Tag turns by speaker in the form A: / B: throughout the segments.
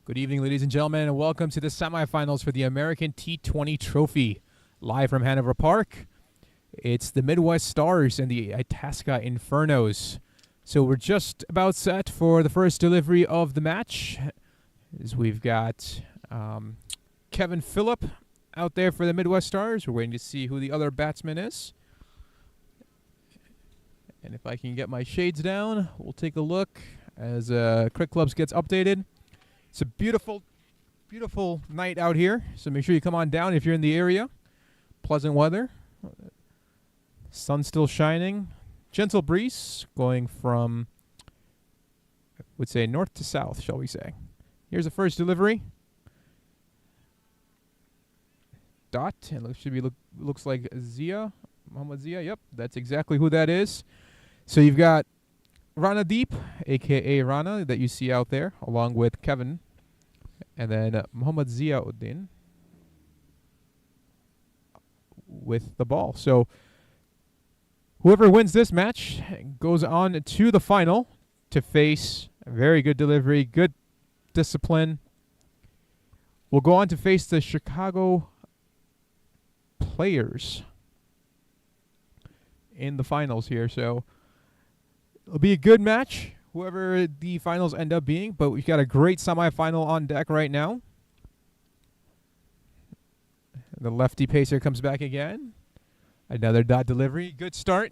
A: Good evening, ladies and gentlemen, and welcome to the semifinals for the American T20 Trophy. Live from Hanover Park, it's the Midwest Stars and the Itasca Infernos. So we're just about set for the first delivery of the match. As we've got Kevin Phillip out there for the Midwest Stars. We're waiting to see who the other batsman is. And if I can get my shades down, we'll take a look as Cricket Clubs gets updated. It's a beautiful, beautiful night out here, so make sure you come on down if you're in the area. Pleasant weather. Sun's still shining. Gentle breeze going from, I would say, north to south, shall we say. Here's the first delivery. Dot, and looks like Zia, Muhammad Zia. Yep, that's exactly who that is. So you've got Rana Deep, a.k.a. Rana, that you see out there, along with Kevin. And then Muhammad Ziauddin with the ball. So whoever wins this match goes on to the final to face a very good delivery, good discipline. We'll go on to face the Chicago Players in the finals here. So it'll be a good match, whoever the finals end up being, but we've got a great semifinal on deck right now. The lefty pacer comes back again. Another dot delivery. Good start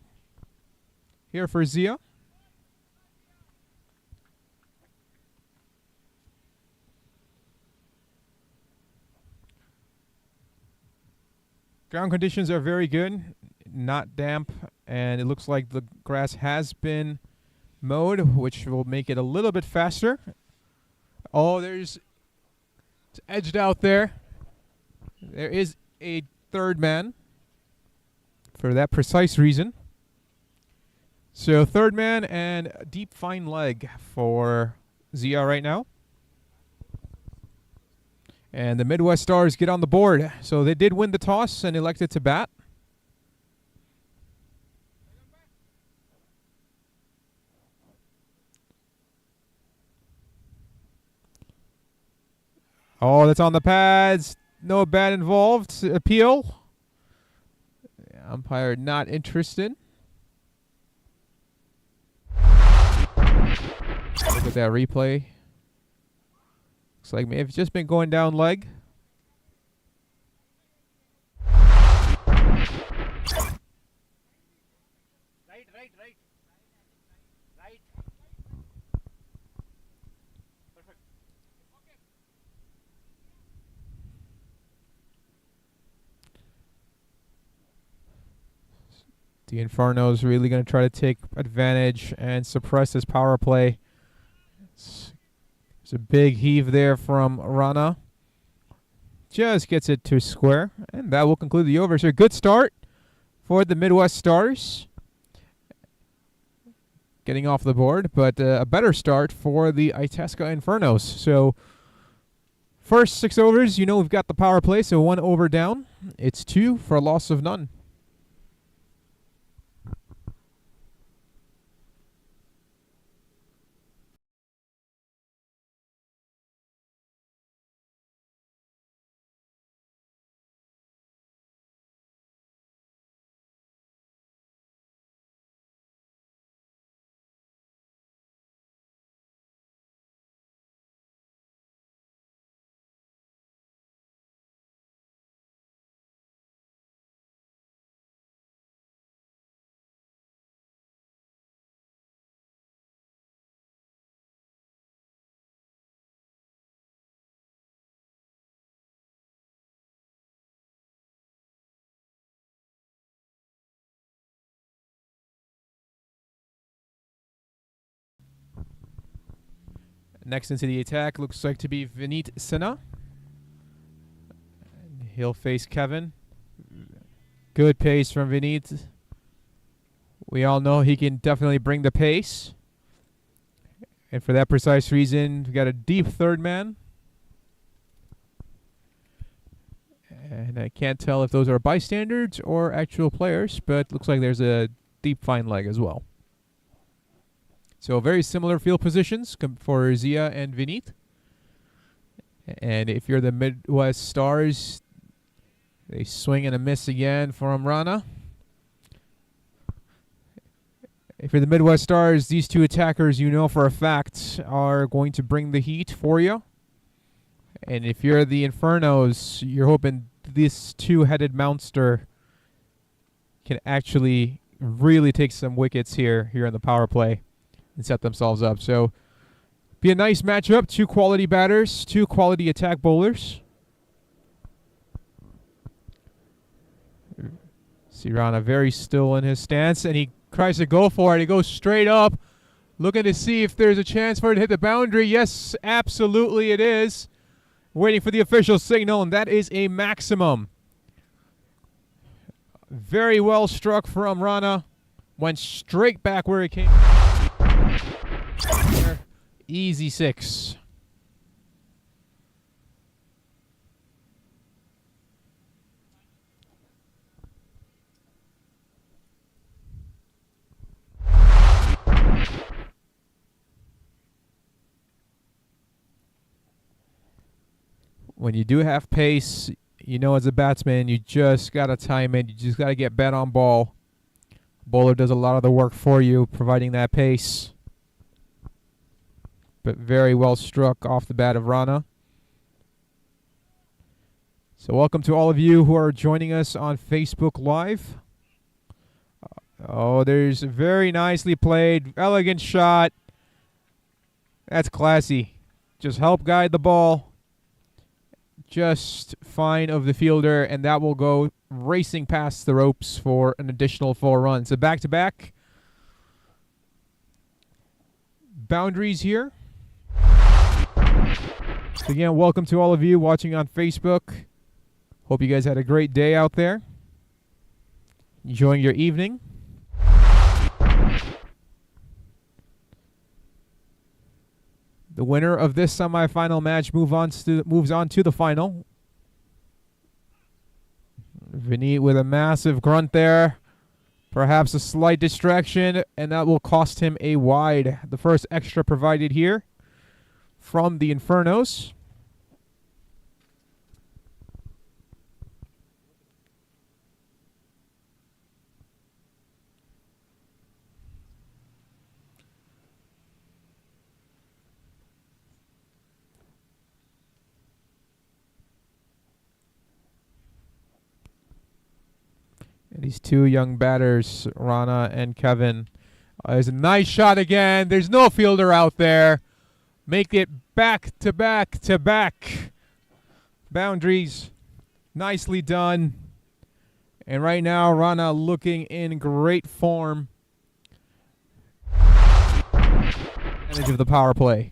A: here for Zia. Ground conditions are very good, not damp, and it looks like the grass has been mode, which will make it a little bit faster. Oh, it's edged out there. There is a third man for that precise reason. So third man and deep fine leg for Zia right now. And the Midwest Stars get on the board. So they did win the toss and elected to bat. Oh, that's on the pads. No bat involved. Appeal. Umpire not interested. Look at that replay. Looks like may have just been going down leg. Right. Perfect. The Inferno's really going to try to take advantage and suppress this power play. There's a big heave there from Rana. Just gets it to square. And that will conclude the over. So a good start for the Midwest Stars. Getting off the board, but a better start for the Itasca Infernos. So first 6 overs, you know we've got the power play. So 1 over down. It's 2 for a loss of none. Next into the attack looks like to be Vineet Sinha. He'll face Kevin. Good pace from Vineet. We all know he can definitely bring the pace. And for that precise reason, we've got a deep third man. And I can't tell if those are bystanders or actual players, but looks like there's a deep fine leg as well. So very similar field positions for Zia and Vineet. And if you're the Midwest Stars, they swing and a miss again from Rana. If you're the Midwest Stars, these two attackers you know for a fact are going to bring the heat for you. And if you're the Infernos, you're hoping this two-headed monster can actually really take some wickets here in the power play and set themselves up. So be a nice matchup. Two quality batters, two quality attack bowlers. Rana very still in his stance, and he tries to go for it. He goes straight up, looking to see if there's a chance for it to hit the boundary. Yes, absolutely it is. Waiting for the official signal, and that is a maximum. Very well struck from Rana. Went straight back where it came. Easy 6. When you do have pace, you know as a batsman, you just got to time it. You just got to get bat on ball. Bowler does a lot of the work for you, providing that pace. But very well struck off the bat of Rana. So welcome to all of you who are joining us on Facebook Live. Oh, there's very nicely played. Elegant shot. That's classy. Just help guide the ball. Just fine of the fielder, and that will go racing past the ropes for an additional 4 runs. So back-to-back boundaries here. So again, welcome to all of you watching on Facebook. Hope you guys had a great day out there. Enjoying your evening. The winner of this semifinal match moves on to the final. Vineet with a massive grunt there. Perhaps a slight distraction, and that will cost him a wide. The first extra provided here from the Infernos. And these two young batters, Rana and Kevin. There's a nice shot again. There's no fielder out there. Make it back to back to back. Boundaries. Nicely done. And right now, Rana looking in great form. Advantage of the power play.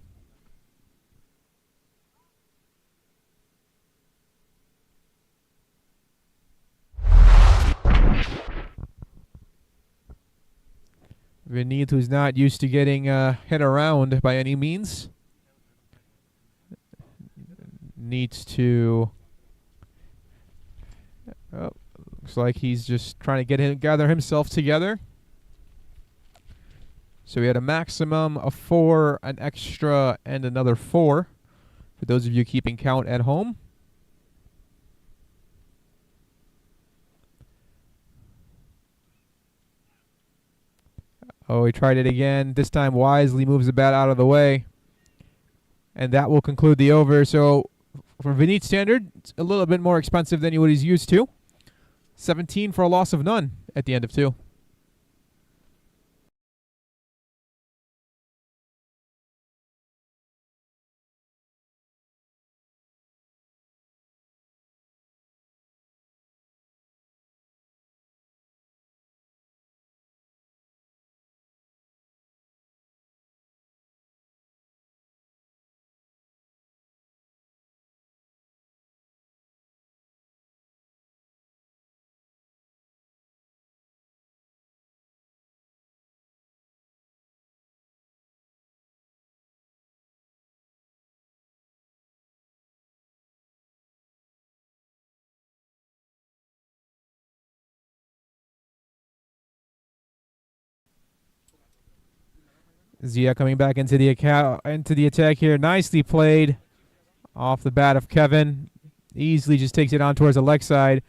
A: Vineet, who's not used to getting hit around by any means, needs to. Oh, looks like he's just trying to gather himself together. So we had a maximum of 4, an extra, and another 4. For those of you keeping count at home. Oh, he tried it again. This time wisely moves the bat out of the way. And that will conclude the over. So for Vineet's standard, it's a little bit more expensive than what he's used to. 17 for a loss of none at the end of 2. Zia coming back into the attack here. Nicely played off the bat of Kevin. Easily just takes it on towards the leg side.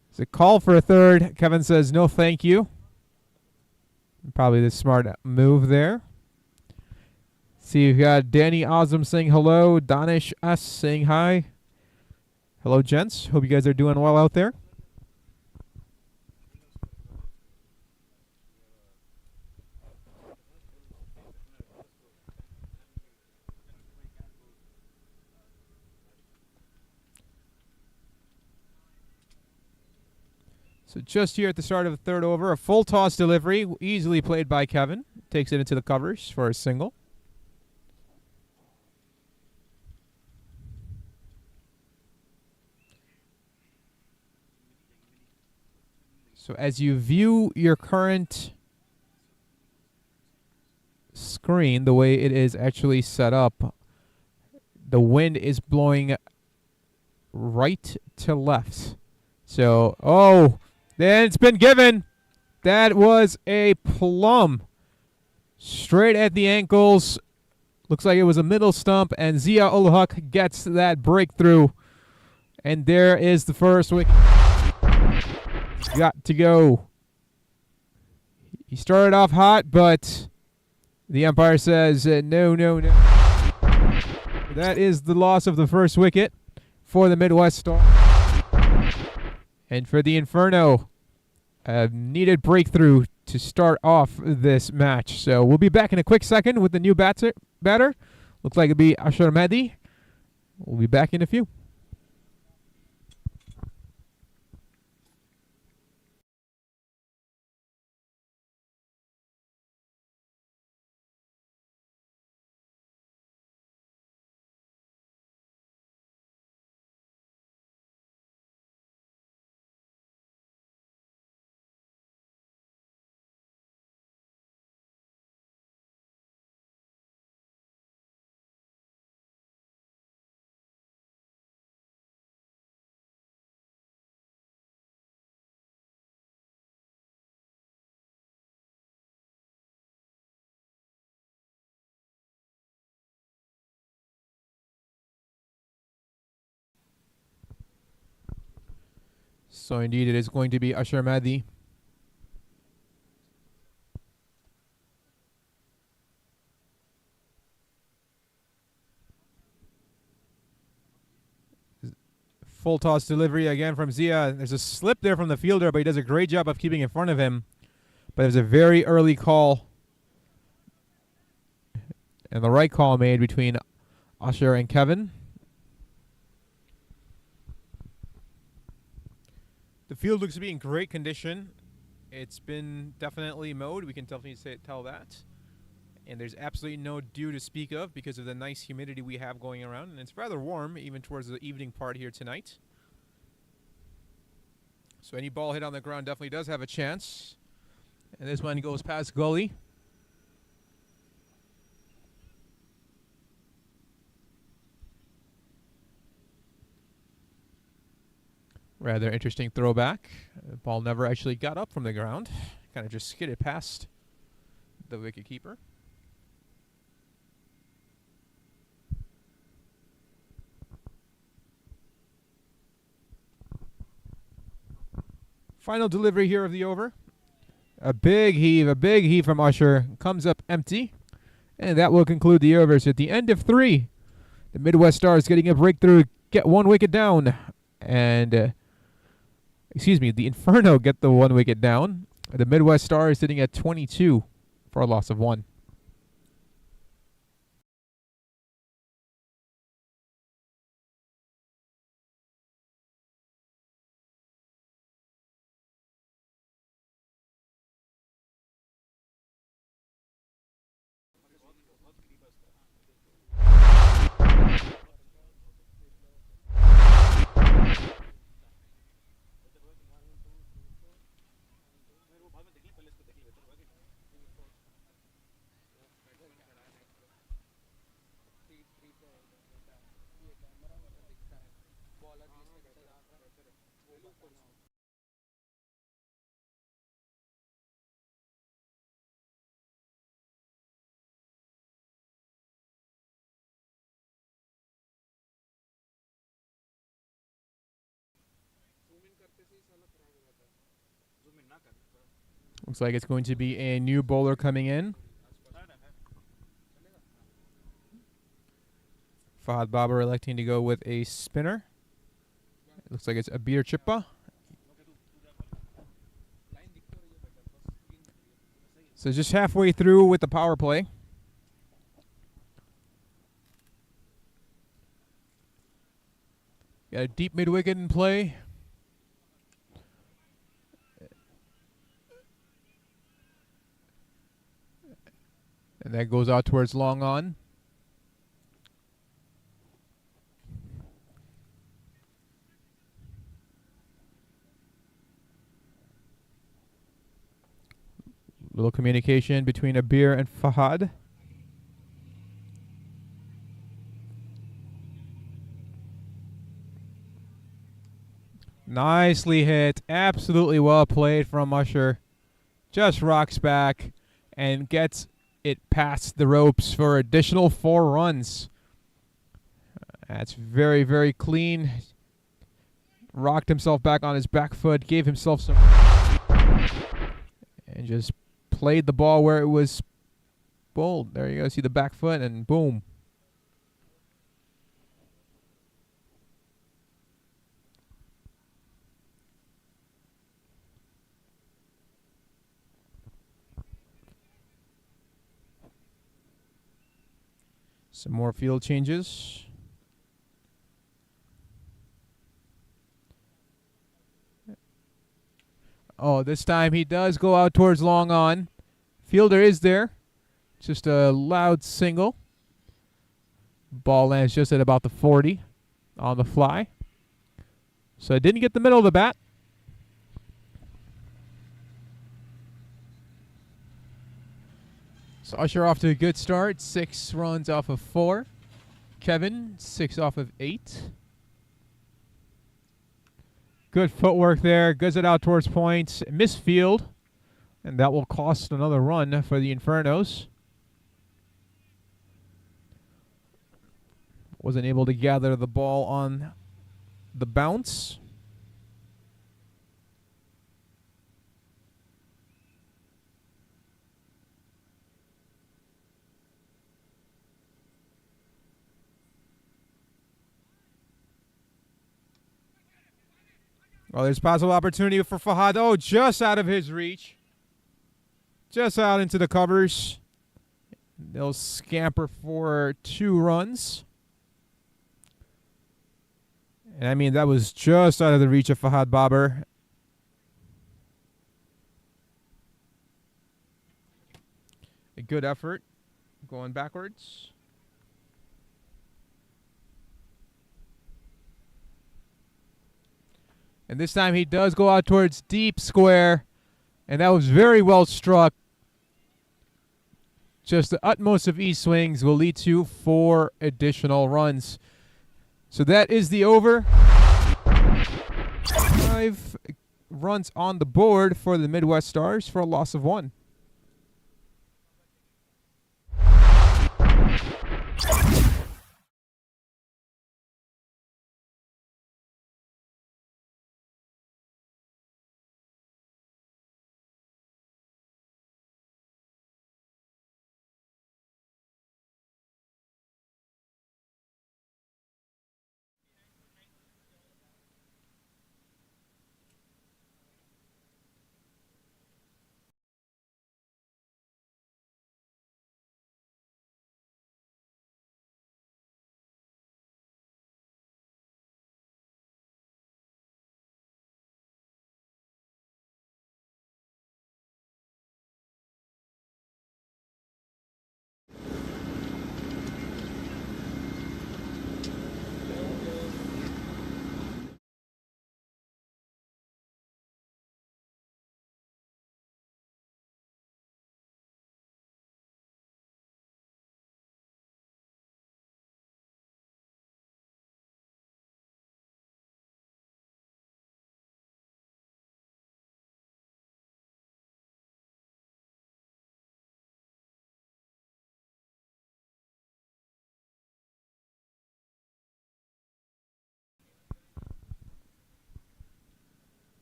A: It's a call for a third. Kevin says no thank you. Probably the smart move there. See, we've got Danny Awesome saying hello. Danish us saying hi. Hello, gents. Hope you guys are doing well out there. So just here at the start of the third over, a full toss delivery, easily played by Kevin. Takes it into the covers for a single. So as you view your current screen, the way it is actually set up, the wind is blowing right to left. So, then it's been given. That was a plum. Straight at the ankles. Looks like it was a middle stump, and Zia Ulhak gets that breakthrough. And there is the first wicket. Got to go. He started off hot, but the umpire says no. That is the loss of the first wicket for the Midwest Star. And for the Inferno, a needed breakthrough to start off this match. So we'll be back in a quick second with the new batter. Looks like it'll be Ashar Mehdi. We'll be back in a few. So indeed, it is going to be Ashar Mehdi. Full toss delivery again from Zia. There's a slip there from the fielder, but he does a great job of keeping in front of him. But it was a very early call. And the right call made between Ashar and Kevin. The field looks to be in great condition. It's been definitely mowed. We can definitely tell that. And there's absolutely no dew to speak of because of the nice humidity we have going around. And it's rather warm even towards the evening part here tonight. So any ball hit on the ground definitely does have a chance. And this one goes past Gully. Rather interesting throwback. The ball never actually got up from the ground. Kind of just skidded past the wicketkeeper. Final delivery here of the over. A big heave from Usher. Comes up empty. And that will conclude the overs. At the end of 3, the Midwest Stars getting a breakthrough, get 1 wicket down. And, the Inferno get the 1 wicket down. The Midwest Stars sitting at 22 for a loss of 1. Looks like it's going to be a new bowler coming in. Fahad Babar electing to go with a spinner. It looks like it's Abir Chippa. So just halfway through with the power play. Got a deep mid-wicket in play. And that goes out towards long on. Little communication between Abir and Fahad. Nicely hit. Absolutely well played from Usher. Just rocks back and gets it past the ropes for additional 4 runs. That's very, very clean. Rocked himself back on his back foot, gave himself some, and just played the ball where it was bowled. There you go. See the back foot, and boom. Some more field changes. Oh, this time he does go out towards long on. Fielder is there. Just a loud single. Ball lands just at about the 40 on the fly. So it didn't get the middle of the bat. So Usher off to a good start. 6 runs off of 4. Kevin, 6 off of 8. Good footwork there. Goes it out towards points. Misfield. And that will cost another run for the Infernos. Wasn't able to gather the ball on the bounce. Well, there's possible opportunity for Fahad. Oh, just out of his reach. Just out into the covers. They'll scamper for 2 runs. And I mean, that was just out of the reach of Fahad Babar. A good effort going backwards. And this time he does go out towards deep square. And that was very well struck. Just the utmost of east swings will lead to 4 additional runs. So that is the over. 5 runs on the board for the Midwest Stars for a loss of 1.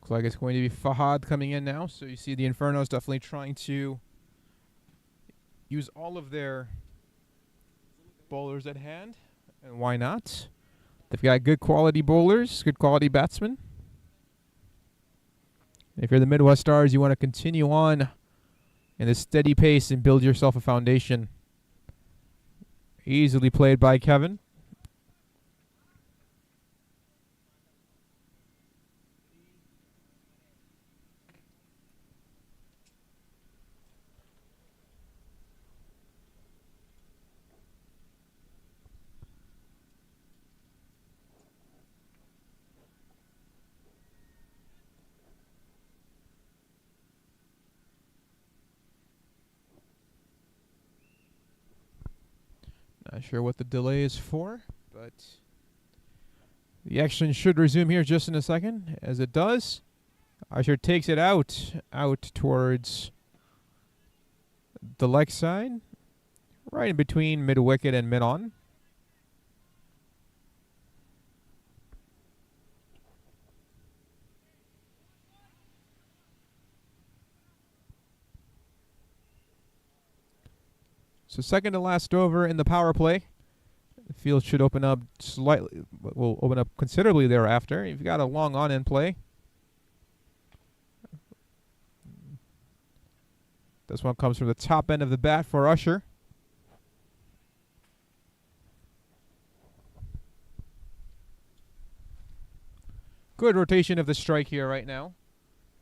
A: Looks like it's going to be Fahad coming in now. So you see the Infernos definitely trying to use all of their bowlers at hand. And why not? They've got good quality bowlers, good quality batsmen. If you're the Midwest Stars, you want to continue on in a steady pace and build yourself a foundation. Easily played by Kevin. Not sure what the delay is for, but the action should resume here just in a second. As it does, Usher takes it out towards the leg side, right in between mid-wicket and mid-on. So second to last over in the power play. The field should open up slightly, will open up considerably thereafter. You've got a long on-end play. This one comes from the top end of the bat for Usher. Good rotation of the strike here right now.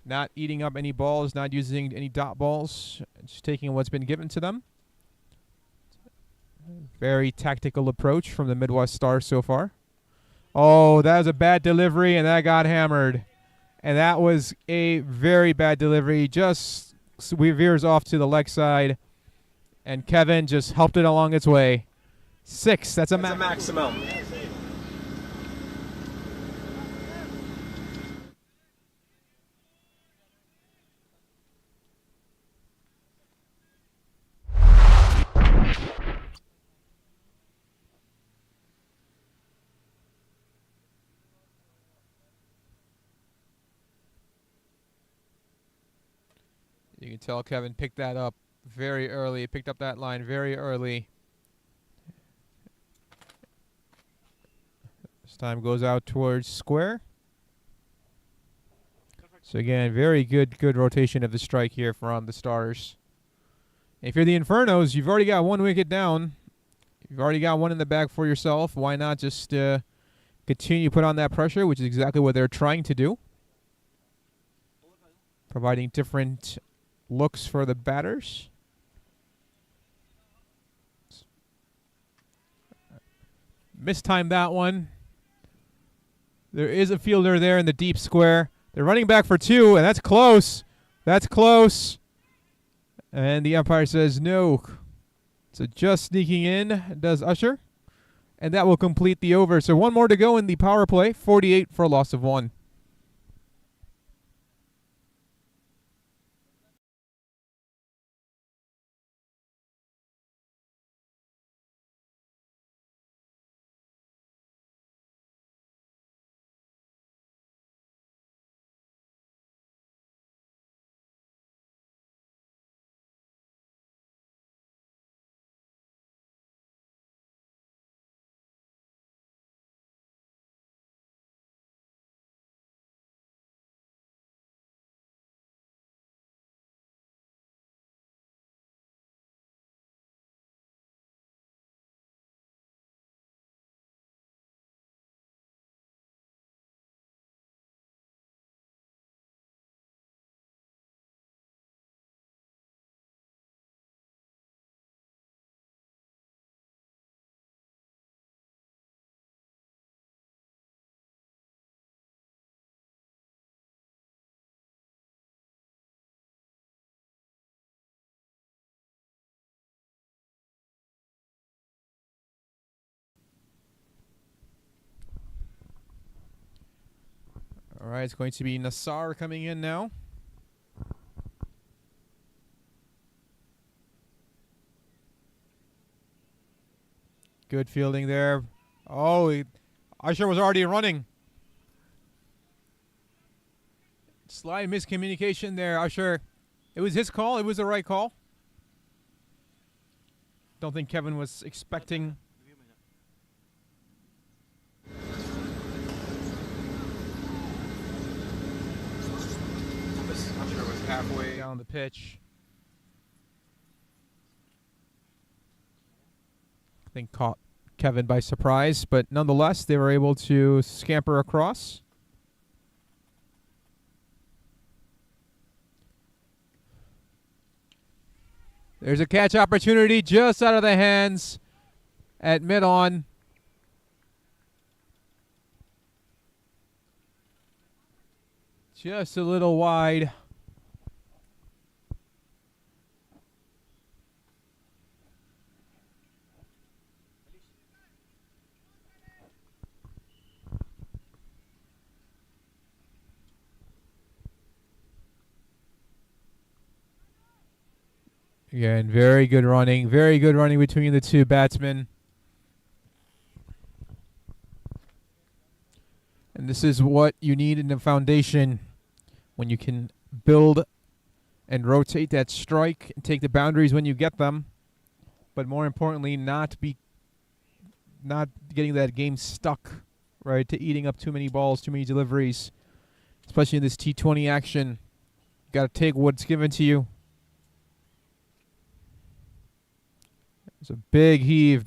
A: Not eating up any balls, not using any dot balls, just taking what's been given to them. Very tactical approach from the Midwest Stars so far. Oh, that was a bad delivery, and that got hammered. And that was a very bad delivery. Just veers off to the leg side, and Kevin just helped it along its way. 6, that's a maximum. You can tell Kevin picked that up very early, picked up that line very early. This time goes out towards square. So again, very good rotation of the strike here from the Stars. If you're the Infernos, you've already got 1 wicket down. You've already got 1 in the bag for yourself. Why not just continue to put on that pressure, which is exactly what they're trying to do. Providing different looks for the batters. Mistimed that one. There is a fielder there in the deep square. They're running back for 2, and that's close. That's close. And the umpire says no. So just sneaking in does Usher. And that will complete the over. So 1 more to go in the power play. 48 for a loss of 1. All right, it's going to be Nassar coming in now. Good fielding there. Oh, Usher was already running. Slight miscommunication there, Usher. It was his call. It was the right call. Don't think Kevin was expecting. Usher was halfway down the pitch. I think caught Kevin by surprise, but nonetheless, they were able to scamper across. There's a catch opportunity just out of the hands at mid-on. Just a little wide. Again, very good running between the two batsmen. And this is what you need in the foundation when you can build and rotate that strike and take the boundaries when you get them. But more importantly, not getting that game stuck, right, to eating up too many balls, too many deliveries, especially in this T20 action. You got to take what's given to you. It's a big heave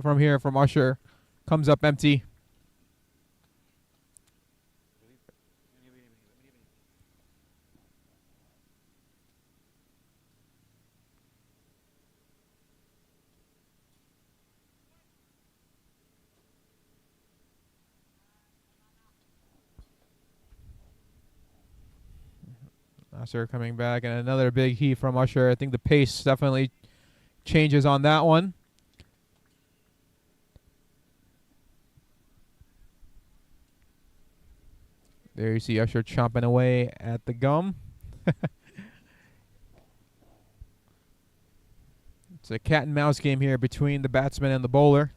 A: from Usher. Comes up empty. Usher coming back, and another big heave from Usher. I think the pace definitely changes on that one. There you see Usher chomping away at the gum. It's a cat and mouse game here between the batsman and the bowler.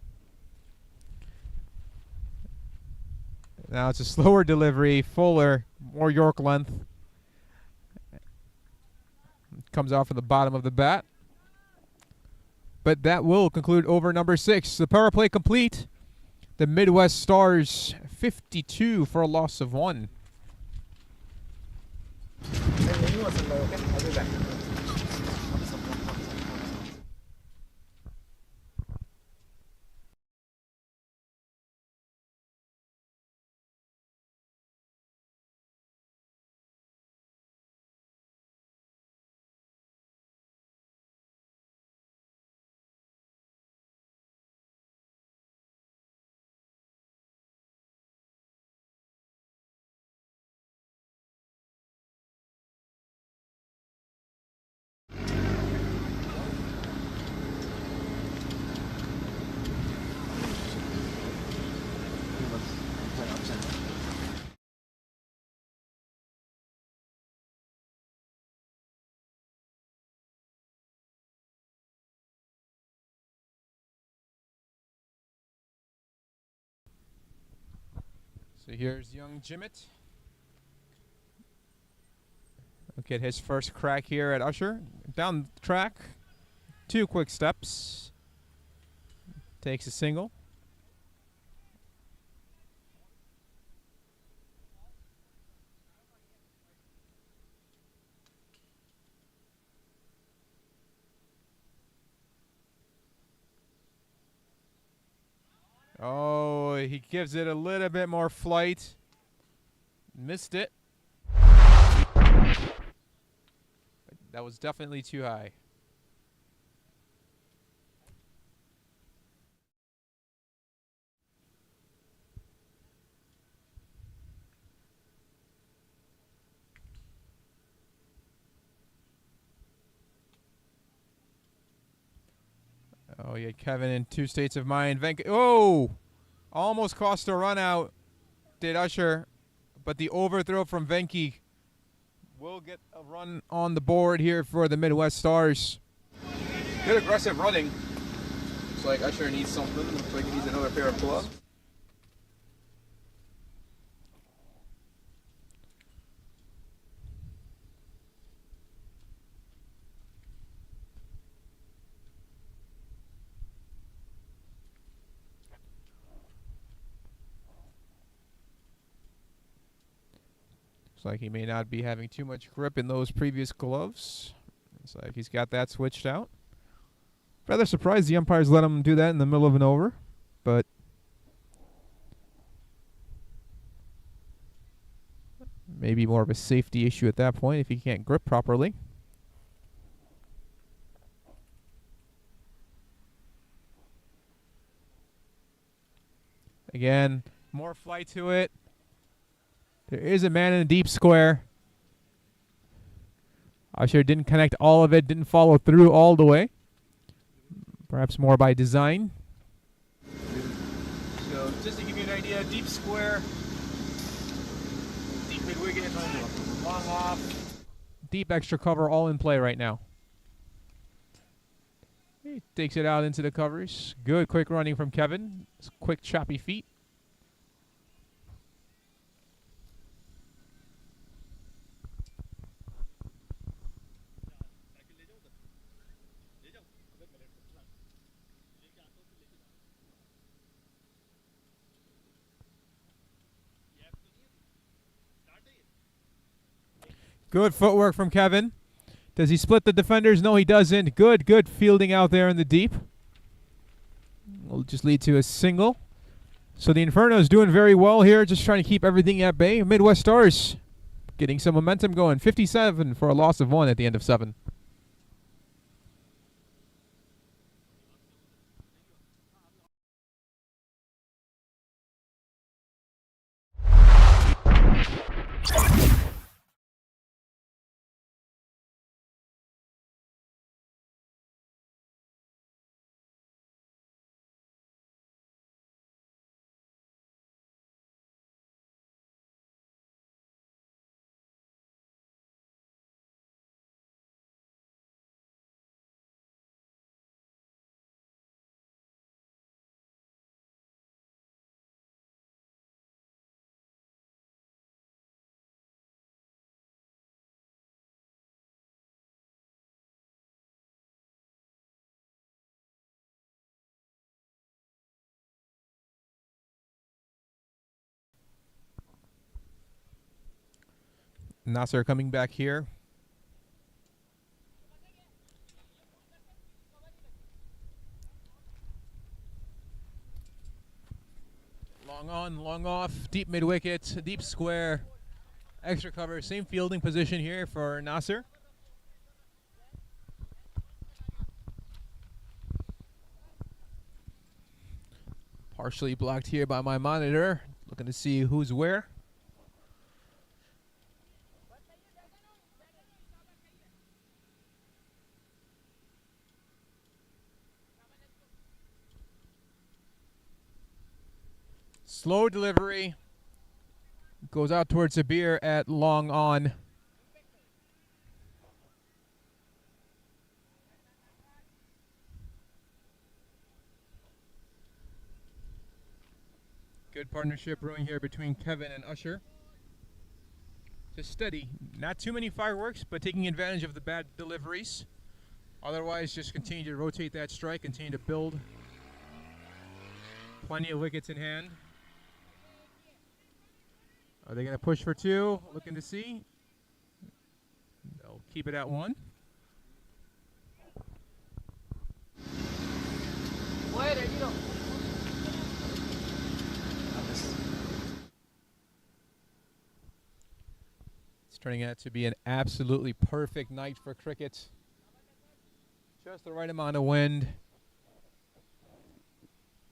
A: Now it's a slower delivery, fuller, more York length. Comes off at the bottom of the bat. But that will conclude over number 6. The power play complete. The Midwest Stars 52 for a loss of 1. So here's young Jimmett. Look at his first crack here at Usher. Down the track. 2 quick steps. Takes a single. Oh, he gives it a little bit more flight. Missed it. That was definitely too high. Oh, yeah, Kevin in 2 states of mind. Oh! Almost cost a run out, did Usher. But the overthrow from Venki will get a run on the board here for the Midwest Stars. Good aggressive running. Looks like Usher needs something. Looks like he needs another pair of gloves. Looks like he may not be having too much grip in those previous gloves. Looks like he's got that switched out. Rather surprised the umpires let him do that in the middle of an over, but maybe more of a safety issue at that point if he can't grip properly. Again, more flight to it. There is a man in the deep square. Usher didn't connect all of it, didn't follow through all the way. Perhaps more by design. So just to give you an idea, deep square, deep mid-wicket, long off, deep extra cover, all in play right now. He takes it out into the covers. Good quick running from Kevin. Quick choppy feet. Good footwork from Kevin. Does he split the defenders? No, he doesn't. Good fielding out there in the deep. Will just lead to a single. So the Inferno's doing very well here, just trying to keep everything at bay. Midwest Stars getting some momentum going. 57 for a loss of 1 at the end of 7. Nasser coming back here. Long on, long off, deep mid-wicket, deep square, extra cover. Same fielding position here for Nasser. Partially blocked here by my monitor. Looking to see who's where. Slow delivery. Goes out towards Sabir at long on. Good partnership brewing here between Kevin and Usher. Just steady. Not too many fireworks, but taking advantage of the bad deliveries. Otherwise, just continue to rotate that strike, continue to build. Plenty of wickets in hand. Are they going to push for 2? Looking to see. They'll keep it at 1. It's turning out to be an absolutely perfect night for cricket. Just the right amount of wind.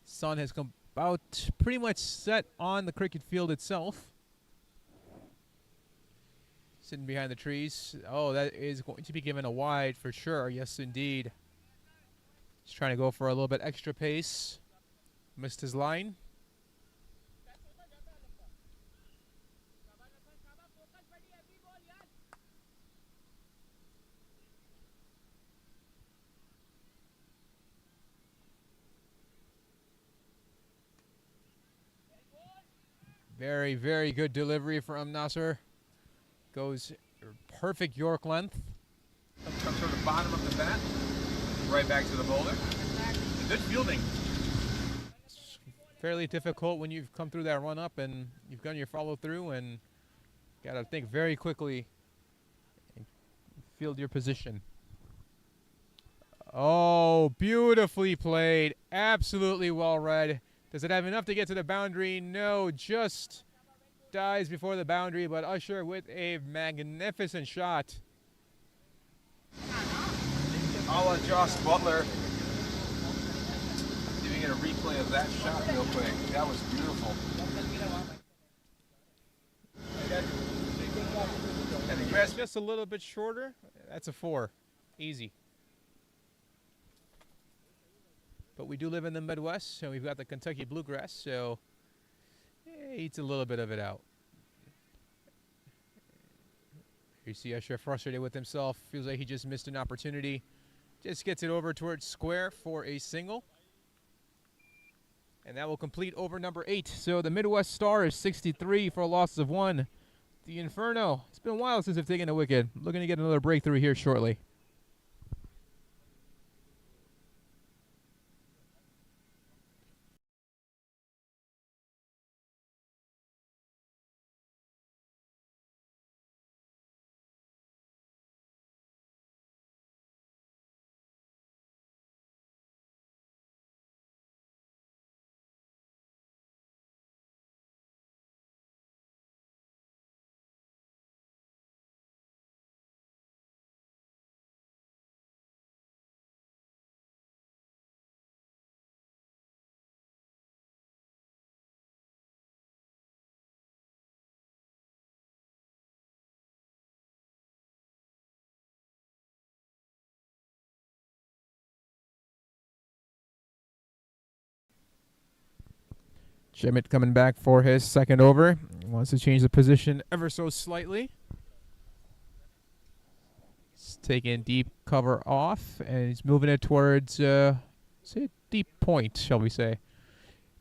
A: Sun has come about pretty much set on the cricket field itself. Sitting behind the trees. Oh, that is going to be given a wide for sure. Yes, indeed. He's trying to go for a little bit extra pace. Missed his line. Very, very good delivery from Nasser. Goes perfect York length. Comes from the bottom of the bat, right back to the bowler. Good fielding. It's fairly difficult when you've come through that run up and you've done your follow through and Got to think very quickly and field your position. Oh, beautifully played. Absolutely well read. Does it have enough to get to the boundary? No, just dies before the boundary, but Usher with a magnificent shot.
B: I'll let Josh Butler see if we get a replay of that shot real quick. That was beautiful.
A: And the grass just a little bit shorter. That's a 4. Easy. But we do live in the Midwest, so we've got the Kentucky bluegrass, so he eats a little bit of it out. You see Usher frustrated with himself. Feels like he just missed an opportunity. Just gets it over towards square for a single. And that will complete over number 8. So the Midwest Star is 63 for a loss of 1. The Inferno, it's been a while since they've taken a wicket. Looking to get another breakthrough here shortly. Jimmet coming back for his second over. Wants to change the position ever so slightly. He's taking deep cover off, and he's moving it towards, say, a deep point, shall we say.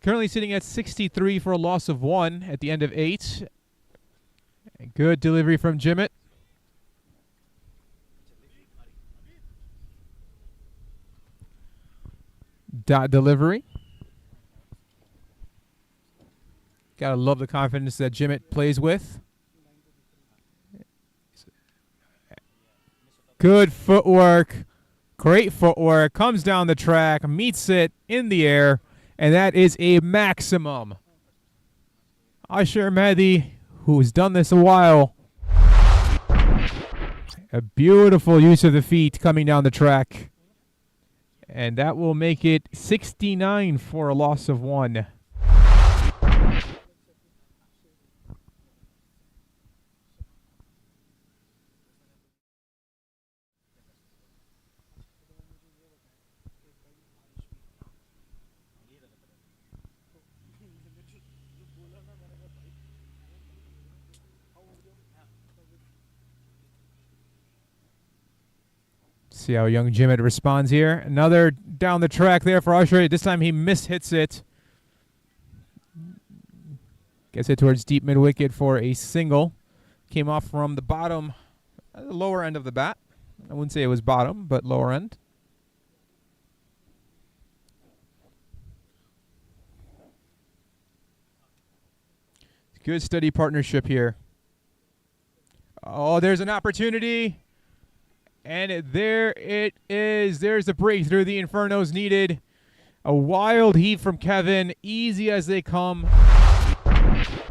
A: Currently sitting at 63 for a loss of 1 at the end of 8. Good delivery from Jimmet. Dot delivery. Gotta love the confidence that Jimmet plays with. Good footwork. Great footwork. Comes down the track, meets it in the air, and that is a maximum. Usher Mehdi, who's done this a while. A beautiful use of the feet coming down the track. And that will make it 69 for a loss of 1. See how young Jimmet responds here. Another down the track there for Usher. This time he mishits it. Gets it towards deep mid-wicket for a single. Came off from the bottom, lower end of the bat. I wouldn't say it was bottom, but lower end. Good steady partnership here. Oh, there's an opportunity. And there it is. There's the breakthrough the Infernos needed. A wild heave from Kevin. Easy as they come.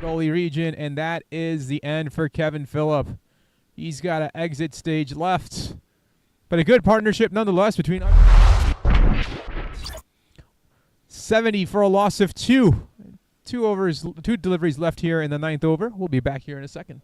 A: Goalie region. And that is the end for Kevin Phillip. He's got an exit stage left. But a good partnership nonetheless between 70 for a loss of 2. 2 deliveries left here in the 9th over. We'll be back here in a second.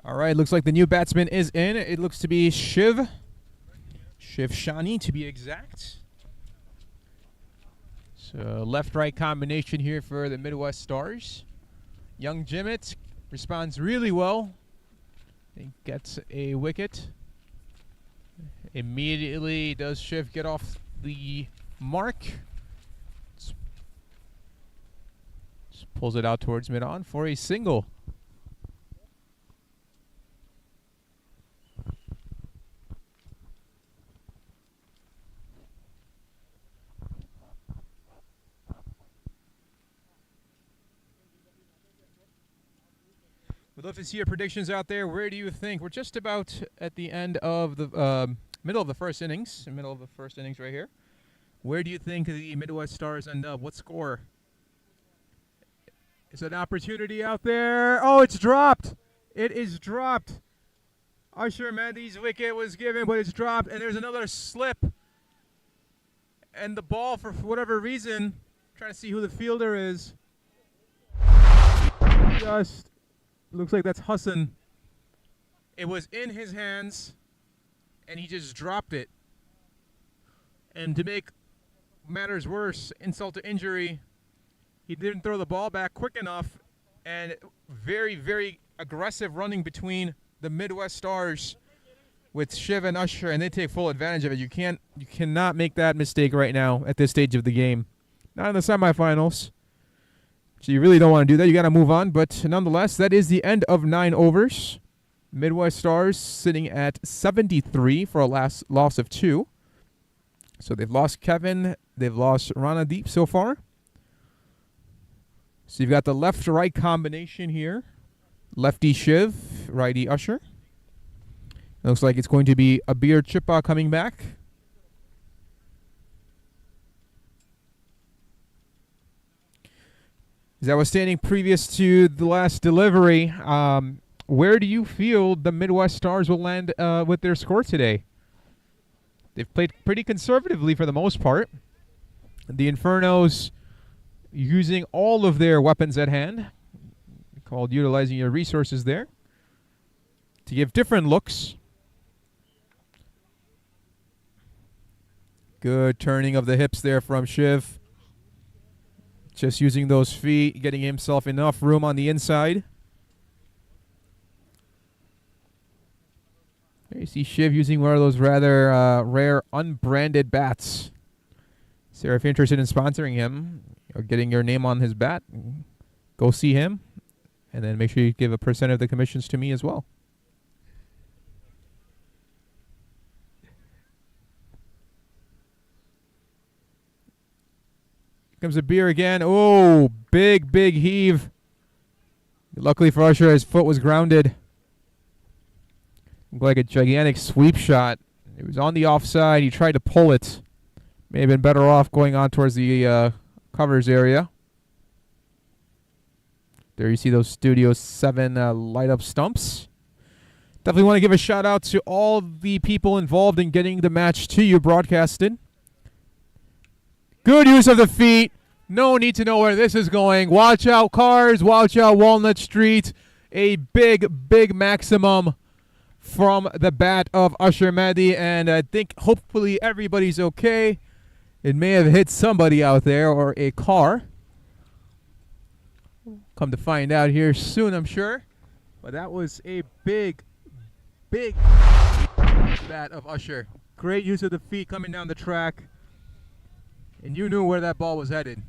A: All right, looks like the new batsman is in. It looks to be Shiv Shani to be exact. So left-right combination here for the Midwest Stars. Young Jimmet responds really well. He gets a wicket. Immediately does Shiv get off the mark. Just pulls it out towards mid-on for a single. We'd love to see your predictions out there. Where do you think? We're just about at the end of the middle of the first innings. Middle of the first innings right here. Where do you think the Midwest Stars end up? What score? Is an opportunity out there? Oh, it's dropped. It is dropped. Usher Mehdi's wicket was given, but it's dropped. And there's another slip. And the ball, for whatever reason, trying to see who the fielder is. Just looks like that's Hassan. It was in his hands, and he just dropped it. And to make matters worse, insult to injury, he didn't throw the ball back quick enough, and very, very aggressive running between the Midwest Stars with Shiv and Usher, and they take full advantage of it. You cannot make that mistake right now at this stage of the game. Not in the semifinals. So you really don't want to do that. You got to move on. But nonetheless, that is the end of 9 overs. Midwest Stars sitting at 73 for a loss of 2. So they've lost Kevin. They've lost Ranadeep so far. So you've got the left-right combination here. Lefty Shiv, righty Usher. Looks like it's going to be Abir Chippa coming back. As I was standing previous to the last delivery, where do you feel the Midwest Stars will land with their score today? They've played pretty conservatively for the most part. The Infernos using all of their weapons at hand, called utilizing your resources there, to give different looks. Good turning of the hips there from Shiv. Just using those feet, getting himself enough room on the inside. There you see Shiv using one of those rather rare unbranded bats. So if you're interested in sponsoring him or getting your name on his bat, go see him. And then make sure you give a % of the commissions to me as well. Comes a beer again. Oh, big heave. Luckily for Usher, his foot was grounded. Looked like a gigantic sweep shot. It was on the offside. He tried to pull it. May have been better off going on towards the covers area. There you see those Studio 7 light-up stumps. Definitely want to give a shout-out to all the people involved in getting the match to you broadcasted. Good use of the feet. No need to know where this is going. Watch out, cars. Watch out, Walnut Street. A big maximum from the bat of Usher Mehdi. And I think hopefully everybody's okay. It may have hit somebody out there or a car. Come to find out here soon, I'm sure. But that was a big bat of Usher. Great use of the feet coming down the track. And you knew where that ball was headed.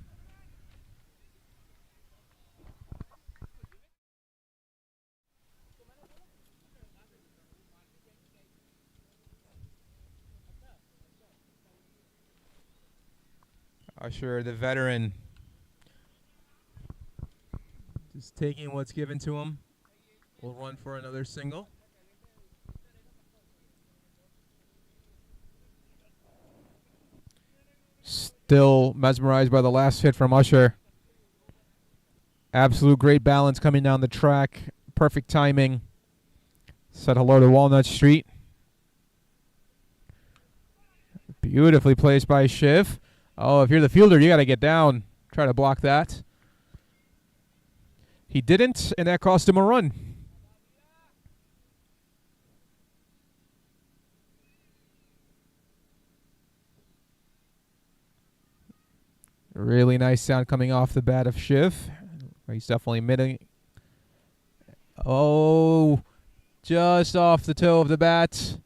A: Usher, the veteran, just taking what's given to him. Will run for another single. Still mesmerized by the last hit from Usher. Absolute great balance coming down the track. Perfect timing. Said hello to Walnut Street. Beautifully placed by Shiv. Oh, if you're the fielder, you got to get down. Try to block that. He didn't, and that cost him a run. Really nice sound coming off the bat of Shiv. He's definitely midding. Oh, just off the toe of the bat.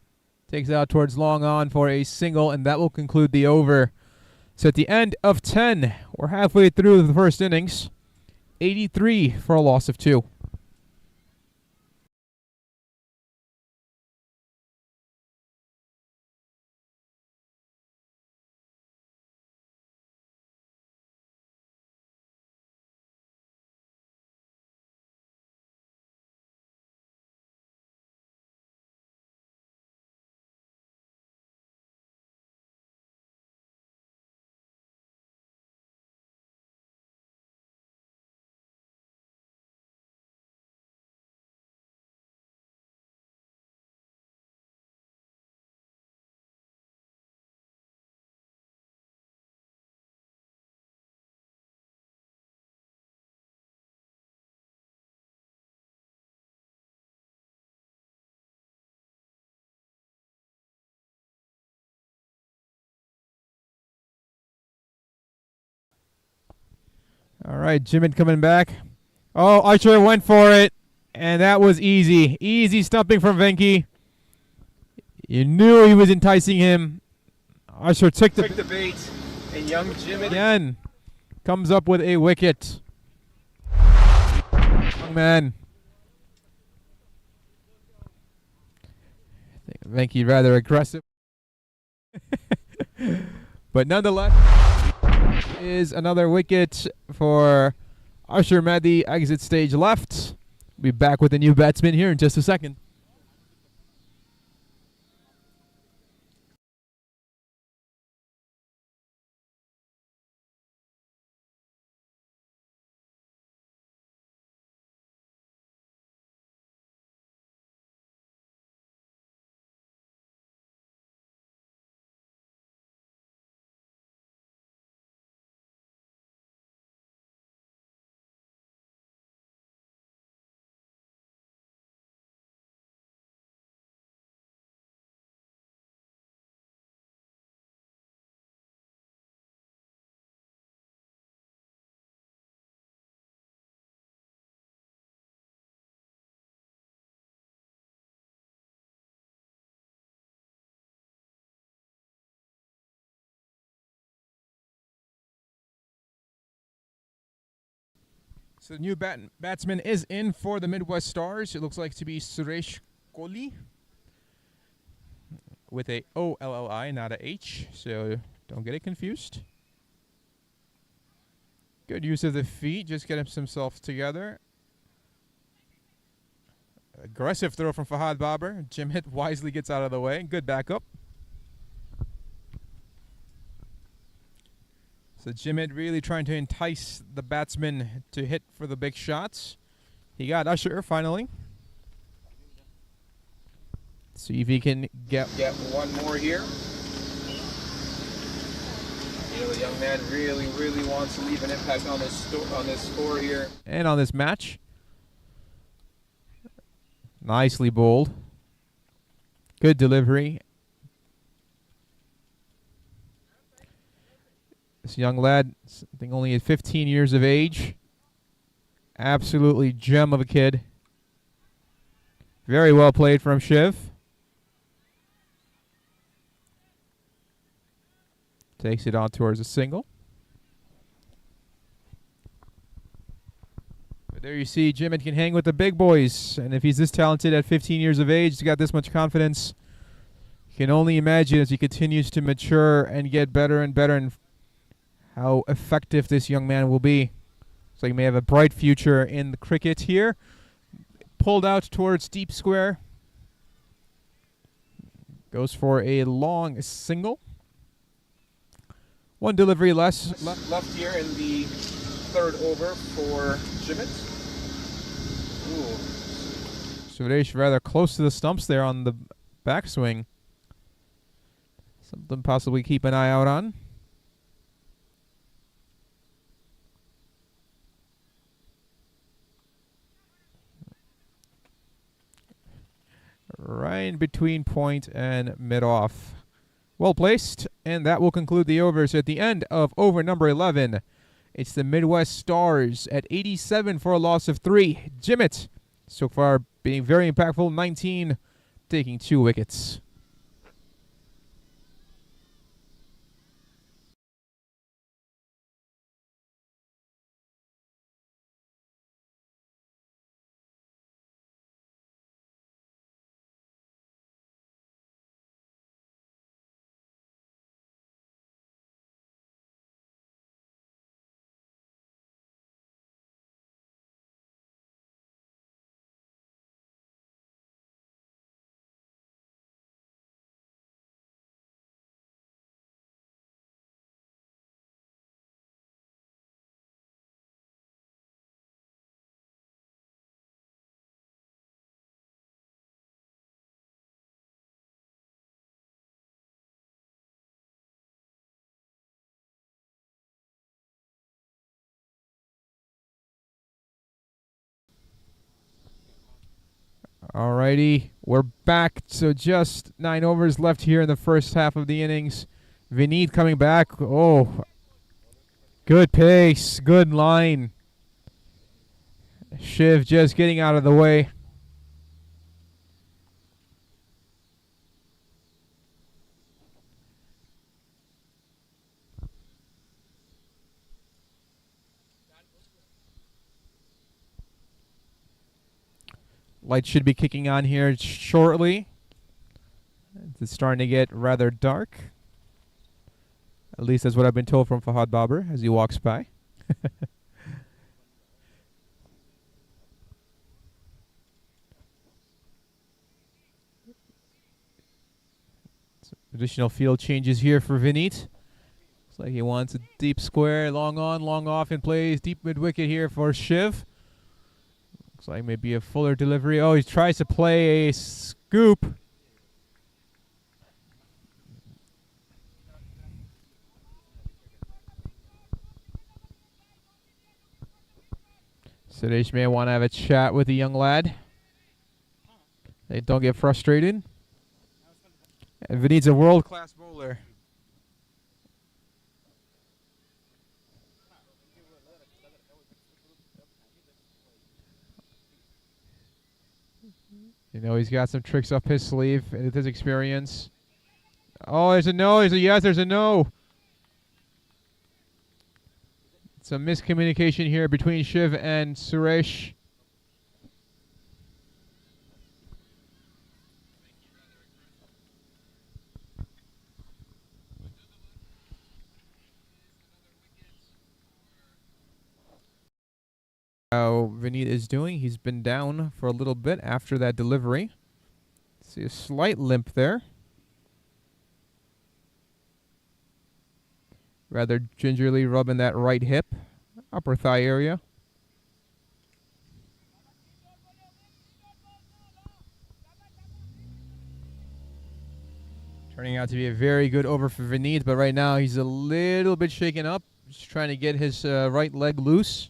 A: Takes it out towards long on for a single, and that will conclude the over. So at the end of 10, we're halfway through the first innings. 83 for a loss of 2. All right, Jimin coming back. Oh, Archer went for it, and that was easy. Easy stumping from Venki. You knew he was enticing him. Archer took the
B: bait, and young Jimin
A: again. Comes up with a wicket. Young man. I think Venki rather aggressive. But nonetheless, is another wicket for Archer Mehdi, exit stage left. We'll be back with a new batsman here in just a second. So the new batsman is in for the Midwest Stars. It looks like to be Suresh Kohli with a O-L-L-I, not a H. So don't get it confused. Good use of the feet. Just gets himself together. Aggressive throw from Fahad Babar. Jim Hit wisely gets out of the way. Good backup. So Jimit really trying to entice the batsman to hit for the big shots. He got Usher finally. See if he can get
B: one more here. You know, the young man really wants to leave an impact on this score here.
A: And on this match. Nicely bowled. Good delivery. This young lad, I think only at 15 years of age. Absolutely gem of a kid. Very well played from Shiv. Takes it on towards a single. But there you see, Jimit can hang with the big boys. And if he's this talented at 15 years of age, he's got this much confidence. You can only imagine as he continues to mature and get better and better and how effective this young man will be. So he may have a bright future in the cricket here. Pulled out towards deep square. Goes for a long single. One delivery less.
B: Left here in the third over for Jimit.
A: Suresh rather close to the stumps there on the backswing. Something possibly keep an eye out on. Right in between point and mid-off. Well placed. And that will conclude the overs at the end of over number 11. It's the Midwest Stars at 87 for a loss of 3. Jimmett, so far being very impactful, 19, taking 2 wickets. Alrighty, we're back. So just 9 overs left here in the first half of the innings. Vinit coming back. Oh, good pace, good line. Shiv just getting out of the way. Light should be kicking on here shortly. It's starting to get rather dark. At least that's what I've been told from Fahad Babar as he walks by. Additional field changes here for Vinit. Looks like he wants a deep square, long on, long off in plays. Deep mid-wicket here for Shiv. Looks like maybe a fuller delivery. Oh, he tries to play a scoop. Suresh may want to have a chat with the young lad. They don't get frustrated. And Vinit's a world-class bowler. You know, he's got some tricks up his sleeve with his experience. Oh, there's a no. There's a yes. There's a no. Some miscommunication here between Shiv and Suresh. How Vinit is doing. He's been down for a little bit after that delivery. See a slight limp there. Rather gingerly rubbing that right hip, upper thigh area. Turning out to be a very good over for Vinit, but right now he's a little bit shaken up. Just trying to get his right leg loose.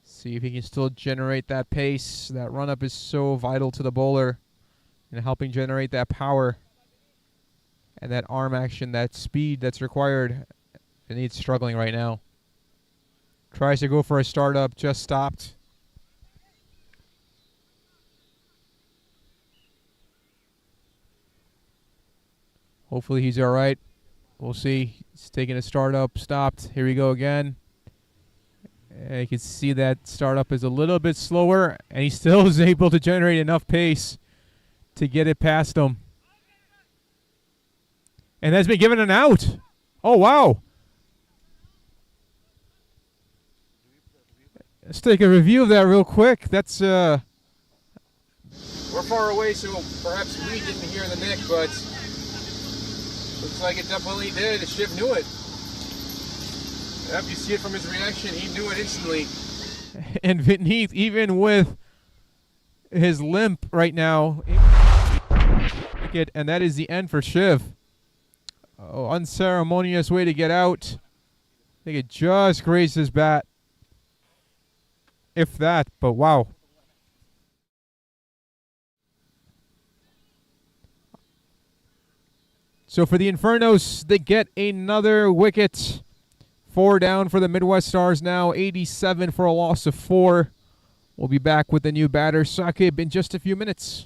A: See if he can still generate that pace. That run-up is so vital to the bowler in helping generate that power and that arm action, that speed that's required. And he's struggling right now. Tries to go for a startup, just stopped. Hopefully he's all right. We'll see. He's taking a startup, stopped. Here we go again. You can see that startup is a little bit slower, and he still is able to generate enough pace to get it past him. And that's been given an out. Oh, wow. Let's take a review of that real quick. That's
B: We're far away, so perhaps we didn't hear the nick, but looks like it definitely did. Shiv knew it. Yep, you see it from his reaction. He knew it instantly.
A: And Vinit, even with his limp right now, and that is the end for Shiv. Oh, unceremonious way to get out. I think it just grazed his bat. If that, but wow. So for the Infernos, they get another wicket. 4 down for the Midwest Stars now. 87 for a loss of 4. We'll be back with the new batter, Sakib, in just a few minutes.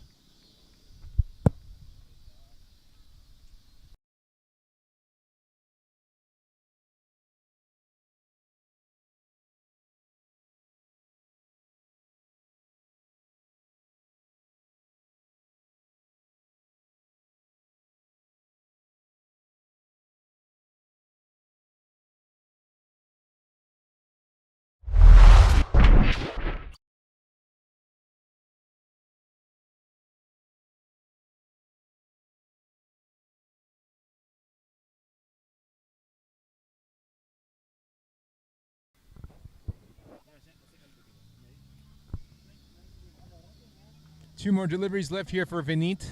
A: Two more deliveries left here for Vinit.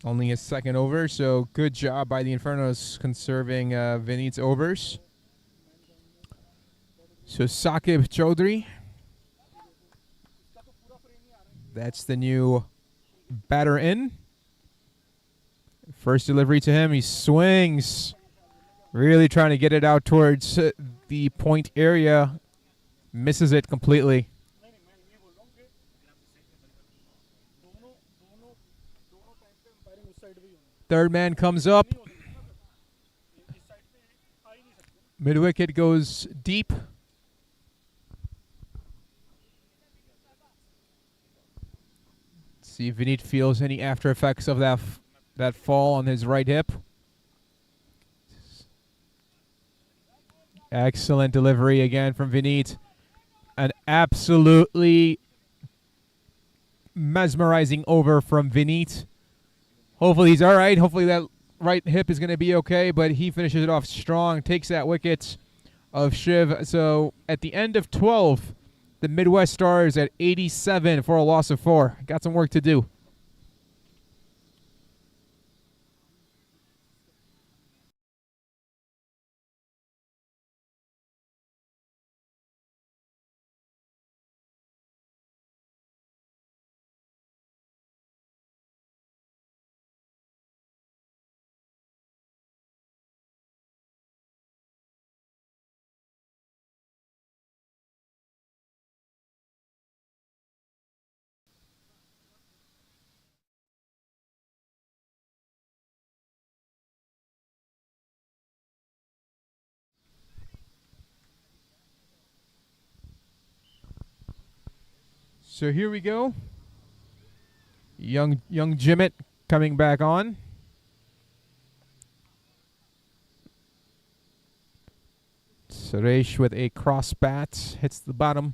A: Only his second over, so good job by the Infernos conserving Vinit's overs. So Sakib Chaudhary, that's the new batter in. First delivery to him, he swings. Really trying to get it out towards the point area. Misses it completely. Third man comes up. Mid-wicket goes deep. See if Vinit feels any after effects of that fall on his right hip. Excellent delivery again from Vinit. An absolutely mesmerizing over from Vinit. Hopefully he's all right. Hopefully that right hip is going to be okay, but he finishes it off strong, takes that wicket of Shiv. So at the end of 12, the Midwest Stars at 87 for a loss of 4. Got some work to do. So here we go. Young Jimmet coming back on. Suresh with a cross bat hits the bottom.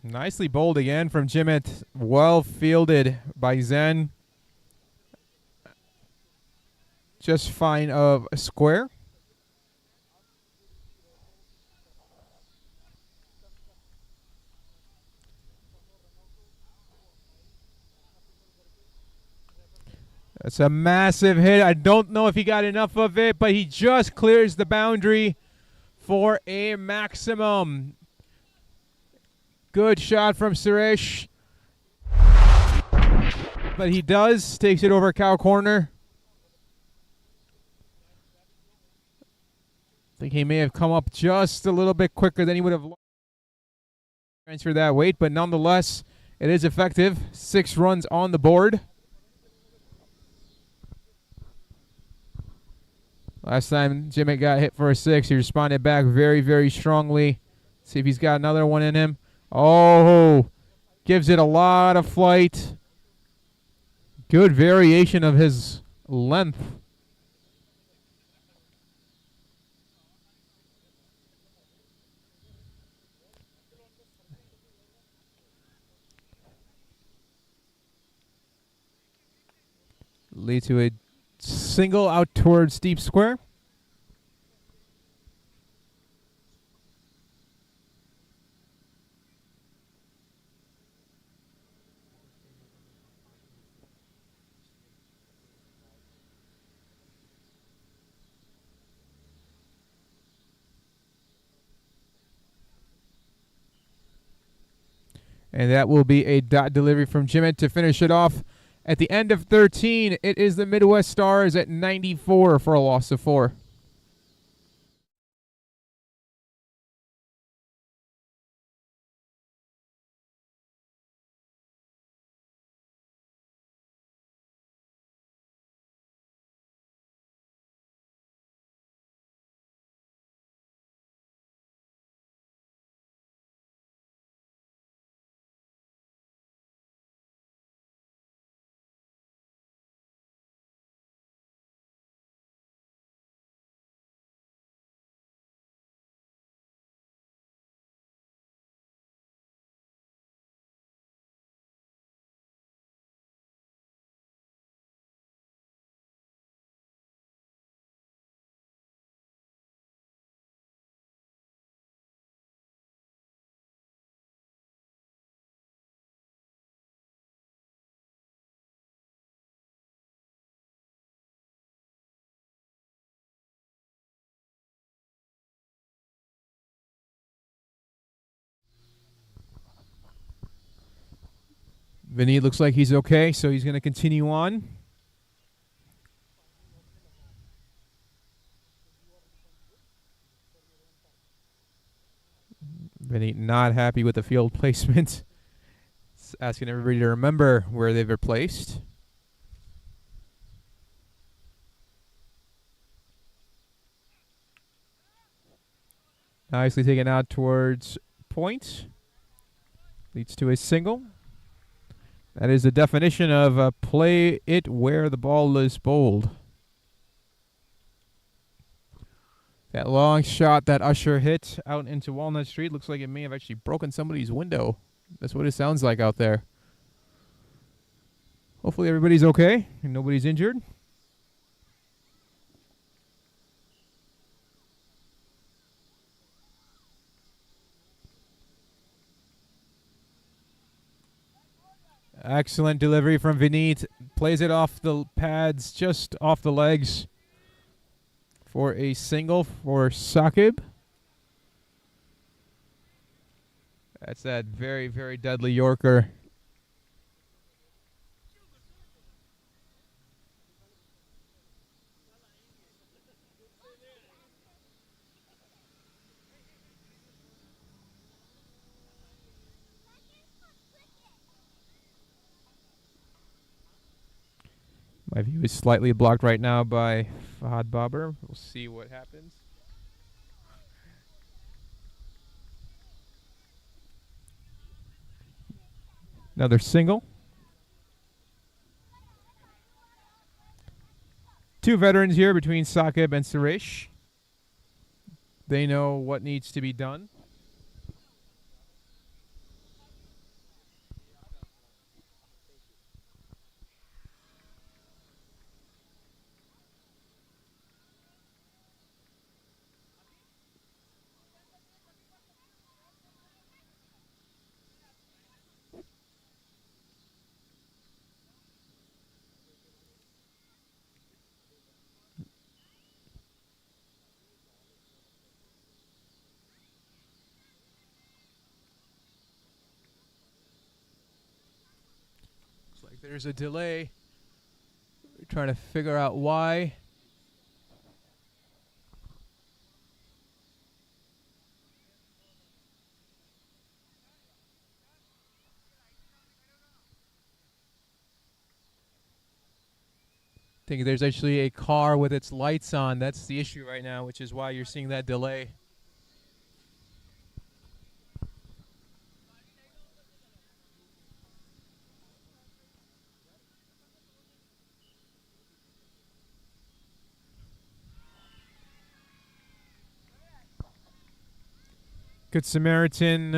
A: Nicely bowled again from Jimmet. Well fielded by Zen. Just fine of a square. That's a massive hit. I don't know if he got enough of it, but he just clears the boundary for a maximum. Good shot from Suresh. But he takes it over cow corner. I think he may have come up just a little bit quicker than he would have transferred that weight, but nonetheless, it is effective. 6 runs on the board. Last time Jimmy got hit for a 6, he responded back very, very strongly. See if he's got another one in him. Oh, gives it a lot of flight. Good variation of his length. Lead to a single out towards deep square. And that will be a dot delivery from Jimett to finish it off. At the end of 13, it is the Midwest Stars at 94 for a loss of 4. Vinny looks like he's okay, so he's going to continue on. Vinny not happy with the field placement. Asking everybody to remember where they've replaced. Nicely taken out towards point. Leads to a single. That is the definition of play it where the ball is bowled. That long shot that Usher hit out into Walnut Street looks like it may have actually broken somebody's window. That's what it sounds like out there. Hopefully everybody's okay and nobody's injured. Excellent delivery from Vinit. Plays it off the pads, just off the legs for a single for Saqib. That's that very, very deadly Yorker. My view is slightly blocked right now by Fahad Babar. We'll see what happens. Another single. Two veterans here between Saqib and Suresh. They know what needs to be done. There's a delay. We're trying to figure out why. I think there's actually a car with its lights on. That's the issue right now, which is why you're seeing that delay. Good Samaritan,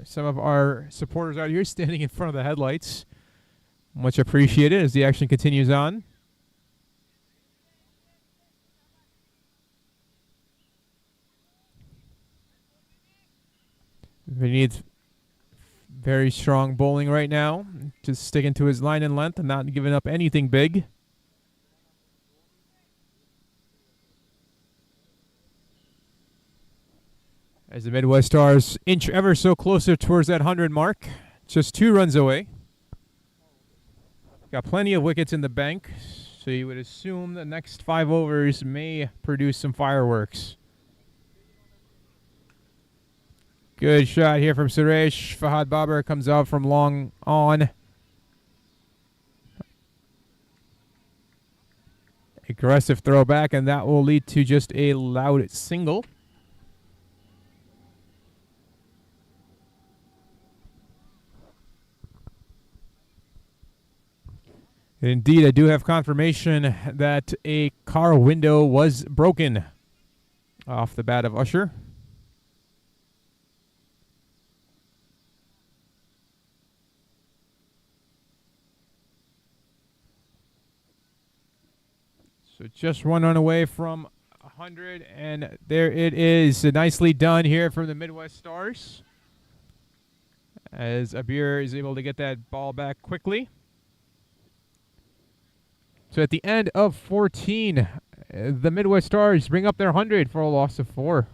A: some of our supporters out here standing in front of the headlights. Much appreciated as the action continues on. He needs very strong bowling right now. Just sticking to his line and length and not giving up anything big. As the Midwest Stars inch ever so closer towards that 100 mark. Just 2 runs away. Got plenty of wickets in the bank, so you would assume the next 5 overs may produce some fireworks. Good shot here from Suresh. Fahad Babar comes out from long on. Aggressive throw back, and that will lead to just a loud single. Indeed, I do have confirmation that a car window was broken off the bat of Usher. So just 1 run away from 100, and there it is. Nicely done here from the Midwest Stars, as Abir is able to get that ball back quickly. So at the end of 14, the Midwest Stars bring up their 100 for a loss of 4.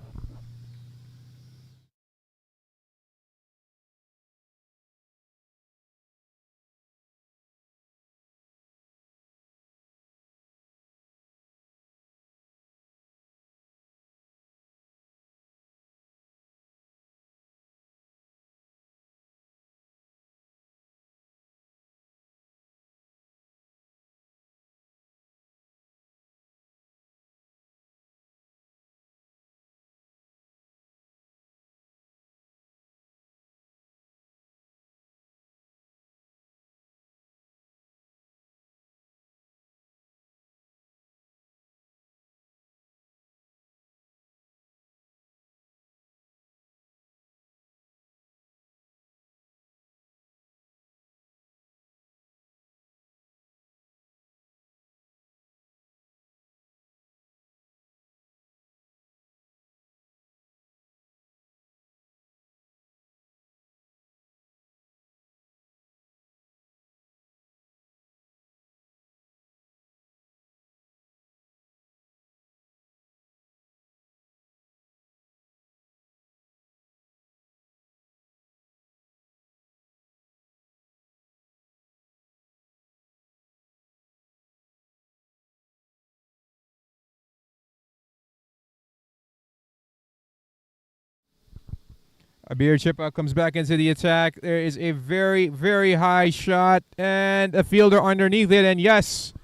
A: Abir Chippa comes back into the attack. There is a very, very high shot, and a fielder underneath it, and yes,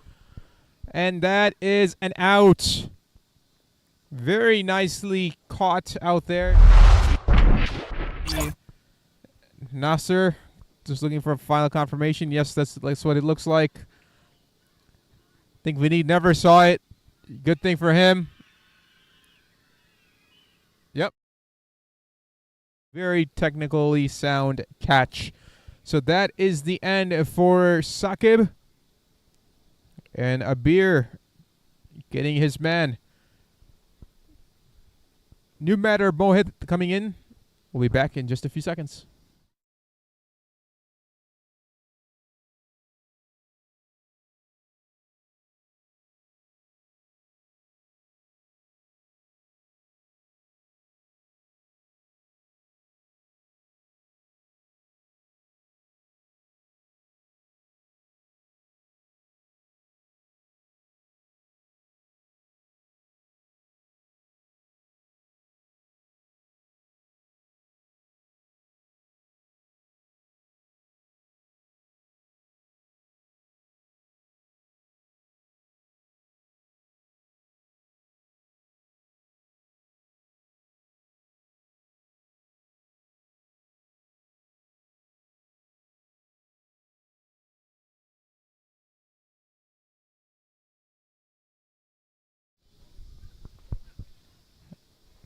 A: and that is an out. Very nicely caught out there. Nasser just looking for a final confirmation. Yes, that's what it looks like. I think Vinny never saw it. Good thing for him. Yep. Very technically sound catch. So that is the end for Saqib. And Abir getting his man. New matter Mohit coming in. We'll be back in just a few seconds.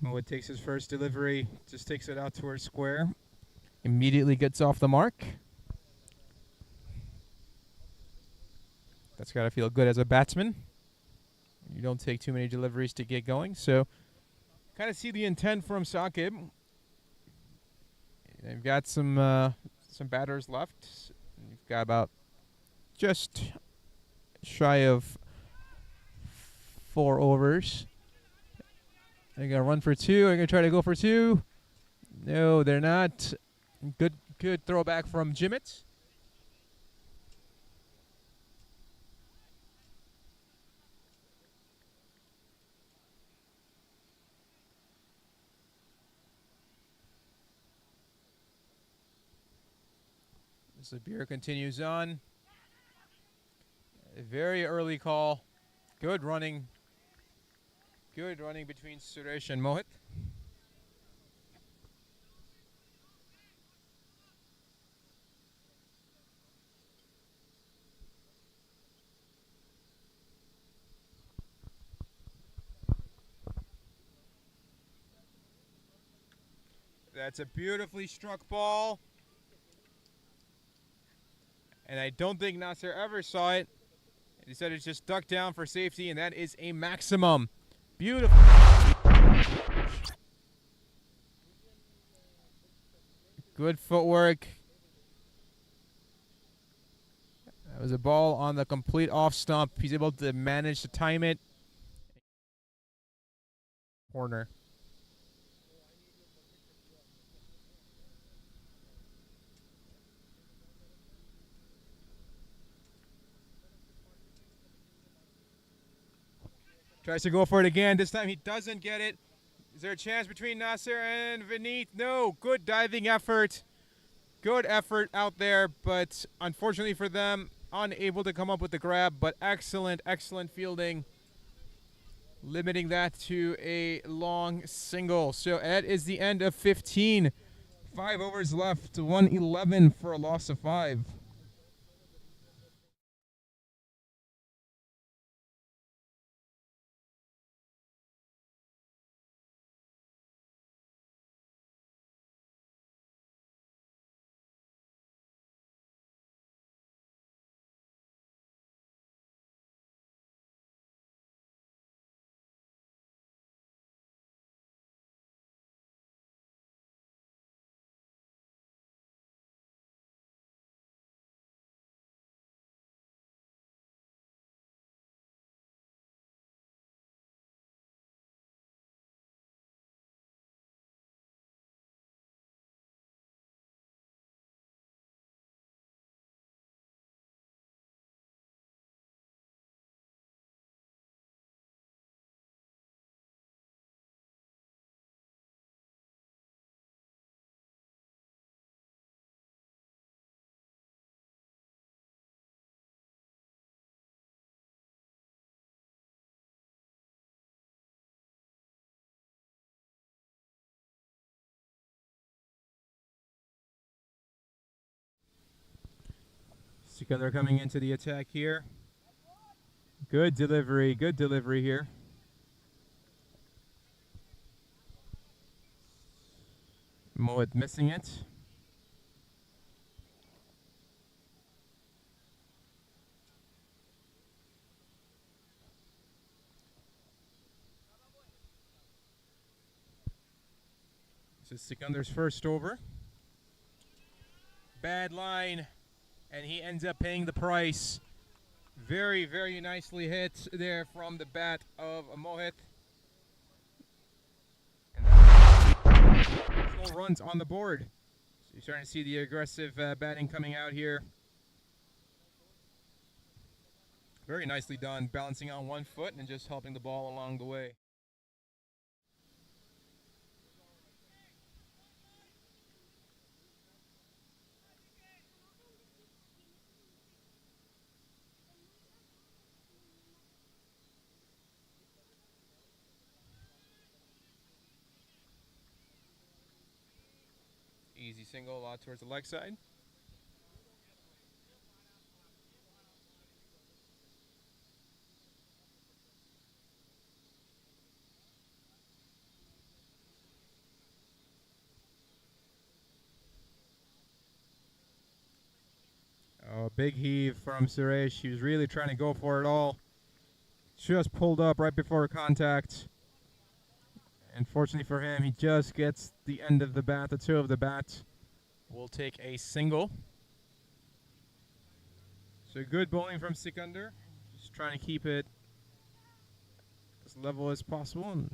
A: Mohit takes his first delivery, just takes it out towards square. Immediately gets off the mark. That's got to feel good as a batsman. You don't take too many deliveries to get going. So kind of see the intent from Saqib. They've got some batters left. You've got about just shy of 4 overs. They're going to run for 2. They're going to try to go for 2. No, they're not. Good Good throwback from Jimmett. Zabir continues on. A very early call. Good running. Good running between Suresh and Mohit. That's a beautifully struck ball. And I don't think Nasser ever saw it. He said it's just ducked down for safety, and that is a maximum. Beautiful. Good footwork. That was a ball on the complete off stump. He's able to manage to time it. Corner. Tries to go for it again. This time he doesn't get it. Is there a chance between Nasser and Vineet? No. Good diving effort. Good effort out there, but unfortunately for them, unable to come up with the grab, but excellent, excellent fielding. Limiting that to a long single. So that is the end of 15. 5 overs left. 111 for a loss of 5. Sikandar coming into the attack here. Good delivery here. Mohit missing it. This is Sikandar's first over. Bad line, and he ends up paying the price. Very, very nicely hit there from the bat of Mohit. No runs on the board. So you're starting to see the aggressive batting coming out here. Very nicely done, balancing on one foot and just helping the ball along the way. Easy single, a lot towards the leg side. Oh, big heave from Suresh. He was really trying to go for it all. Just pulled up right before contact. Unfortunately for him, he just gets the end of the bat. The toe of the bat will take a single. So good bowling from Sikandar. Just trying to keep it as level as possible.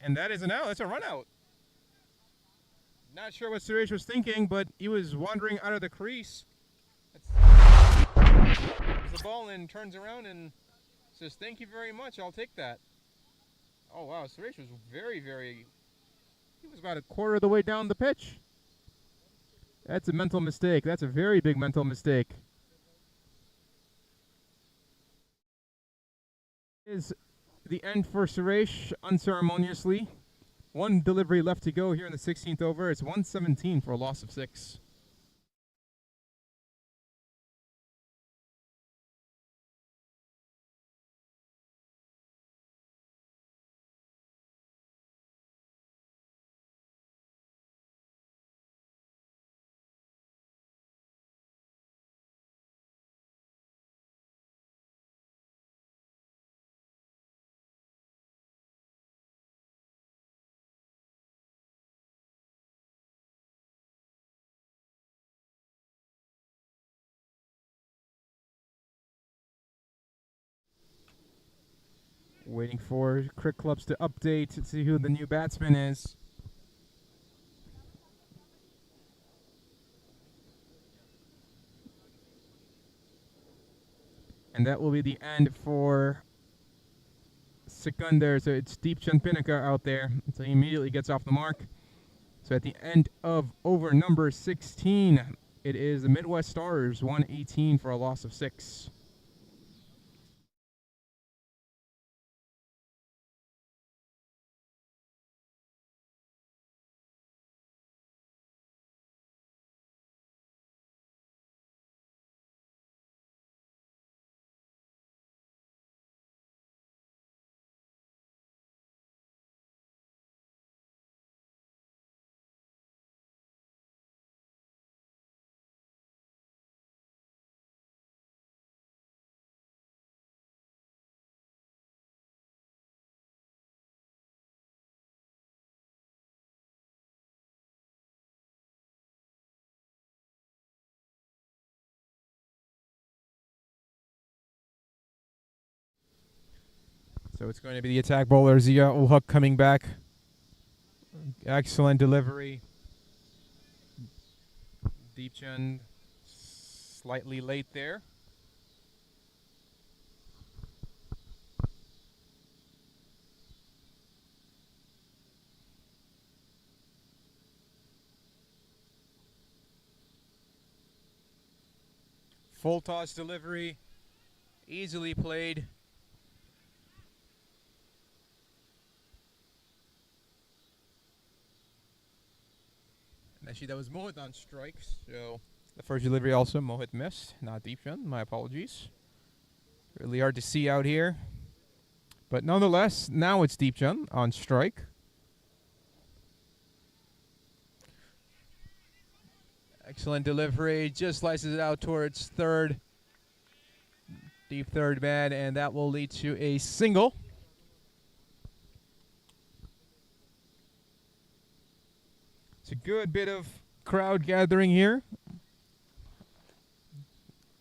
A: And that is an out. That's a run out. Not sure what Suresh was thinking, but he was wandering out of the crease. The ball and turns around and says, "Thank you very much. I'll take that." Oh wow, Suresh was he was about a quarter of the way down the pitch. That's a mental mistake. That's a very big mental mistake. Is the end for Suresh unceremoniously. One delivery left to go here in the 16th over. It's 117 for a loss of 6. Waiting for Crick Clubs to update to see who the new batsman is. And that will be the end for Sikandar. So it's Deepchand Pinaka out there. So he immediately gets off the mark. So at the end of over number 16, it is the Midwest Stars 118 for a loss of 6. So it's going to be the attack bowler, Zia ul Haq, coming back. Excellent delivery. Deepchand slightly late there. Full toss delivery, easily played. Actually, that was Mohit on strikes. So the first delivery also Mohit missed, not Deepchand. My apologies. Really hard to see out here. But nonetheless, now it's Deepchand on strike. Excellent delivery. Just slices it out towards third. Deep third man, and that will lead to a single. It's a good bit of crowd gathering here.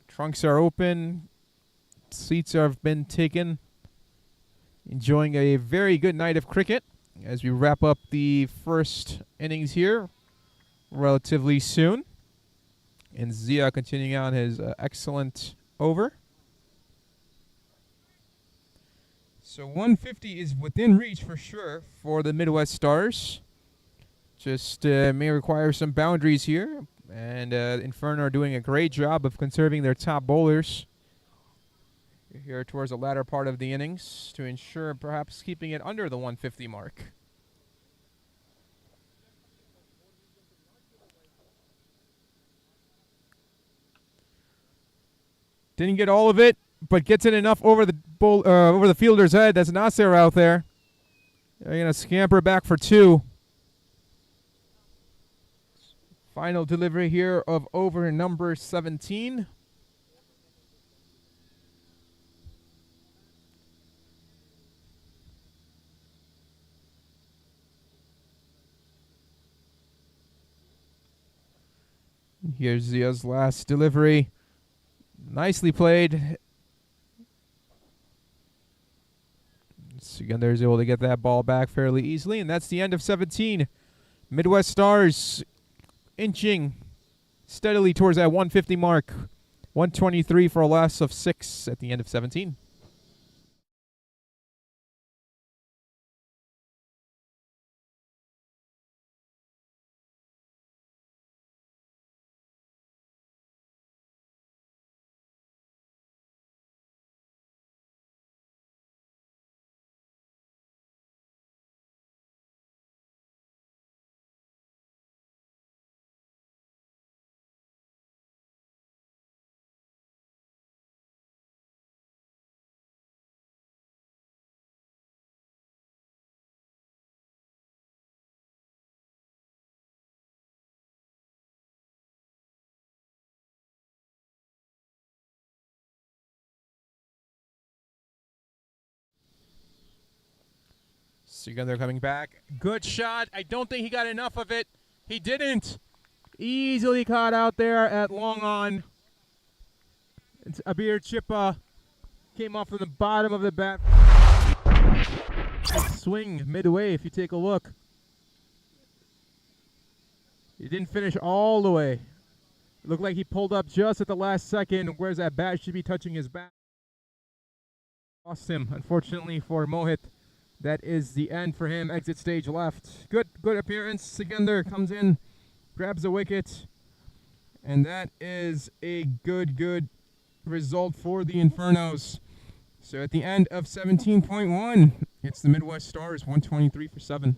A: Trunks are open. Seats have been taken. Enjoying a very good night of cricket as we wrap up the first innings here relatively soon. And Zia continuing on his excellent over. So 150 is within reach for sure for the Midwest Stars. Just may require some boundaries here. And Inferno are doing a great job of conserving their top bowlers here towards the latter part of the innings to ensure perhaps keeping it under the 150 mark. Didn't get all of it, but gets it enough over the fielder's head. That's Nasser out there. They're going to scamper back for 2. Final delivery here of over number 17. Here's Zia's last delivery. Nicely played. Sikandar is able to get that ball back fairly easily, and that's the end of 17. Midwest Stars inching steadily towards that 150 mark. 123 for a loss of 6 at the end of 17. Segunder coming back. Good shot. I don't think he got enough of it. He didn't. Easily caught out there at long on. It's Abir Chippa came off from the bottom of the bat. Swing midway if you take a look. He didn't finish all the way. It looked like he pulled up just at the last second, whereas that bat should be touching his back. Lost him, unfortunately for Mohit. That is the end for him. Exit stage left. Good appearance. Segunder comes in, grabs a wicket, and that is a good result for the Infernos. So at the end of 17.1, it's the Midwest Stars, 123 for 7.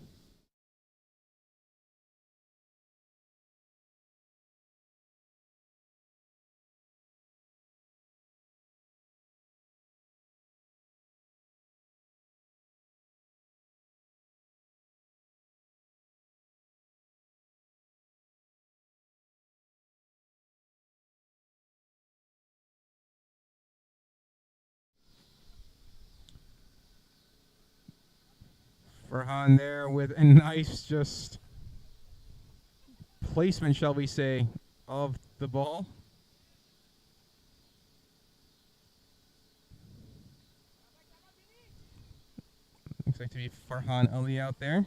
A: Farhan there with a nice just placement, shall we say, of the ball. Looks like to be Farhan Ali out there.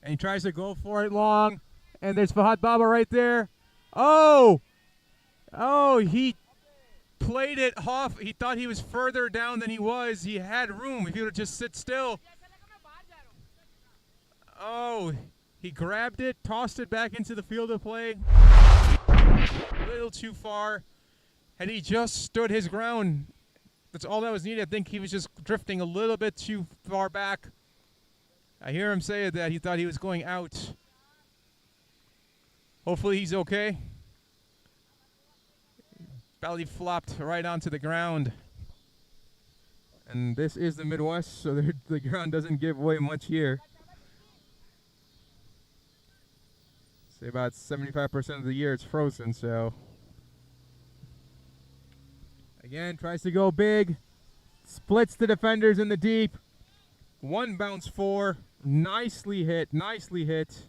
A: And he tries to go for it long. And there's Fahad Baba right there. Oh, he played it off. He thought he was further down than he was. He had room if he would just sit still. Oh, he grabbed it, tossed it back into the field of play. A little too far. Had he just stood his ground, that's all that was needed. I think he was just drifting a little bit too far back. I hear him say that he thought he was going out. Hopefully he's okay. Belly flopped right onto the ground. And this is the Midwest, so the ground doesn't give away much here. Say about 75% of the year it's frozen, so. Again, tries to go big. Splits the defenders in the deep. One bounce four. Nicely hit, nicely hit.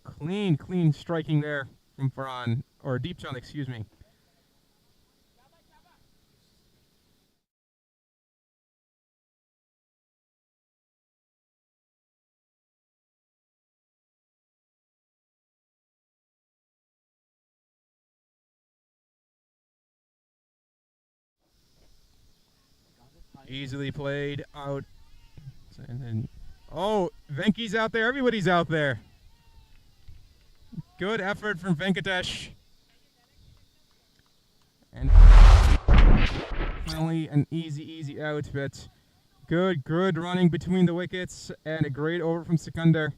A: Clean striking there from Farhan, or Deep Chand, excuse me. Easily played out. And then, oh, Venky's out there. Everybody's out there. Good effort from Venkatesh. And finally an easy out, but good running between the wickets and a great over from Segunder.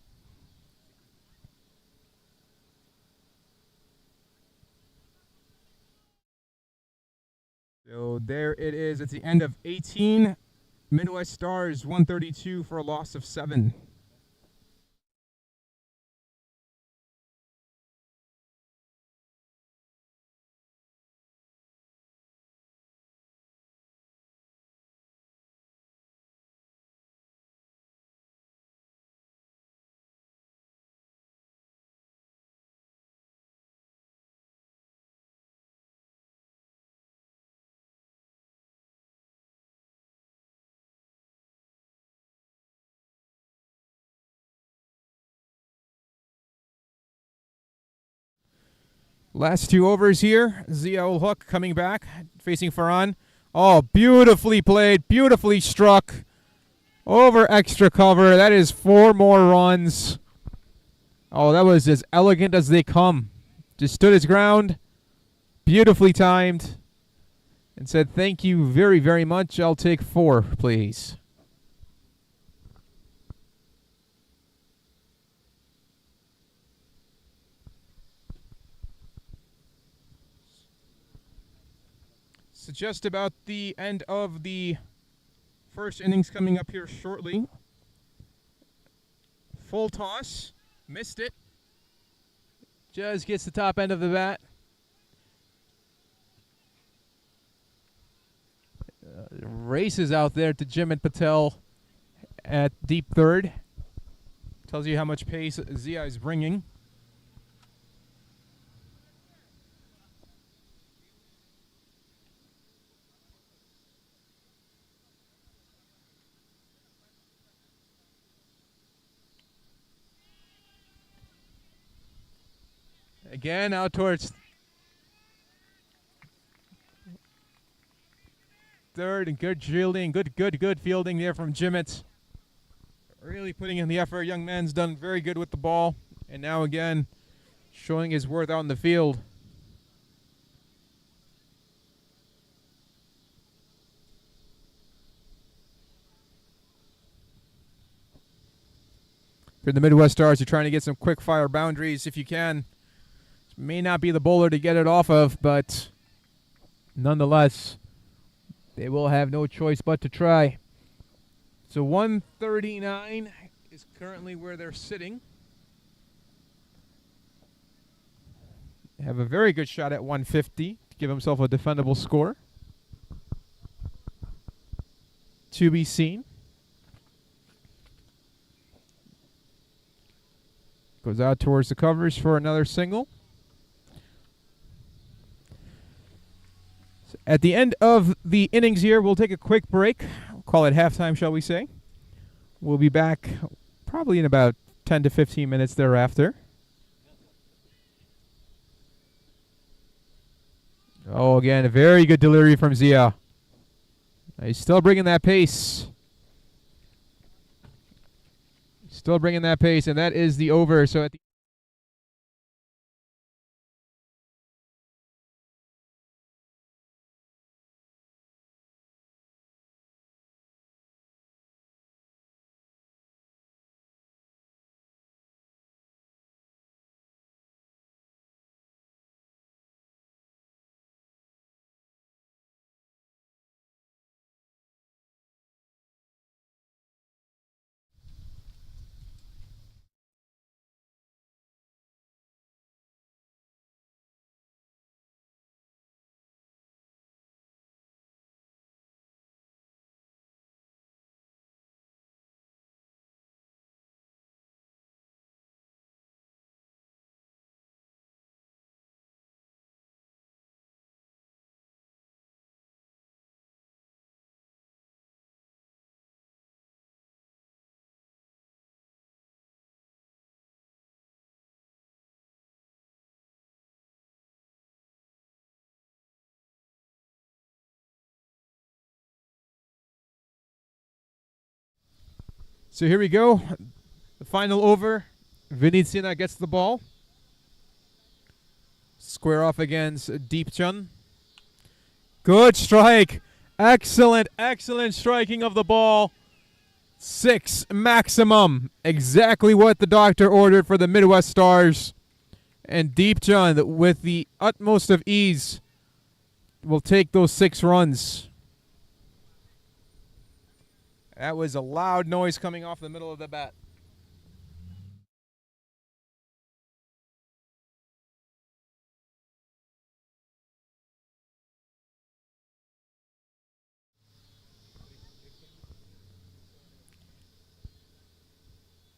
A: So there it is. It's the end of 18. Midwest Stars 132 for a loss of 7. Last 2 overs here. Zia will hook, coming back, facing Farhan. Oh, beautifully played, beautifully struck. Over extra cover. That is 4 more runs. Oh, that was as elegant as they come. Just stood his ground, beautifully timed, and said, thank you very, very much. I'll take 4, please. So just about the end of the first innings coming up here shortly. Full toss. Missed it. Just gets the top end of the bat. Races out there to Jimit Patel at deep third. Tells you how much pace Zia is bringing. Again, out towards third, and good fielding, good fielding there from Jimit. Really putting in the effort. Young man's done very good with the ball, and now again, showing his worth out in the field. For the Midwest Stars, you're trying to get some quick fire boundaries if you can. May not be the bowler to get it off of, but nonetheless, they will have no choice but to try. So 139 is currently where they're sitting. They have a very good shot at 150 to give himself a defendable score. To be seen. Goes out towards the covers for another single. At the end of the innings here, we'll take a quick break. We'll call it halftime, shall we say. We'll be back probably in about 10 to 15 minutes thereafter. Oh, again, a very good delivery from Zia. He's still bringing that pace. Still bringing that pace, and that is the over. So at the So here we go. The final over. Vinit Sinha gets the ball. Square off against Deepchand. Good strike. Excellent, excellent striking of the ball. 6 maximum. Exactly what the doctor ordered for the Midwest Stars. And Deepchand, with the utmost of ease, will take those 6 runs. That was a loud noise coming off the middle of the bat.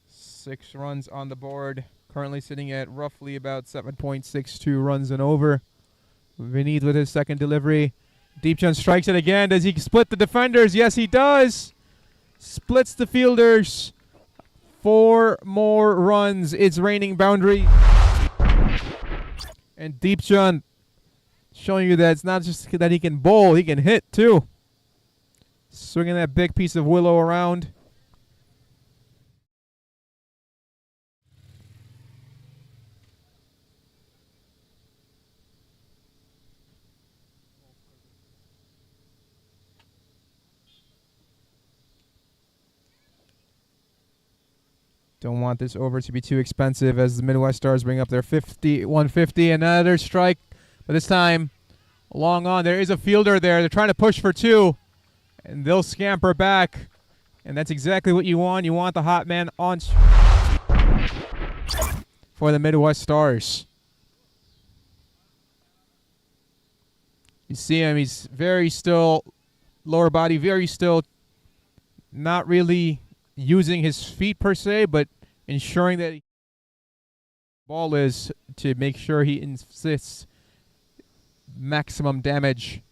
A: Six runs on the board. Currently sitting at roughly about 7.62 runs and over. Vinit with his second delivery. Deepchand strikes it again. Does he split the defenders? Yes, he does. Splits the fielders. 4 more runs. It's raining boundary. And Deep Chun showing you that it's not just that he can bowl, he can hit too. Swinging that big piece of willow around. Don't want this over to be too expensive as the Midwest Stars bring up their 150. Another strike, but this time long on. There is a fielder there. They're trying to push for two, and they'll scamper back. And that's exactly what you want. You want the hot man on for the Midwest Stars. You see him. He's very still, lower body, very still, not really using his feet per se, but ensuring that the ball is to make sure he insists maximum damage.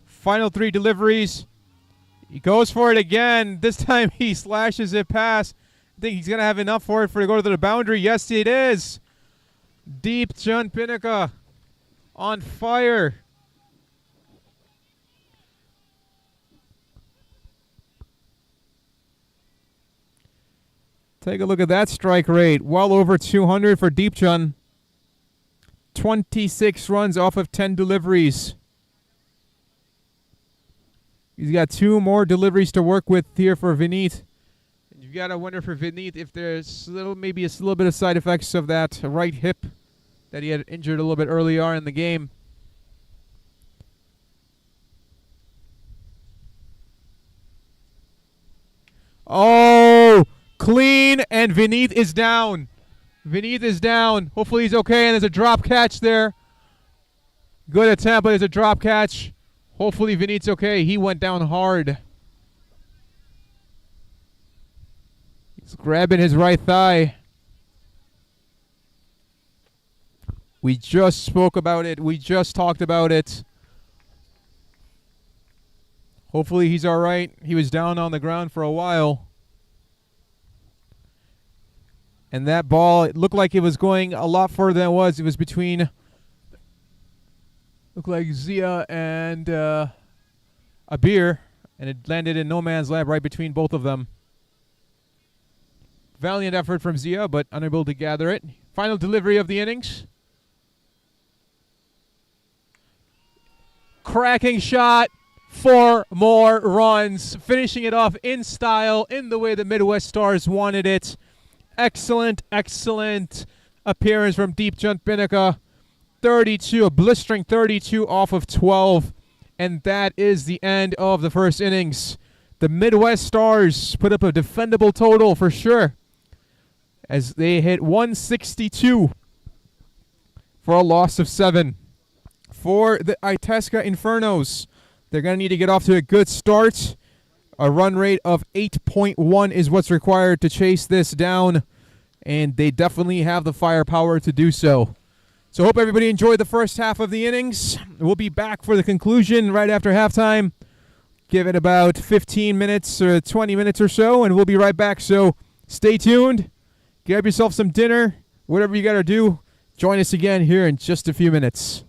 A: Final three deliveries. He goes for it again. This time he slashes it past. I think he's going to have enough for it to go to the boundary. Yes, it is. Deep Chun Pinnaca on fire. Take a look at that strike rate. Well over 200 for Deep Chun. 26 runs off of 10 deliveries. He's got 2 more deliveries to work with here for Vineet. You've got to wonder for Vineet if there's maybe a little bit of side effects of that right hip that he had injured a little bit earlier in the game. Oh, clean, and Vineet is down. Vineet is down. Hopefully he's okay, and there's a drop catch there. Good attempt, but there's a drop catch. Hopefully Vineet's okay. He went down hard. He's grabbing his right thigh. We just spoke about it. We just talked about it. Hopefully he's all right. He was down on the ground for a while. And that ball, it looked like it was going a lot further than it was. It was between, looked like Zia and Abir, and it landed in no man's land right between both of them. Valiant effort from Zia, but unable to gather it. Final delivery of the innings. Cracking shot. 4 more runs. Finishing it off in style, in the way the Midwest Stars wanted it. Excellent, excellent appearance from Deep Chun Pinnaca. 32, a blistering 32 off of 12. And that is the end of the first innings. The Midwest Stars put up a defendable total for sure, as they hit 162 for a loss of 7. For the Itasca Infernos, they're going to need to get off to a good start. A run rate of 8.1 is what's required to chase this down, and they definitely have the firepower to do so. So hope everybody enjoyed the first half of the innings. We'll be back for the conclusion right after halftime. Give it about 15 minutes or 20 minutes or so, and we'll be right back. So stay tuned. Grab yourself some dinner. Whatever you got to do. Join us again here in just a few minutes.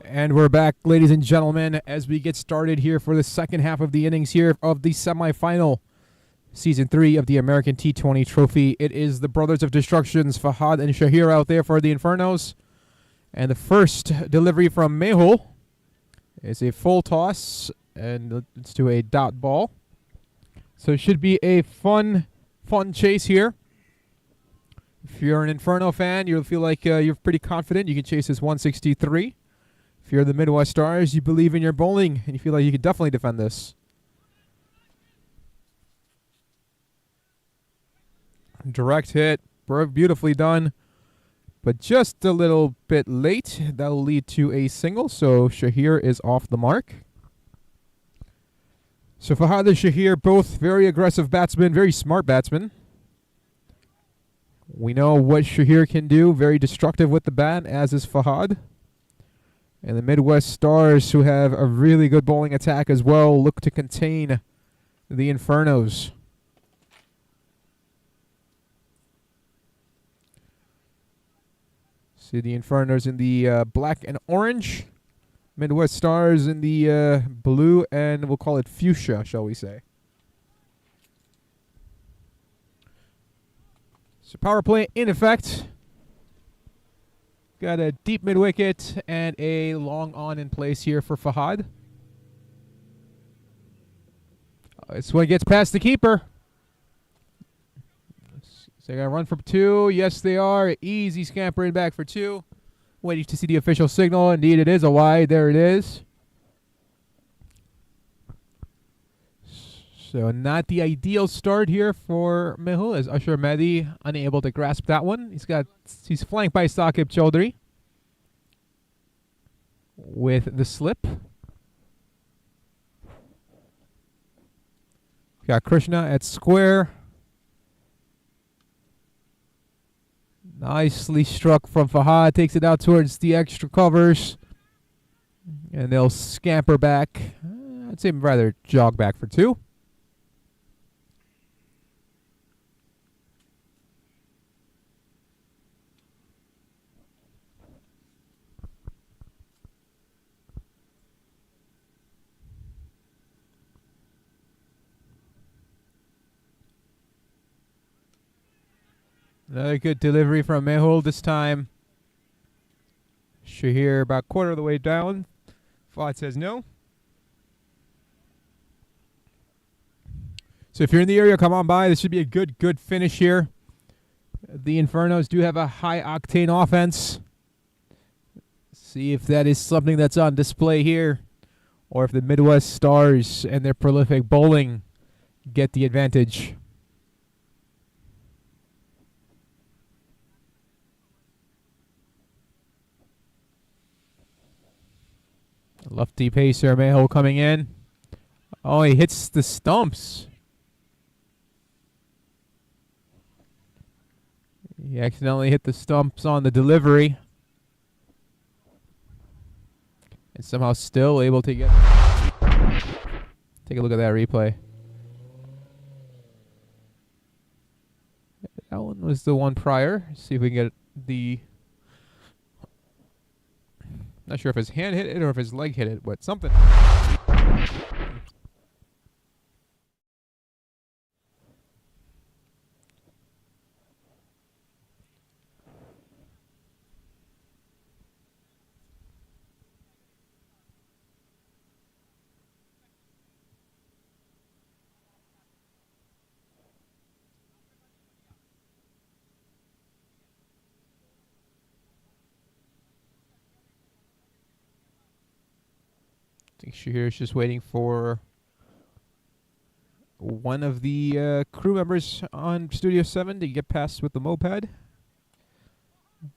A: And we're back, ladies and gentlemen, as we get started here for the second half of the innings here of the semifinal, Season 3 of the American T20 Trophy. It is the Brothers of Destructions, Fahad and Shahir, out there for the Infernos. And the first delivery from Mehul is a full toss, and it's to a dot ball. So it should be a fun chase here. If you're an Inferno fan, you'll feel like you're pretty confident. You can chase this 163. If you're the Midwest Stars, you believe in your bowling, and you feel like you could definitely defend this. Direct hit, beautifully done, but just a little bit late. That'll lead to a single, so Shahir is off the mark. So Fahad and Shahir, both very aggressive batsmen, very smart batsmen. We know what Shahir can do, very destructive with the bat, as is Fahad. And the Midwest Stars, who have a really good bowling attack as well, look to contain the Infernos. See the Infernos in the black and orange. Midwest Stars in the blue and we'll call it fuchsia, shall we say. So power play in effect. Got a deep mid-wicket and a long on in place here for Fahad. This one gets past the keeper. So they're going to run for 2. Yes, they are. Easy scampering back for 2. Waiting to see the official signal. Indeed, it is a wide. There it is. So not the ideal start here for Mehul, as Ashar Mehdi unable to grasp that one. He's flanked by Saqib Chaudhary with the slip. Got Krishna at square. Nicely struck from Fahad. Takes it out towards the extra covers. And they'll scamper back. I'd say rather jog back for 2. Another good delivery from Mehul this time. Shahir about quarter of the way down. Fahad says no. So if you're in the area, come on by. This should be a good finish here. The Infernos do have a high octane offense. See if that is something that's on display here, or if the Midwest Stars and their prolific bowling get the advantage. Lefty pacer, Mehul coming in. Oh, he hits the stumps. He accidentally hit the stumps on the delivery. And somehow still able to get... Take a look at that replay. That one was the one prior. See if we can get the... Not sure if his hand hit it or if his leg hit it, but something. I think Shahir's just waiting for one of the crew members on Studio 7 to get past with the moped.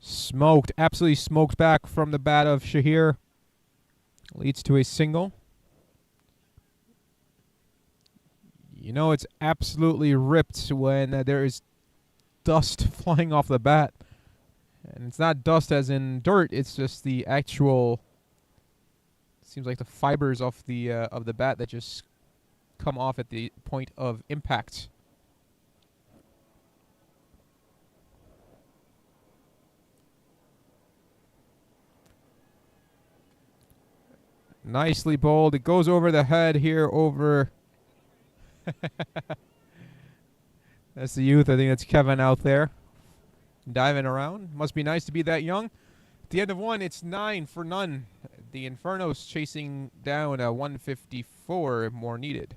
A: Smoked, absolutely smoked back from the bat of Shahir. Leads to a single. You know it's absolutely ripped when there is dust flying off the bat. And it's not dust as in dirt, it's just the actual... Seems like the fibers of the bat that just come off at the point of impact. Nicely bowled. It goes over the head here over. That's the youth. I think that's Kevin out there diving around. Must be nice to be that young. At the end of one, it's 9 for none. The Infernos chasing down a 154 more needed.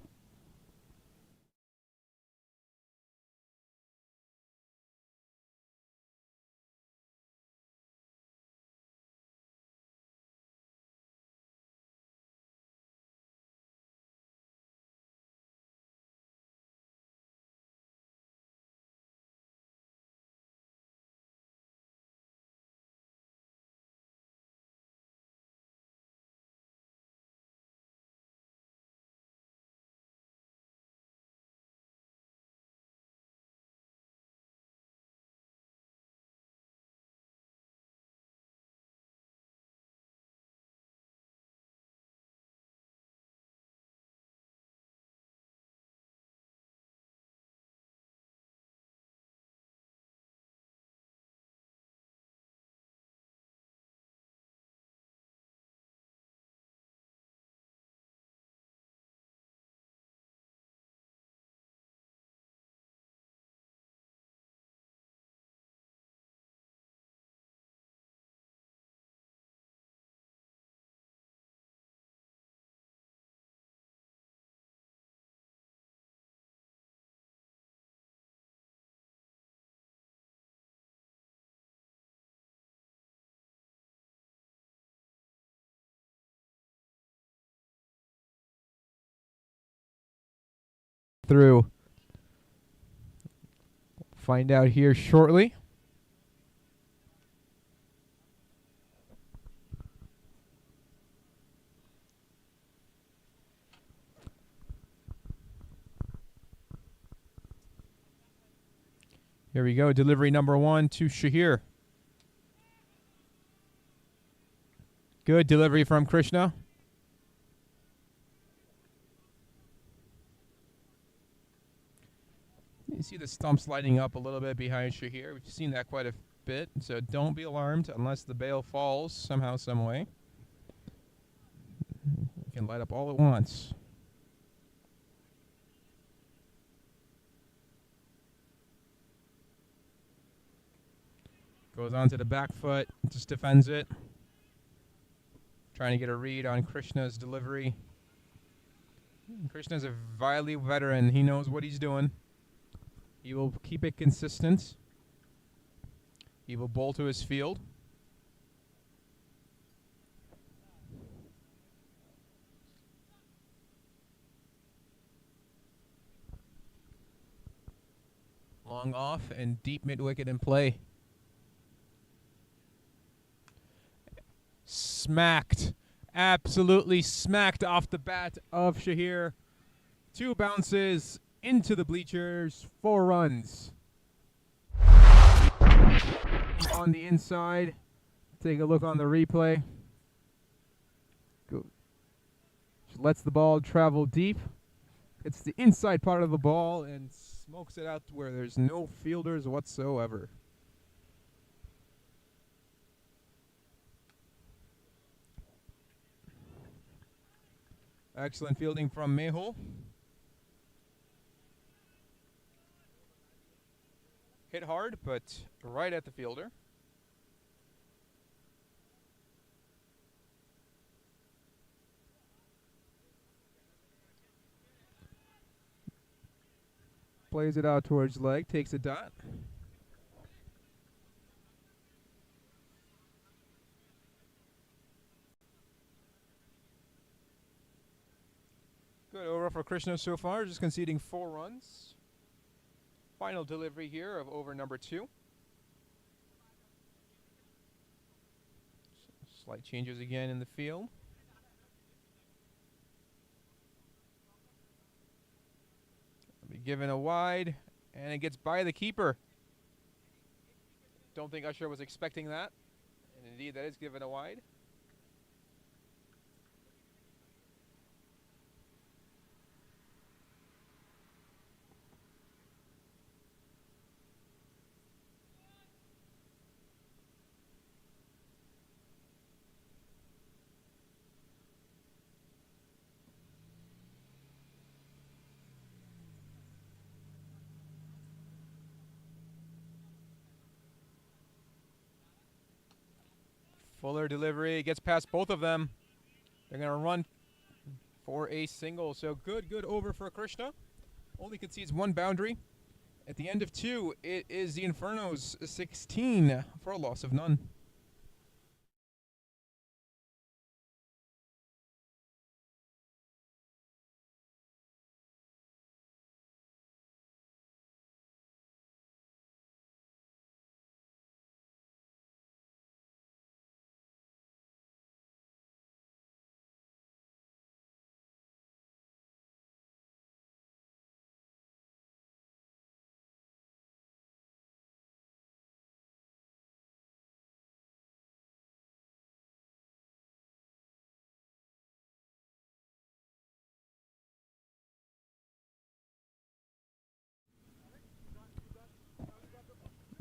A: Through. Find out here shortly. Here we go. Delivery number 1 to Shahir. Good delivery from Krishna. You see the stumps lighting up a little bit behind Shahir. We've seen that quite a bit, so don't be alarmed unless the bail falls somehow, some way. You can light up all at once. Goes onto the back foot, just defends it. Trying to get a read on Krishna's delivery. Krishna's a wily veteran. He knows what he's doing. He will keep it consistent. He will bowl to his field. Long off and deep mid-wicket in play. Smacked. Absolutely smacked off the bat of Shahir. 2 bounces into the bleachers. 4 runs. On the inside. Take a look on the replay. Go. Lets the ball travel deep. It's the inside part of the ball and smokes it out to where there's no fielders whatsoever. Excellent fielding from Mehul. Hit hard, but right at the fielder. Plays it out towards leg, takes a dot. Good over for Krishna so far, just conceding 4 runs. Final delivery here of over number 2. Slight changes again in the field. Be given a wide, and it gets by the keeper. Don't think Usher was expecting that. And indeed, that is given a wide. Fuller delivery gets past both of them. They're going to run for a single. So good over for Krishna. Only concedes one boundary. At the end of 2, it is the Infernos 16 for a loss of none.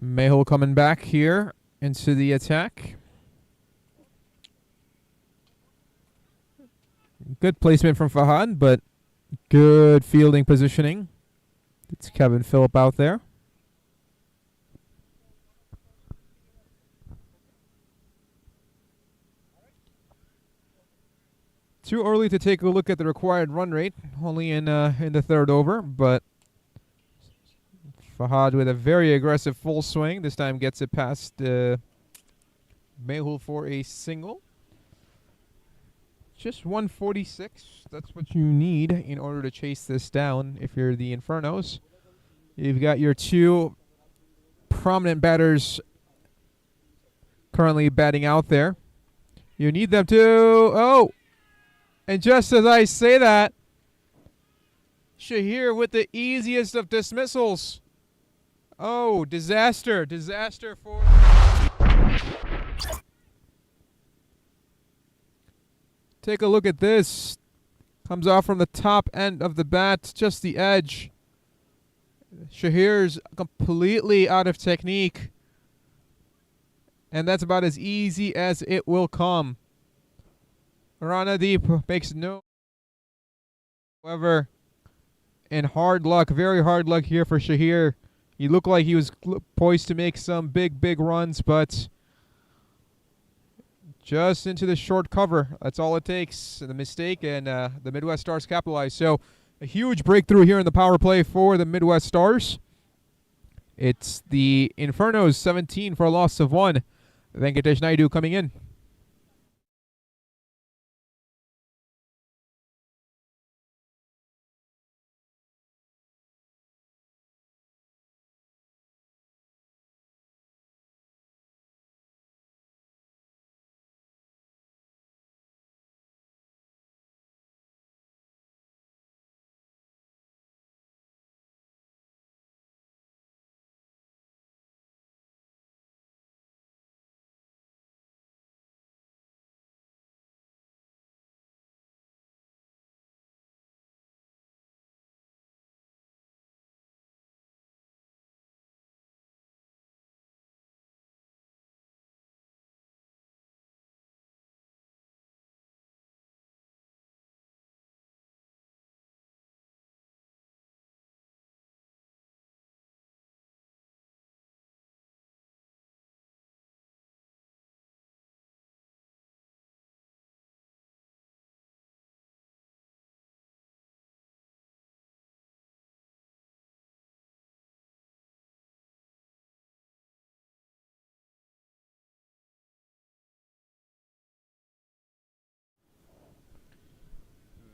A: Mehul coming back here into the attack. Good placement from Fahad, but good fielding positioning. It's Kevin Phillip out there. Too early to take a look at the required run rate, only in the third over, but Fahad with a very aggressive full swing. This time gets it past Mehul for a single. Just 146. That's what you need in order to chase this down if you're the Infernos. You've got your 2 prominent batters currently batting out there. You need them to... Oh! And just as I say that, Shahir with the easiest of dismissals. Oh, disaster. Disaster for... Take a look at this. Comes off from the top end of the bat, just the edge. Shahir's completely out of technique. And that's about as easy as it will come. Ranadeep makes no... However, in hard luck, very hard luck here for Shahir. He looked like he was poised to make some big runs, but just into the short cover. That's all it takes. The mistake, and the Midwest Stars capitalize. So a huge breakthrough here in the power play for the Midwest Stars. It's the Infernos 17 for a loss of 1. Venkatesh Naidu coming in.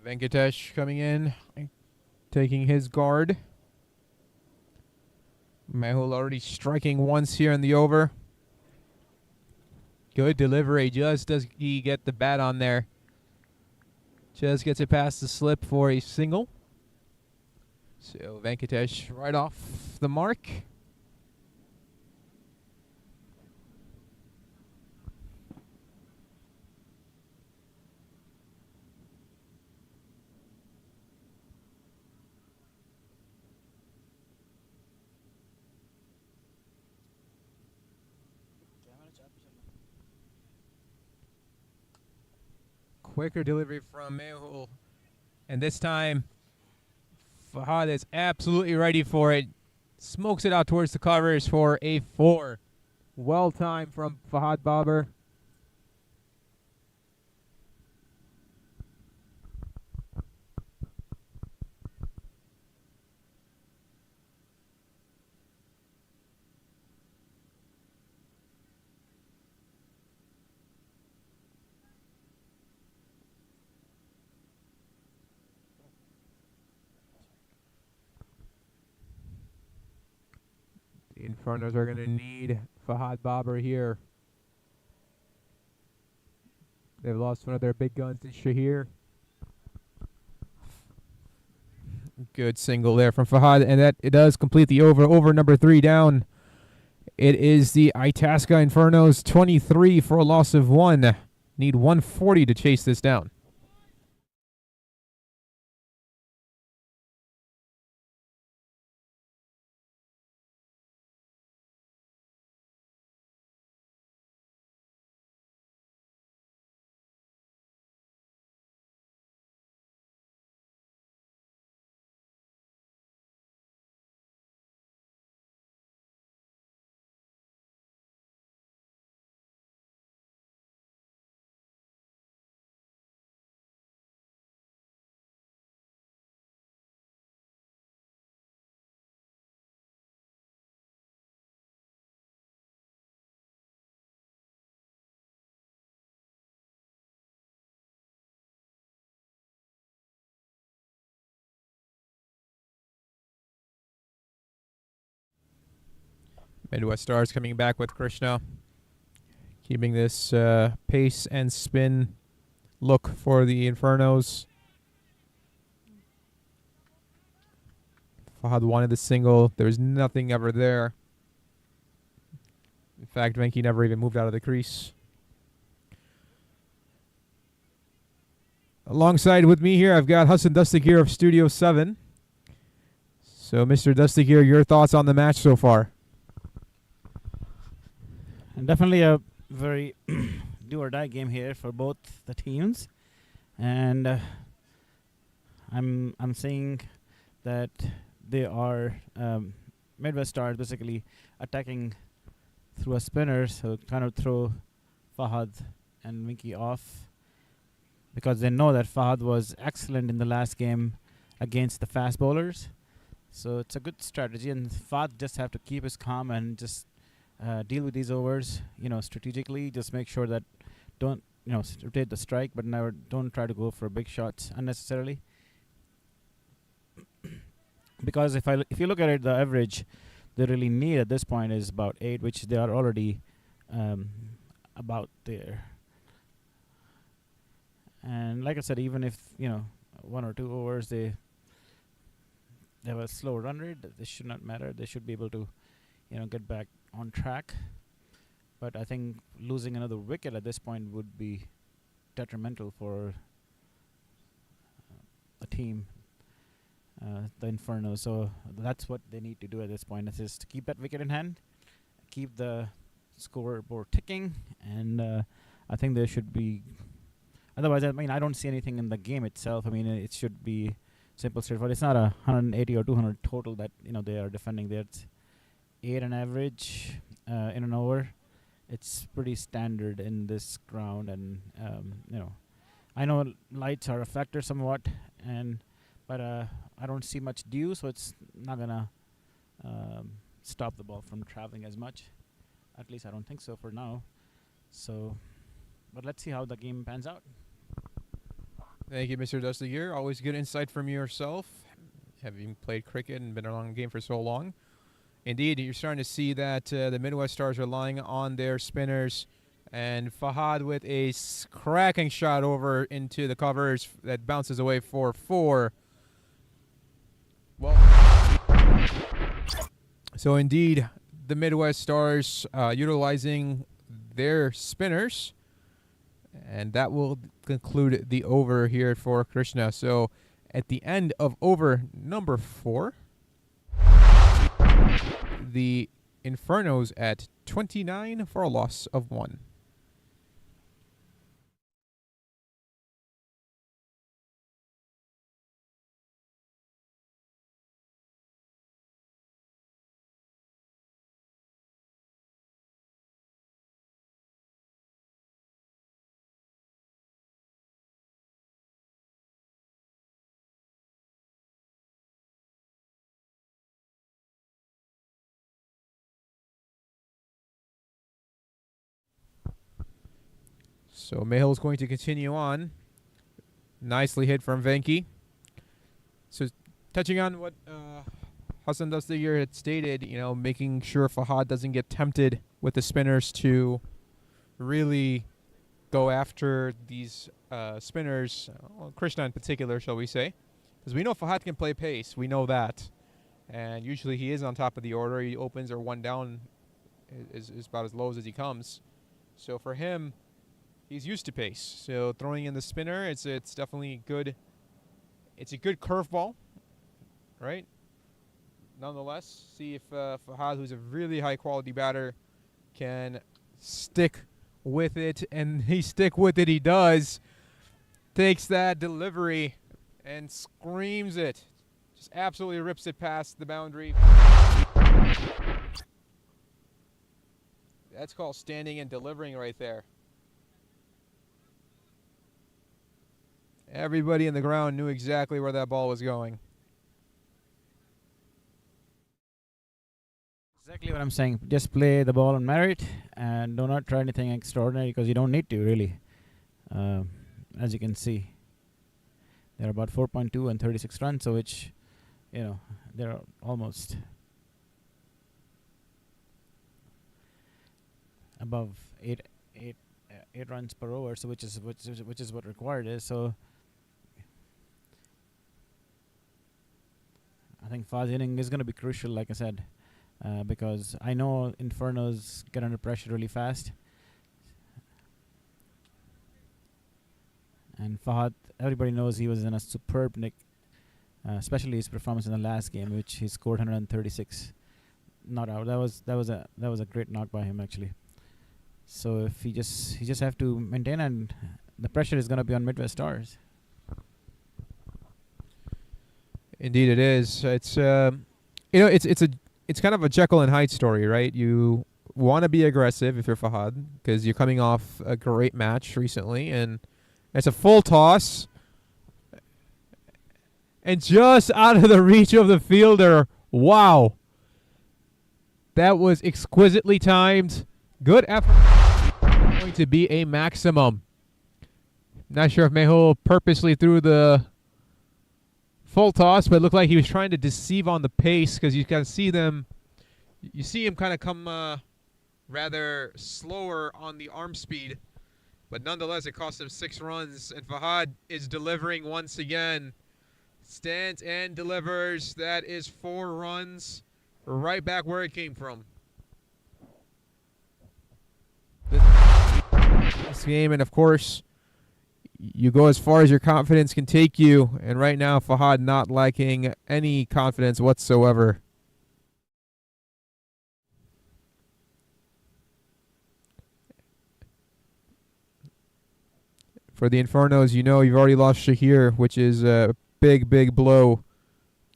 A: Venkatesh coming in, taking his guard. Mehul already striking once here in the over. Good delivery. Just does he get the bat on there. Just gets it past the slip for a single. So Venkatesh right off the mark. Quicker delivery from Mehul. And this time, Fahad is absolutely ready for it. Smokes it out towards the covers for a 4. Well timed from Fahad Babar. Infernos are going to need Fahad Babar here. They've lost one of their big guns to Shahir. Good single there from Fahad, and that it does complete the over. Over number 3 down. It is the Itasca Infernos 23 for a loss of 1. Need 140 to chase this down. Midwest Stars coming back with Krishna, keeping this pace and spin look for the Infernos. Fahad wanted the single. There was nothing ever there. In fact, Venki never even moved out of the crease. Alongside with me here, I've got Hassan Dastakir of Studio 7. So, Mr. Dastakir, your thoughts on the match so far?
C: And definitely a very do-or-die game here for both the teams. And I'm saying that they are Midwest Stars basically attacking through a spinner, so kind of throw Fahad and Winky off, because they know that Fahad was excellent in the last game against the fast bowlers. So it's a good strategy, and Fahad just have to keep his calm and just deal with these overs, strategically. Just make sure that don't, rotate the strike, but don't try to go for big shots unnecessarily. Because if you look at it, the average they really need at this point is about 8, which they are already about there. And like I said, even if 1 or 2 overs they have a slow run rate, this should not matter. They should be able to get back on track. But I think losing another wicket at this point would be detrimental for a team, the Inferno. So that's what they need to do at this point, is just to keep that wicket in hand, keep the scoreboard ticking, and I think there should be. Otherwise, I don't see anything in the game itself. It should be simple, straightforward. It's not a 180 or 200 total that they are defending there. It's 8 on average in an over. It's pretty standard in this ground, and I know lights are a factor somewhat, but I don't see much dew, so it's not gonna stop the ball from traveling as much. At least I don't think so for now. So, but let's see how the game pans out.
A: Thank you, Mr. Dastakir. Always good insight from yourself, having played cricket and been around the game for so long. Indeed, you're starting to see that the Midwest Stars are relying on their spinners, and Fahad with a cracking shot over into the covers that bounces away for 4. Well, so indeed, the Midwest Stars utilizing their spinners, and that will conclude the over here for Krishna. So at the end of over number 4, the Infernos at 29 for a loss of 1. So Mehul is going to continue on. Nicely hit from Venki. So touching on what Hassan Dastagir had stated, making sure Fahad doesn't get tempted with the spinners to really go after these spinners, Krishna in particular, shall we say. Because we know Fahad can play pace. We know that. And usually he is on top of the order. He opens or one down is about as low as he comes. So for him, he's used to pace. So throwing in the spinner, it's definitely good. It's a good curveball, right? Nonetheless, see if Fahad, who's a really high-quality batter, can stick with it. And he does. Takes that delivery and screams it. Just absolutely rips it past the boundary. That's called standing and delivering right there. Everybody in the ground knew exactly where that ball was going.
C: Exactly what I'm saying. Just play the ball on merit and do not try anything extraordinary because you don't need to, really. As you can see, they're about 4.2 and 36 runs, so which, they're almost above eight runs per over, so which is what required is. So I think Fahad's inning is going to be crucial, like I said, because I know Infernos get under pressure really fast. And Fahad, everybody knows he was in a superb nick, especially his performance in the last game, which he scored 136 not out. That was a great knock by him, actually. So if he just have to maintain, and the pressure is going to be on Midwest Stars.
A: Indeed, it is. It's it's kind of a Jekyll and Hyde story, right? You want to be aggressive if you're Fahad because you're coming off a great match recently, and it's a full toss, and just out of the reach of the fielder. Wow, that was exquisitely timed. Good effort. Going to be a maximum. Not sure if Mehul purposely threw the full toss, but it looked like he was trying to deceive on the pace because you can see them. You see him kind of come rather slower on the arm speed, but nonetheless, it cost him 6 runs. And Fahad is delivering once again. Stands and delivers. That is 4 runs, right back where it came from. This game, and of course, you go as far as your confidence can take you, and right now Fahad not lacking any confidence whatsoever. For the Infernos, you've already lost Shahir, which is a big blow.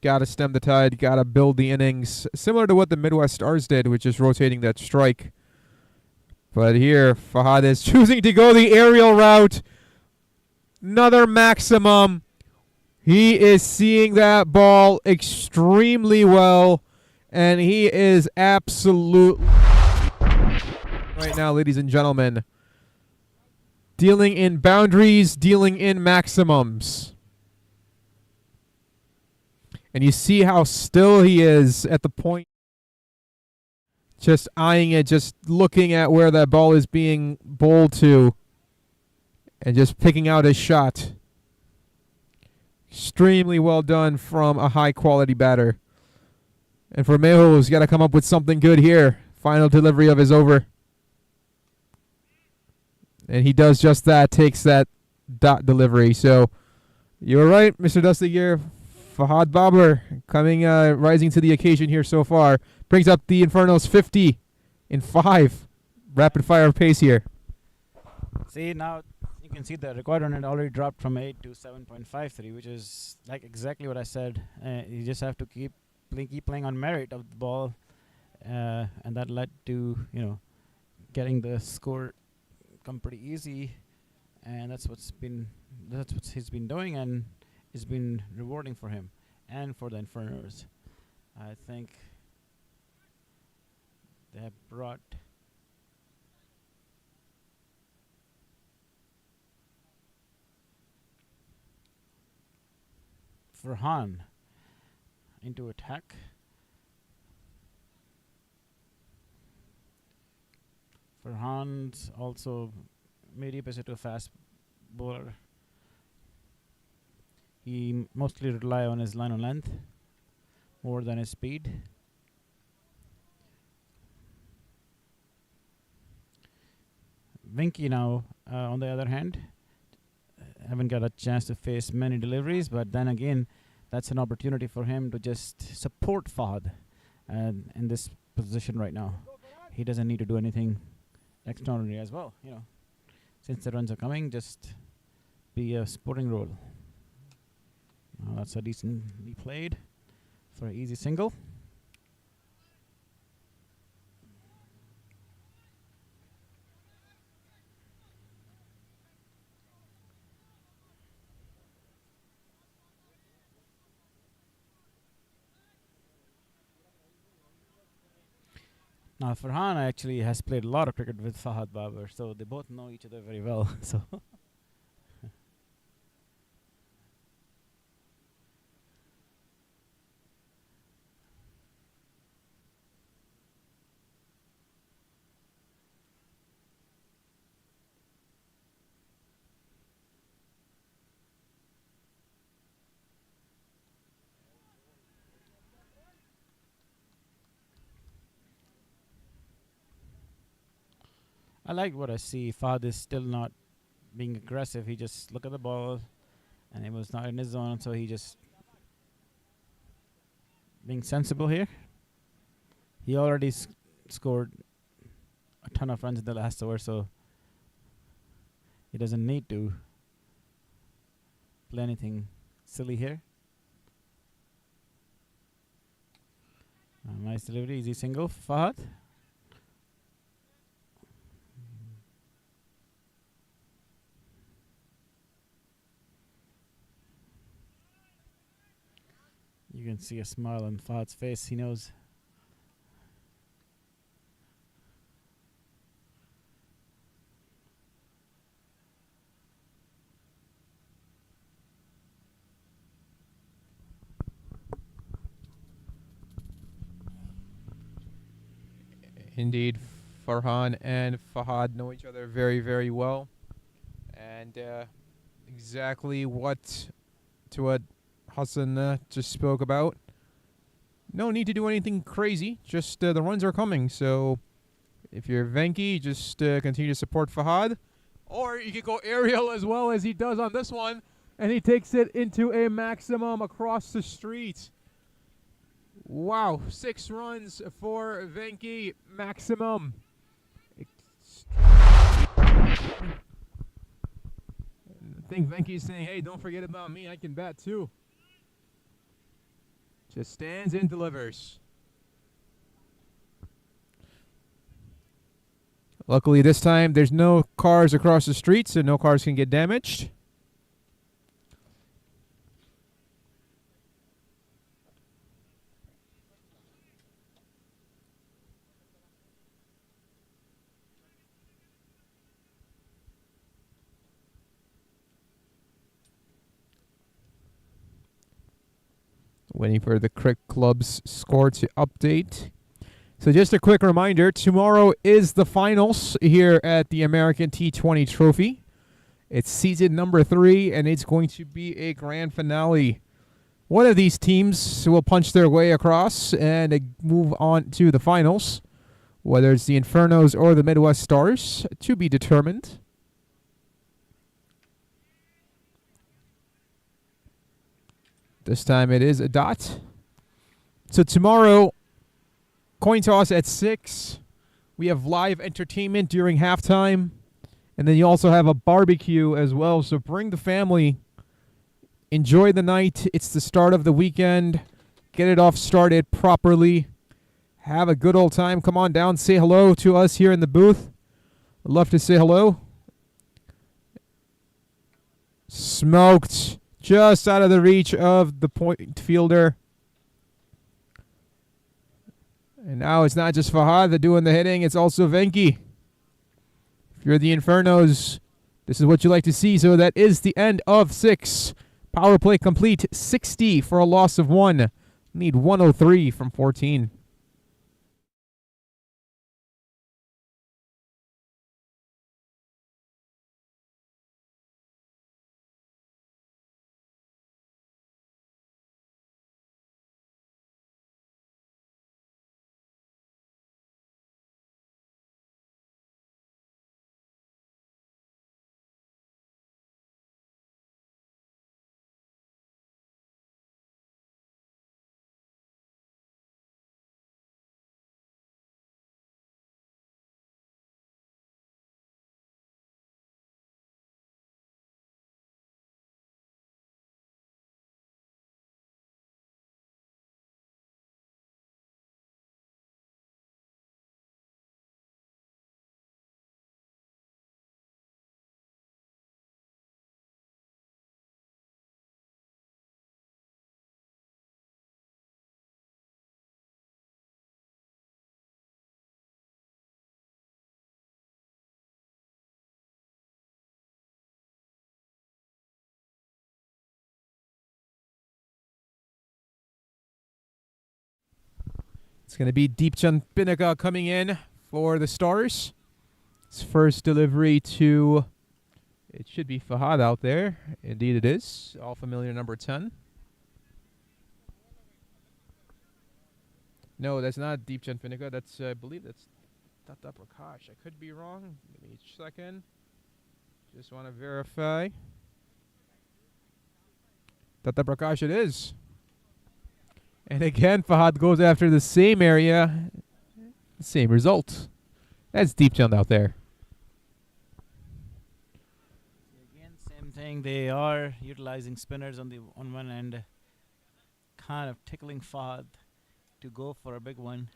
A: Got to stem the tide, got to build the innings, similar to what the Midwest Stars did, which is rotating that strike. But here, Fahad is choosing to go the aerial route. Another maximum. He is seeing that ball extremely well, and he is absolutely right now, ladies and gentlemen, dealing in boundaries, dealing in maximums. And you see how still he is at the point. Just eyeing it, just looking at where that ball is being bowled to, and just picking out his shot. Extremely well done from a high-quality batter. And for Mehul, he's got to come up with something good here. Final delivery of his over. And he does just that, takes that dot delivery. So, you're right, Mr. Dastagir. Fahad Babur rising to the occasion here so far. Brings up the Infernos 50 in 5. Rapid fire pace here.
C: See, now you can see the record on it already dropped from 8 to 7.53, which is like exactly what I said. You just have to keep playing on merit of the ball, and that led to getting the score come pretty easy, and that's what he's been doing, and it's been rewarding for him and for the Infernos. I think they have brought Farhan into attack, Farhan's also medium pitcher to a fast bowler. He mostly rely on his line on length more than his speed. Vinky now, on the other hand, haven't got a chance to face many deliveries, but then again, that's an opportunity for him to just support Fahad in this position right now. He doesn't need to do anything extraordinary as well, since the runs are coming, just be a supporting role. That's a decently played for an easy single. Now Farhan actually has played a lot of cricket with Fahad Babar, so they both know each other very well. So I like what I see. Fahad is still not being aggressive. He just look at the ball, and it was not in his zone, so he just being sensible here. He already scored a ton of runs in the last over, so he doesn't need to play anything silly here. Nice delivery, easy single, Fahad. You can see a smile on Fahad's face. He knows.
A: Indeed, Farhan and Fahad know each other very, very well. And exactly what Hassan just spoke about. No need to do anything crazy. Just the runs are coming. So if you're Venki, just continue to support Fahad. Or you can go aerial as well as he does on this one. And he takes it into a maximum across the street. Wow, 6 runs for Venki, maximum. I think Venki's saying, hey, don't forget about me. I can bat too. Just stands and delivers. Luckily this time there's no cars across the street, so no cars can get damaged. Waiting for the Cricket Club's score to update. So just a quick reminder, tomorrow is the finals here at the American T20 Trophy. It's season number 3, and it's going to be a grand finale. One of these teams will punch their way across and move on to the finals, whether it's the Infernos or the Midwest Stars, to be determined. This time it is a dot. So tomorrow, coin toss at 6. We have live entertainment during halftime. And then you also have a barbecue as well. So bring the family. Enjoy the night. It's the start of the weekend. Get it off started properly. Have a good old time. Come on down. Say hello to us here in the booth. I'd love to say hello. Smoked. Just out of the reach of the point fielder. And now it's not just Fahad that doing the hitting, it's also Venki. If you're the Infernos, this is what you like to see. So that is the end of 6. Power play complete, 60 for a loss of 1. Need 103 from 14. It's going to be Deepchand Pinaka coming in for the Stars. His first delivery to, it should be Fahad out there. Indeed it is. All familiar number 10. No, that's not Deepchand Pinaka. That's, I believe that's Tata Prakash. I could be wrong. Give me a second. Just want to verify. Tata Prakash it is. And again, Fahad goes after the same area. Same result. That's Deepchand out there.
C: Again, same thing. They are utilizing spinners on one end, kind of tickling Fahad to go for a big one.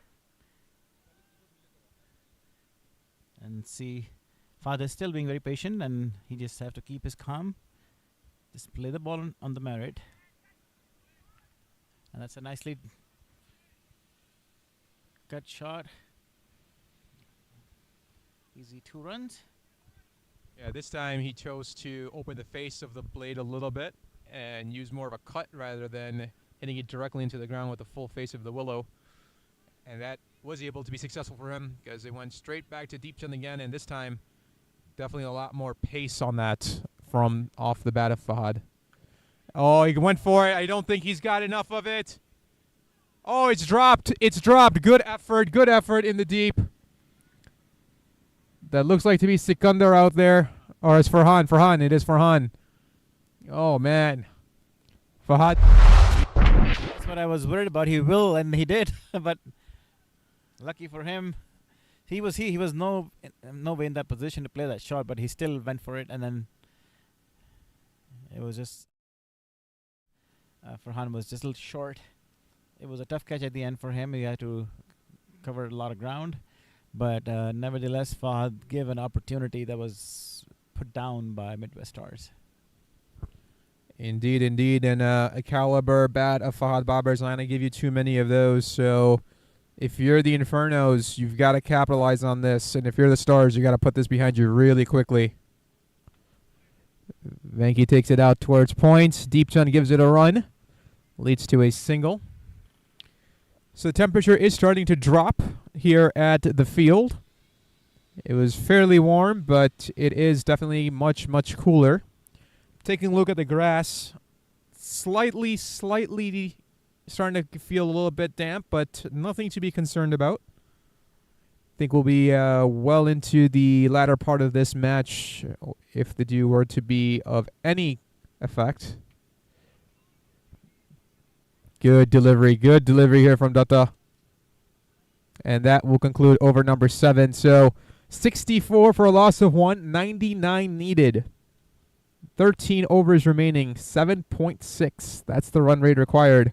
C: And see, Fahad is still being very patient, and he just have to keep his calm. Just play the ball on the merit. And that's a nicely cut shot. Easy 2 runs.
A: Yeah, this time he chose to open the face of the blade a little bit and use more of a cut rather than hitting it directly into the ground with the full face of the willow. And that was able to be successful for him because it went straight back to Deepchand again, and this time definitely a lot more pace on that from off the bat of Fahad. Oh, he went for it. I don't think he's got enough of it. Oh, it's dropped. It's dropped. Good effort in the deep. That looks like to be Sikandar out there. Or it's Farhan. Farhan. It is Farhan. Oh, man. Fahad.
C: That's what I was worried about. He will, and he did. But lucky for him, he was no way in that position to play that shot, but he still went for it, and then it was just Farhan was just a little short. It was a tough catch at the end for him. He had to cover a lot of ground, but nevertheless, Fahad gave an opportunity that was put down by Midwest Stars.
A: Indeed, indeed. And a caliber bat of Fahad Babar's not going to give you too many of those. So if you're the Infernos, you've got to capitalize on this. And if you're the Stars, you got to put this behind you really quickly. Venki takes it out towards points. Deepchand gives it a run. Leads to a single. So the temperature is starting to drop here at the field. It was fairly warm, but it is definitely much, much cooler. Taking a look at the grass, slightly starting to feel a little bit damp, but nothing to be concerned about. I think we'll be well into the latter part of this match if the dew were to be of any effect. Good delivery here from Datta. And that will conclude over number 7. So 64 for a loss of 1, 99 needed. 13 overs remaining, 7.6. That's the run rate required.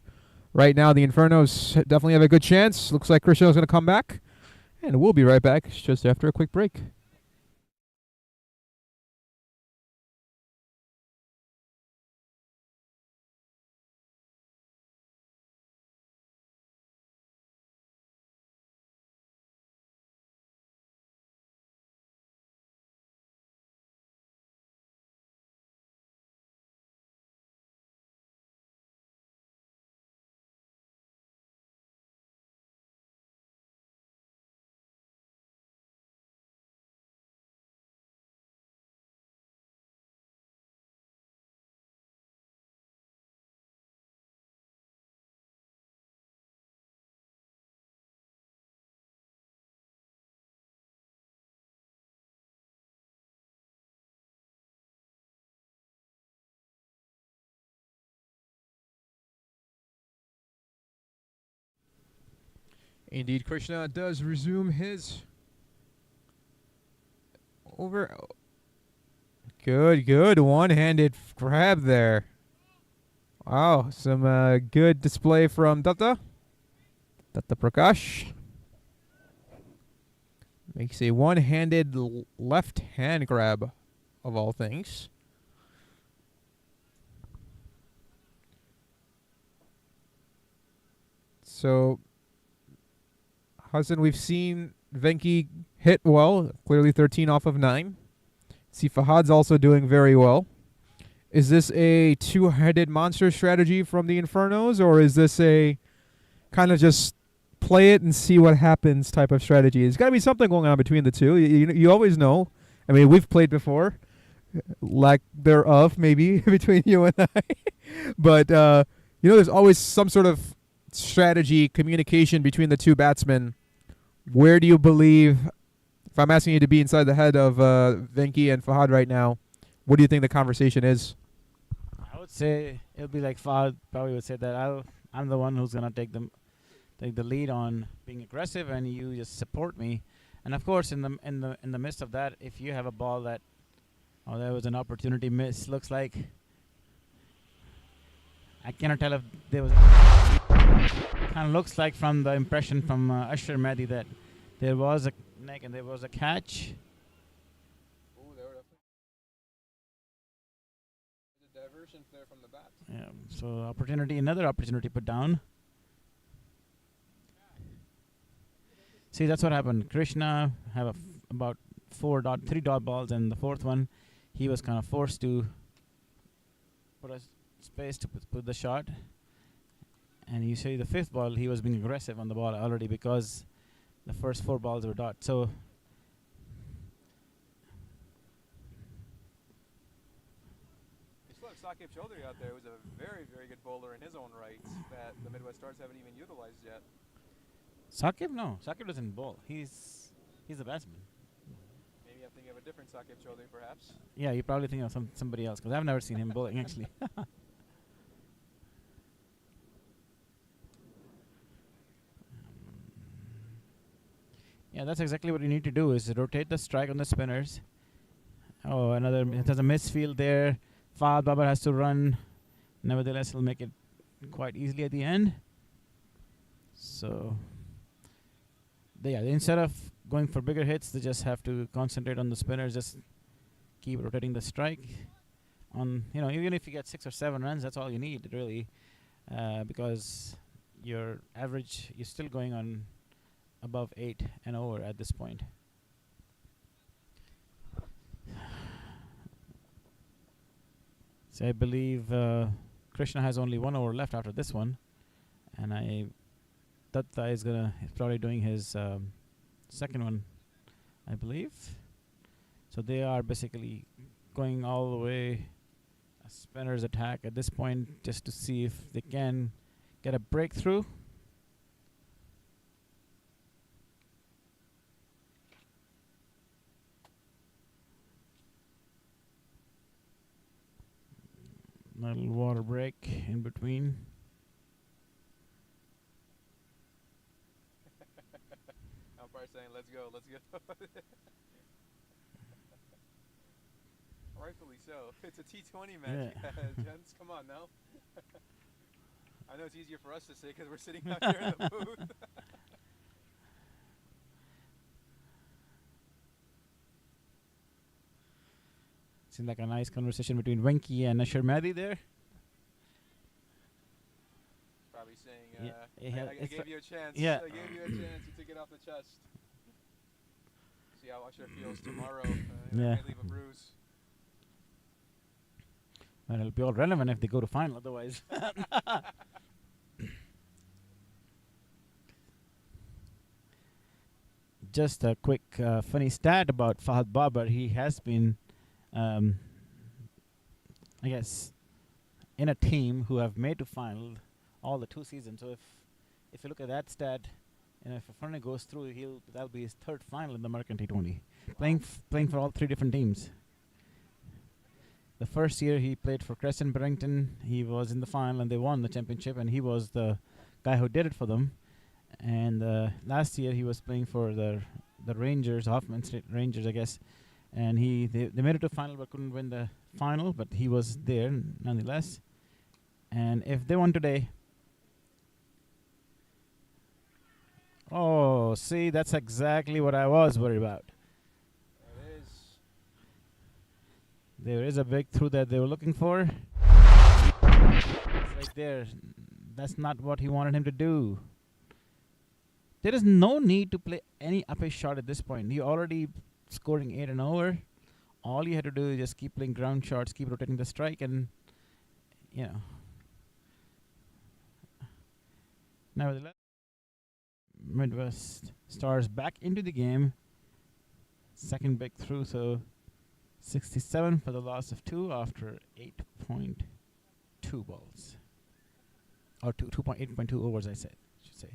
A: Right now, the Infernos definitely have a good chance. Looks like Krishna's going to come back. And we'll be right back just after a quick break. Indeed, Krishna does resume his over. Good one-handed grab there. Wow, some good display from Datta Prakash. Makes a one-handed left hand grab of all things. So Hassan, we've seen Venki hit well, clearly 13 off of 9. See, Fahad's also doing very well. Is this a two-headed monster strategy from the Infernos, or is this a kind of just play it and see what happens type of strategy. There's got to be something going on between the two. You always know. I mean, we've played before, lack thereof maybe between you and I. But there's always some sort of strategy, communication between the two batsmen. Where do you believe? If I'm asking you to be inside the head of Venki and Fahad right now, what do you think the conversation is?
C: I would say it'll be like Fahad probably would say that I'm the one who's gonna take the lead on being aggressive, and you just support me. And of course, in the midst of that, if you have a ball that, there was an opportunity miss. Looks like I cannot tell if there was. Kind of looks like from the impression from Ashar Mehdi that there was a neck and there was a catch.
B: Ooh, there were a diversion there from the bat.
C: Yeah. So another opportunity put down. See, that's what happened. Krishna have about 3 dot balls, and the fourth one, he was kind of forced to put a space to put the shot. And you see the fifth ball, he was being aggressive on the ball already because the first 4 balls were dot. So
B: They still have Saqib Chaudhary out there, who's a very, very good bowler in his own right that the Midwest Stars haven't even utilized yet.
C: Saqib doesn't bowl. He's a batsman.
B: Maybe I'm thinking of a different Saqib Chaudhary, perhaps.
C: Yeah, you probably think of somebody else because I've never seen him bowling actually. Yeah, that's exactly what you need to do is rotate the strike on the spinners. Oh, there's a misfield there. Fahad Babar has to run. Nevertheless, he'll make it quite easily at the end. So, instead of going for bigger hits, they just have to concentrate on the spinners. Just keep rotating the strike. Even if you get 6 or 7 runs, that's all you need really, because your average you're still going on above 8 and over at this point. So I believe Krishna has only 1 over left after this one, and Datta is probably doing his second one, I believe. So they are basically going all the way a spinner's attack at this point just to see if they can get a breakthrough. Little water break in between.
B: Umpire saying, let's go. Rightfully so. It's a T20 match, gents. Come on now. I know it's easier for us to say because we're sitting out here in the booth.
C: Seems like a nice conversation between Venki and Ashar Mehdi there.
B: Probably saying,
C: I
B: gave you a chance.
C: Yeah.
B: I gave you a chance. You took it off the chest. See how Ashar feels tomorrow.
C: Yeah.
B: May leave a bruise.
C: Well, it'll be all relevant if they go to final, otherwise. Just a quick funny stat about Fahad Babar. He has been, I guess, in a team who have made to final all the 2 seasons. So if you look at that stat, if Fernie goes through, that'll be his 3rd final in the American T20, playing for all 3 different teams. The first year he played for Crescent Barrington, he was in the final and they won the championship, and he was the guy who did it for them. And last year he was playing for the Rangers, Hoffman State Rangers, I guess. And they made it to final but couldn't win the final, but he was there nonetheless. And if they won today, see, that's exactly what I was worried about.
B: It is.
C: There is a breakthrough that they were looking for. It's right there. That's not what he wanted him to do. There is no need to play any up-ish shot at this point. You're already scoring 8 and over. All you had to do is just keep playing ground shots, keep rotating the strike, and, Nevertheless, Midwest Stars back into the game. Second breakthrough, so 67 for the loss of 2 after 8.2 balls. Or 8.2 overs, I should say.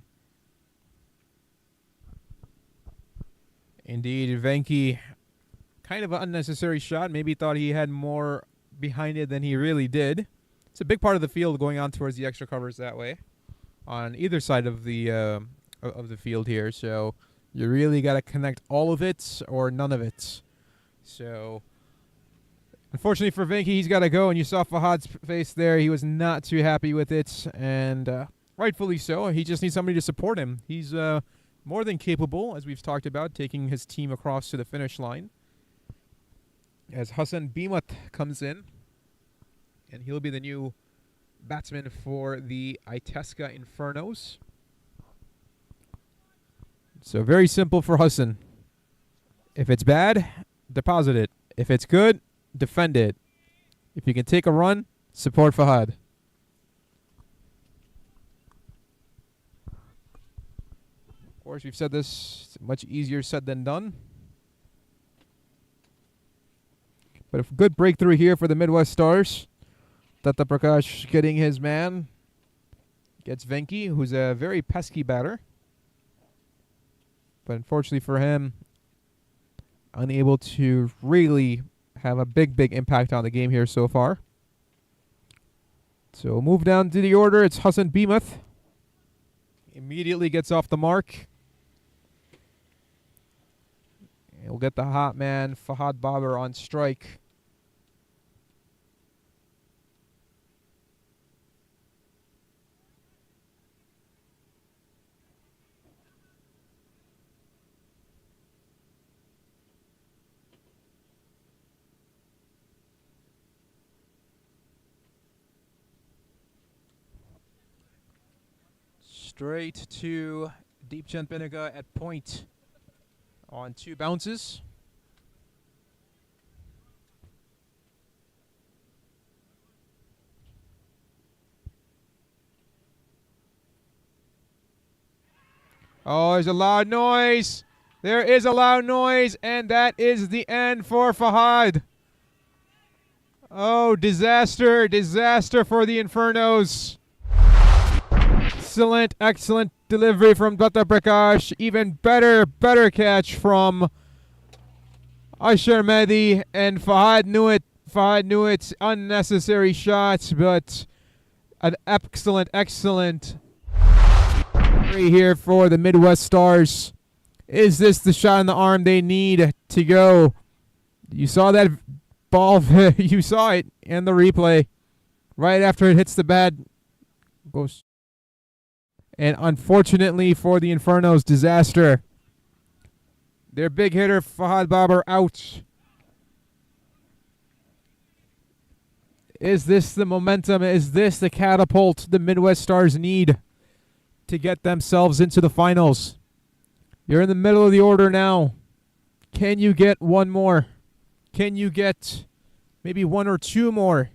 A: Indeed, Venki, kind of an unnecessary shot. Maybe thought he had more behind it than he really did. It's a big part of the field going on towards the extra covers that way, on either side of the field here. So you really got to connect all of it or none of it. So unfortunately for Venki, he's got to go, and you saw Fahad's face there. He was not too happy with it, and rightfully so. He just needs somebody to support him. He's more than capable, as we've talked about, taking his team across to the finish line. As Hassan Bimat comes in, and he'll be the new batsman for the Itasca Infernos. So very simple for Hassan. If it's bad, deposit it. If it's good, defend it. If you can take a run, support Fahad. Of course, we've said this, it's much easier said than done. But a good breakthrough here for the Midwest Stars. Tata Prakash getting his man. Gets Venki, who's a very pesky batter. But unfortunately for him, unable to really have a big impact on the game here so far. So move down to the order. It's Hassan Bimath. Immediately gets off the mark. And we'll get the hot man, Fahad Babar, on strike. Straight to Deepchand Pinaga at point on 2 bounces. Oh, there's a loud noise. There is a loud noise, and that is the end for Fahad. Oh, disaster for the Infernos. Excellent delivery from Tata Prakash. Even better catch from Ashar Mehdi, and Fahad knew it. Unnecessary shots, but an excellent here for the Midwest Stars. Is this the shot in the arm they need to go? You saw that ball. You saw it in the replay. Right after it hits the bat, goes. And unfortunately for the Infernos, disaster. Their big hitter, Fahad Babar, out. Is this the momentum? Is this the catapult the Midwest Stars need to get themselves into the finals? You're in the middle of the order now. Can you get one more? Can you get maybe 1 or 2 more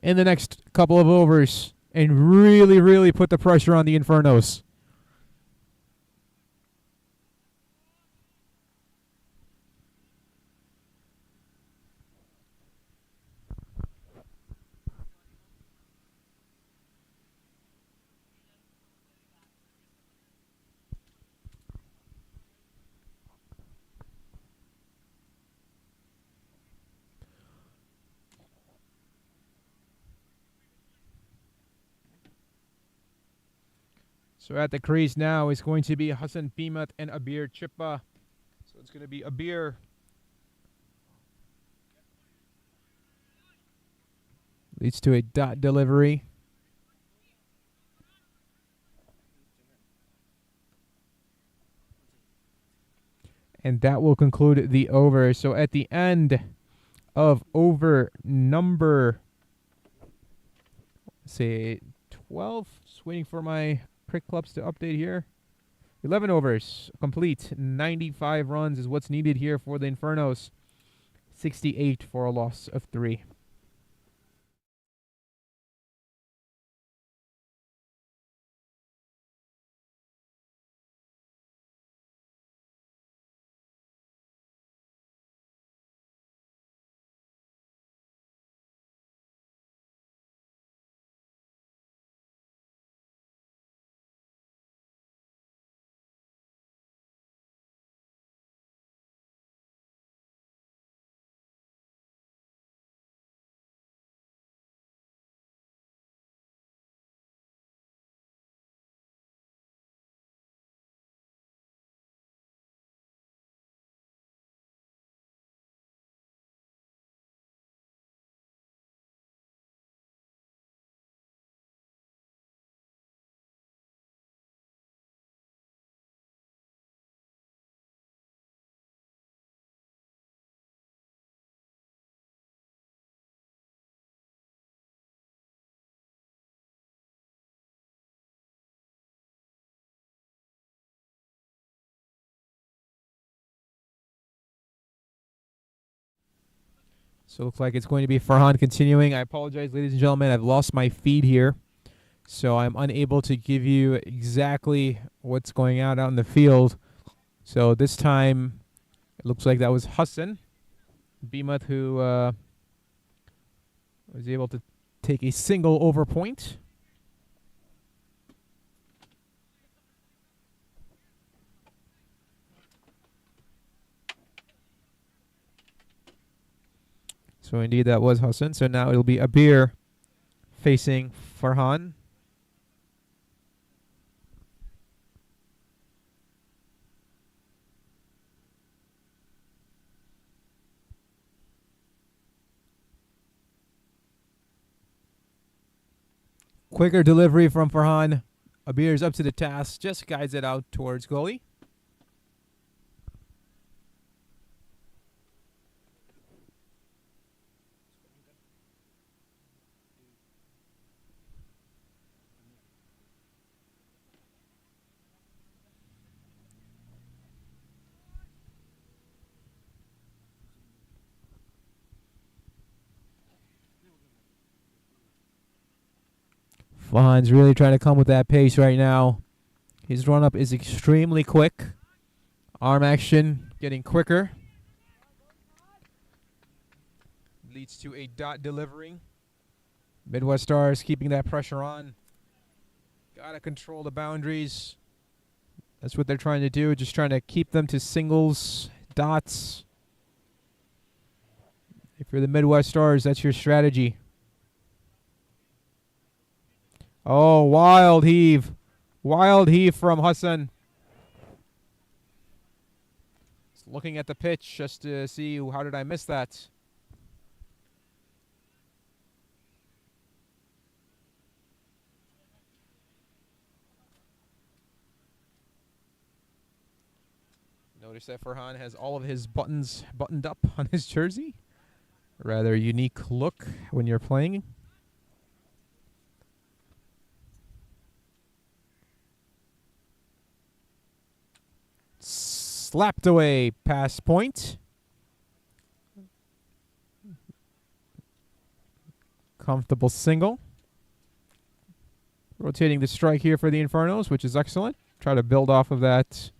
A: in the next couple of overs and really put the pressure on the Infernos? So at the crease now is going to be Hassan Bimat and Abir Chippa. So it's going to be Abir. Leads to a dot delivery. And that will conclude the over. So at the end of over number, say 12, just waiting for my Prick Clubs to update here. 11 overs complete. 95 runs is what's needed here for the Infernos. 68 for a loss of 3. So it looks like it's going to be Farhan continuing. I apologize, ladies and gentlemen. I've lost my feed here, so I'm unable to give you exactly what's going on out in the field. So this time, it looks like that was Hassan Bimat who was able to take a single over point. So indeed that was Hassan. So now it'll be Abir facing Farhan. Quicker delivery from Farhan. Abir's up to the task, just guides it out towards goalie. Farhan's really trying to come with that pace right now. His run-up is extremely quick. Arm action getting quicker. Leads to a dot delivery. Midwest Stars keeping that pressure on. Gotta control the boundaries. That's what they're trying to do, just trying to keep them to singles, dots. If you're the Midwest Stars, that's your strategy. Oh, wild heave. Wild heave from Hassan. Just looking at the pitch just to see how did I miss that. Notice that Farhan has all of his buttons buttoned up on his jersey. Rather unique look when you're playing. Slapped away past point. Comfortable single. Rotating the strike here for the Infernos, which is excellent. Try to build off of that.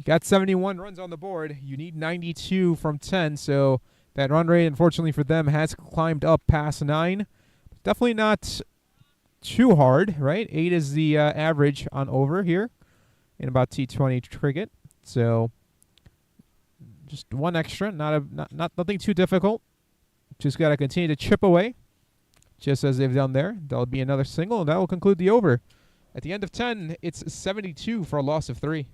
A: Got 71 runs on the board. You need 92 from 10, so that run rate, unfortunately for them, has climbed up past 9. Definitely not too hard, right? 8 is the average on over here in about T20 cricket. So just one extra, not nothing too difficult. Just got to continue to chip away, just as they've done there. That'll be another single, and that will conclude the over. At the end of 10, it's 72 for a loss of 3.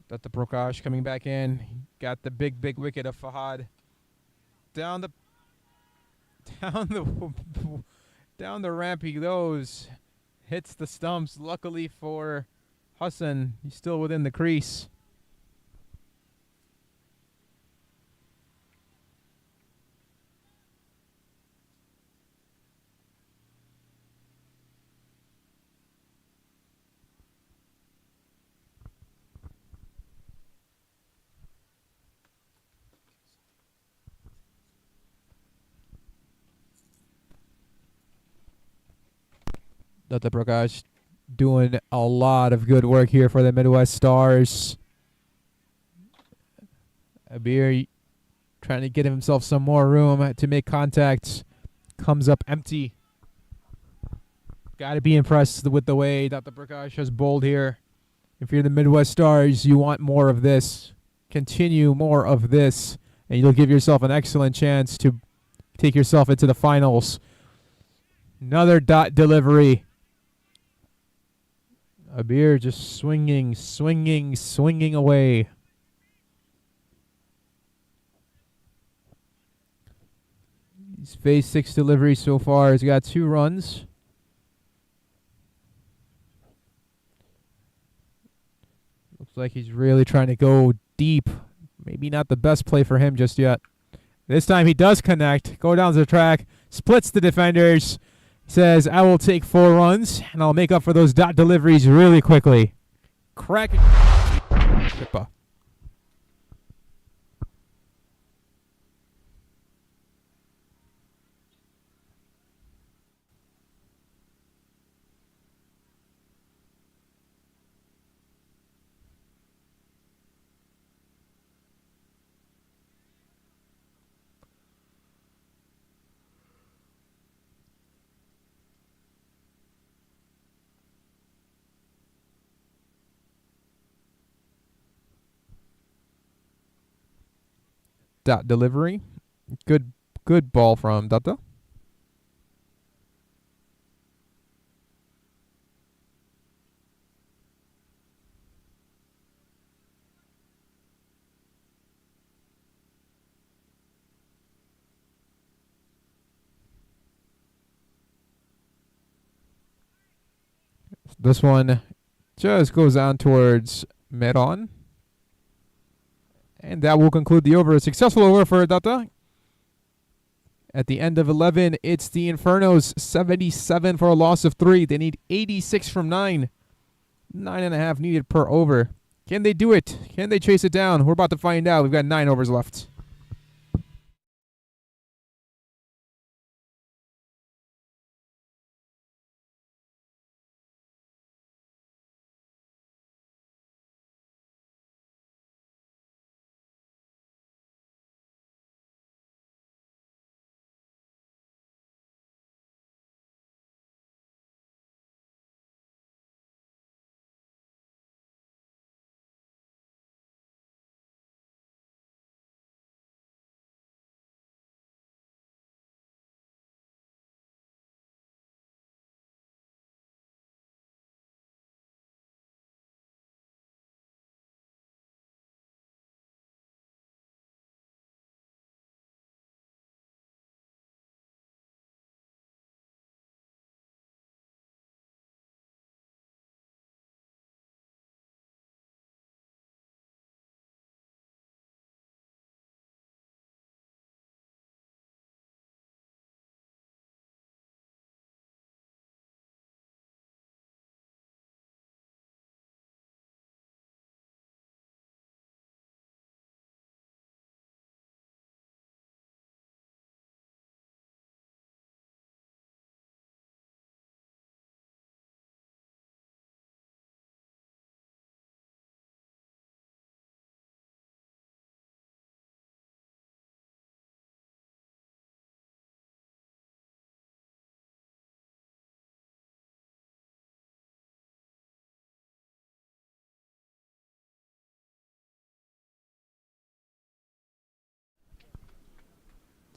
A: Datta Prakash coming back in. Got the big wicket of Fahad. Down the down the ramp he goes. Hits the stumps. Luckily for Hassan, he's still within the crease. Datta Prakash doing a lot of good work here for the Midwest Stars. Abir trying to get himself some more room to make contact. Comes up empty. Got to be impressed with the way Datta Prakash has bowled here. If you're the Midwest Stars, you want more of this. continue more of this, and you'll give yourself an excellent chance to take yourself into the finals. Another dot delivery. Abir just swinging away. He's faced 6 deliveries so far. He's got 2 runs. Looks like he's really trying to go deep. Maybe not the best play for him just yet. This time he does connect. Go down to the track. Splits the defenders. Says, I will take 4 runs, and I'll make up for those dot deliveries really quickly. Cracking. Pippa. Dot delivery. Good ball from Datta. This one just goes on towards mid-on. And that will conclude the over. A successful over for Datta. At the end of 11, it's the Infernos, 77 for a loss of 3. They need 86 from 9. 9.5 needed per over. Can they do it? Can they chase it down? We're about to find out. We've got 9 overs left.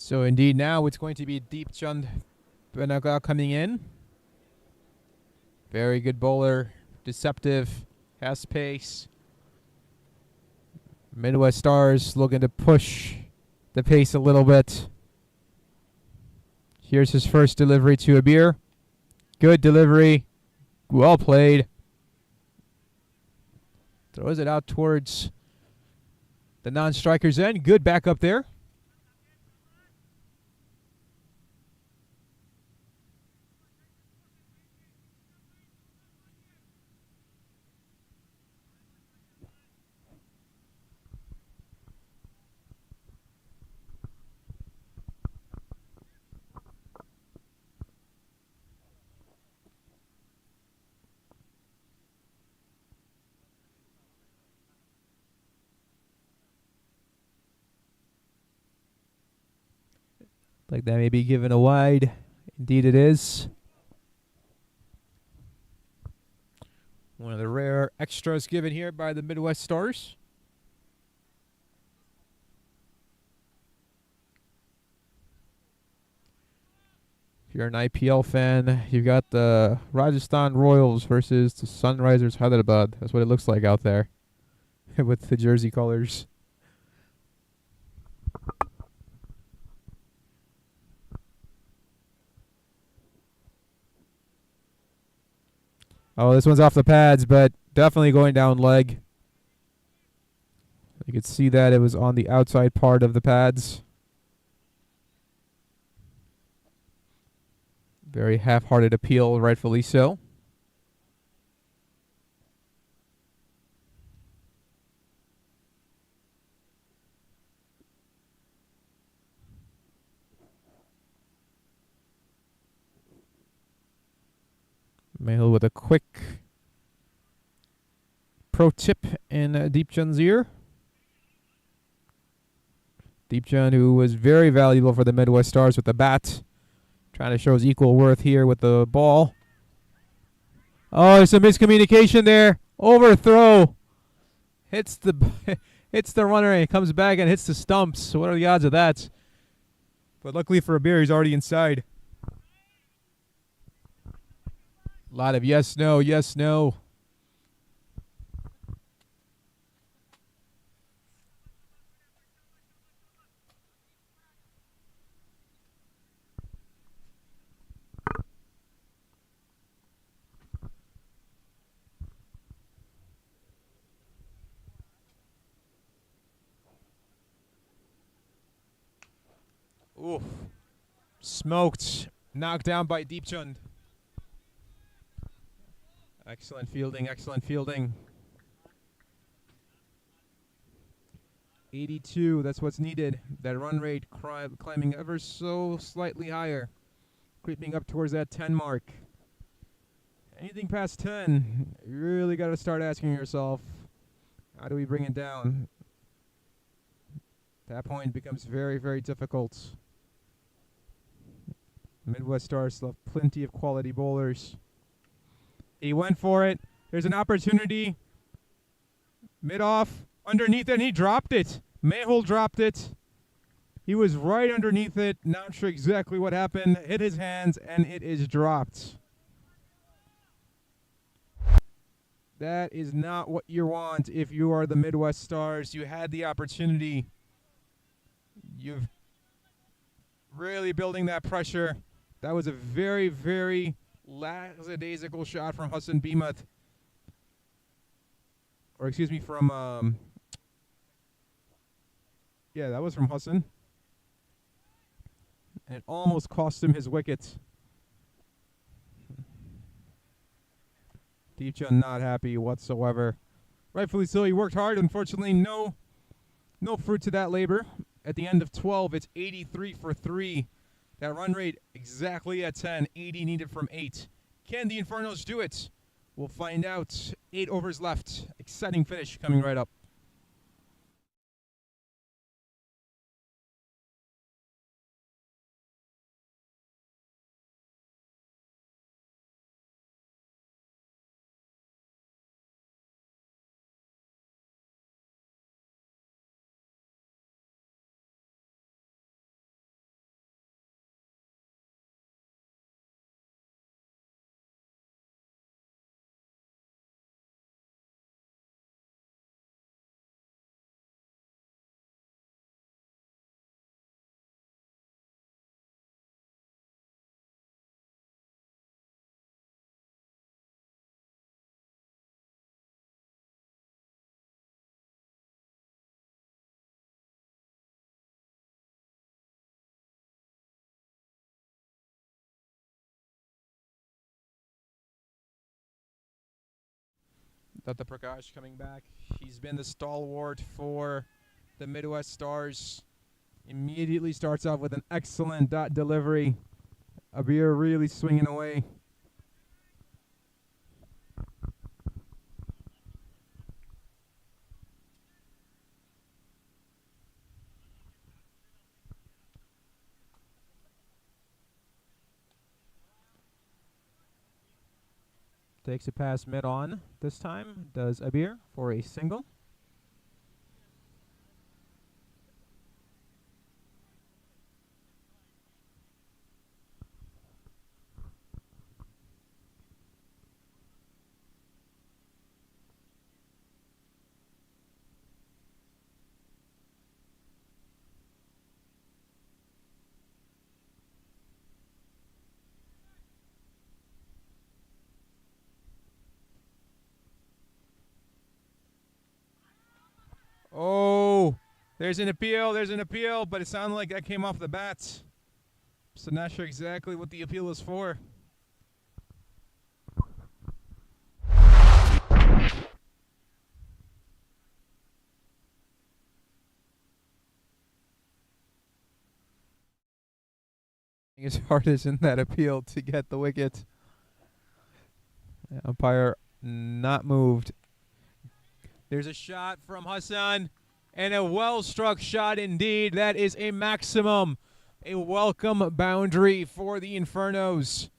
A: So indeed now it's going to be Deep Chand Benaga coming in. Very good bowler. Deceptive. Has pace. Midwest Stars looking to push the pace a little bit. Here's his first delivery to Abir. Good delivery. Well played. Throws it out towards the non-striker's end. Good backup there. Like that may be given a wide. Indeed it is. One of the rare extras given here by the Midwest Stars. If you're an IPL fan, you've got the Rajasthan Royals versus the Sunrisers Hyderabad. That's what it looks like out there with the jersey colors. Oh, this one's off the pads, but definitely going down leg. You could see that it was on the outside part of the pads. Very half-hearted appeal, rightfully so. Mehul with a quick pro tip in Deepchand's ear. Deepchand, who was very valuable for the Midwest Stars with the bat, trying to show his equal worth here with the ball. Oh, there's some miscommunication there. Overthrow. Hits the hits the runner and comes back and hits the stumps. What are the odds of that? But luckily for Abir, he's already inside. A lot of yes, no, yes, no. Oof. Smoked. Knocked down by Deepchand. Excellent fielding, excellent fielding. 82, that's what's needed. That run rate climbing ever so slightly higher. Creeping up towards that 10 mark. Anything past 10, you really got to start asking yourself, how do we bring it down? That point becomes very, very difficult. Midwest Stars still have plenty of quality bowlers. He went for it. There's an opportunity. Mid-off. Underneath it, and he dropped it. Mehul dropped it. He was right underneath it. Not sure exactly what happened. Hit his hands, and it is dropped. That is not what you want if you are the Midwest Stars. You had the opportunity. You've really building that pressure. That was a very, very lackadaisical shot from Hassan Bimat. Or excuse me, from yeah, that was from Hassan. And it almost cost him his wicket. Deepchand not happy whatsoever. Rightfully so, he worked hard. Unfortunately, no fruit to that labor. At the end of 12, it's 83 for 3. That run rate exactly at 10. 80 needed from 8. Can the Infernos do it? We'll find out. 8 overs left. Exciting finish coming right up. Datta Prakash coming back. He's been the stalwart for the Midwest Stars. Immediately starts off with an excellent dot delivery. Abir really swinging away. Takes a pass mid-on this time. Does Abir for a single. There's an appeal, but it sounded like that came off the bat. So not sure exactly what the appeal is for. As hard as in that appeal to get the wicket. The umpire not moved. There's a shot from Hassan, and a well-struck shot indeed. That is a maximum, a welcome boundary for the Infernos.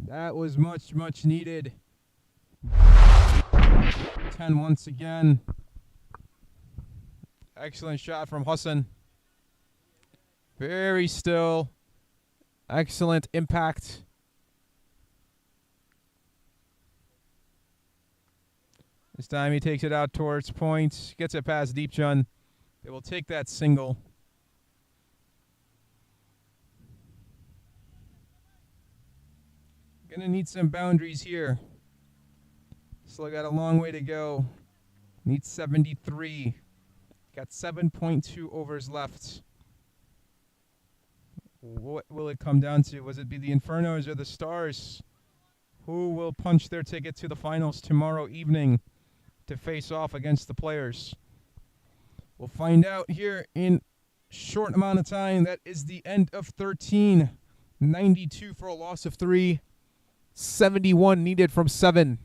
A: That was much, much needed. 10 once again. Excellent shot from Hassan. Very still. Excellent impact. This time he takes it out towards point. Gets it past Deepchand. They will take that single. Gonna need some boundaries here. Still got a long way to go. Needs 73. Got 7.2 overs left. What will it come down to? Was it be the Infernos or the Stars? Who will punch their ticket to the finals tomorrow evening to face off against the Players? We'll find out here in short amount of time. That is the end of 13. 92 for a loss of 3. 71 needed from 7.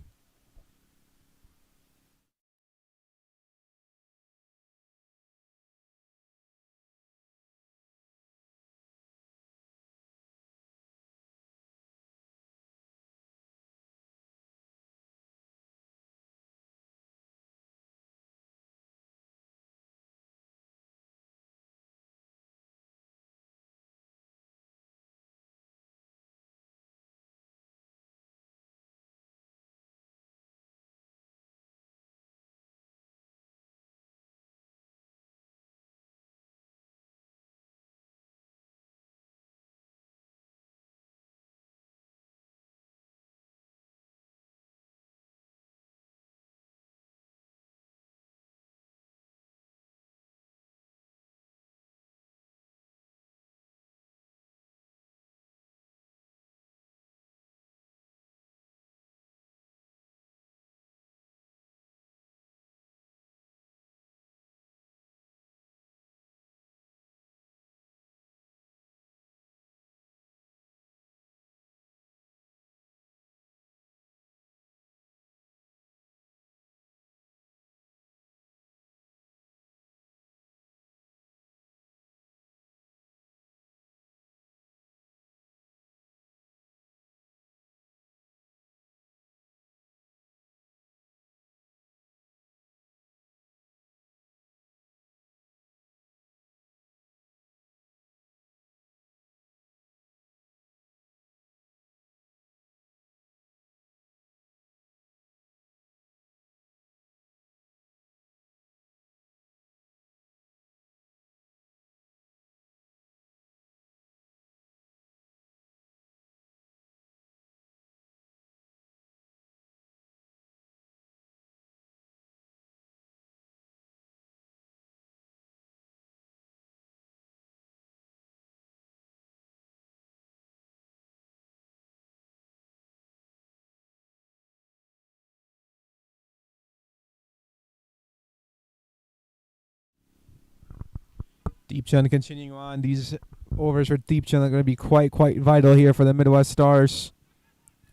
A: Deepchand continuing on. These overs for Deepchand are going to be quite vital here for the Midwest Stars.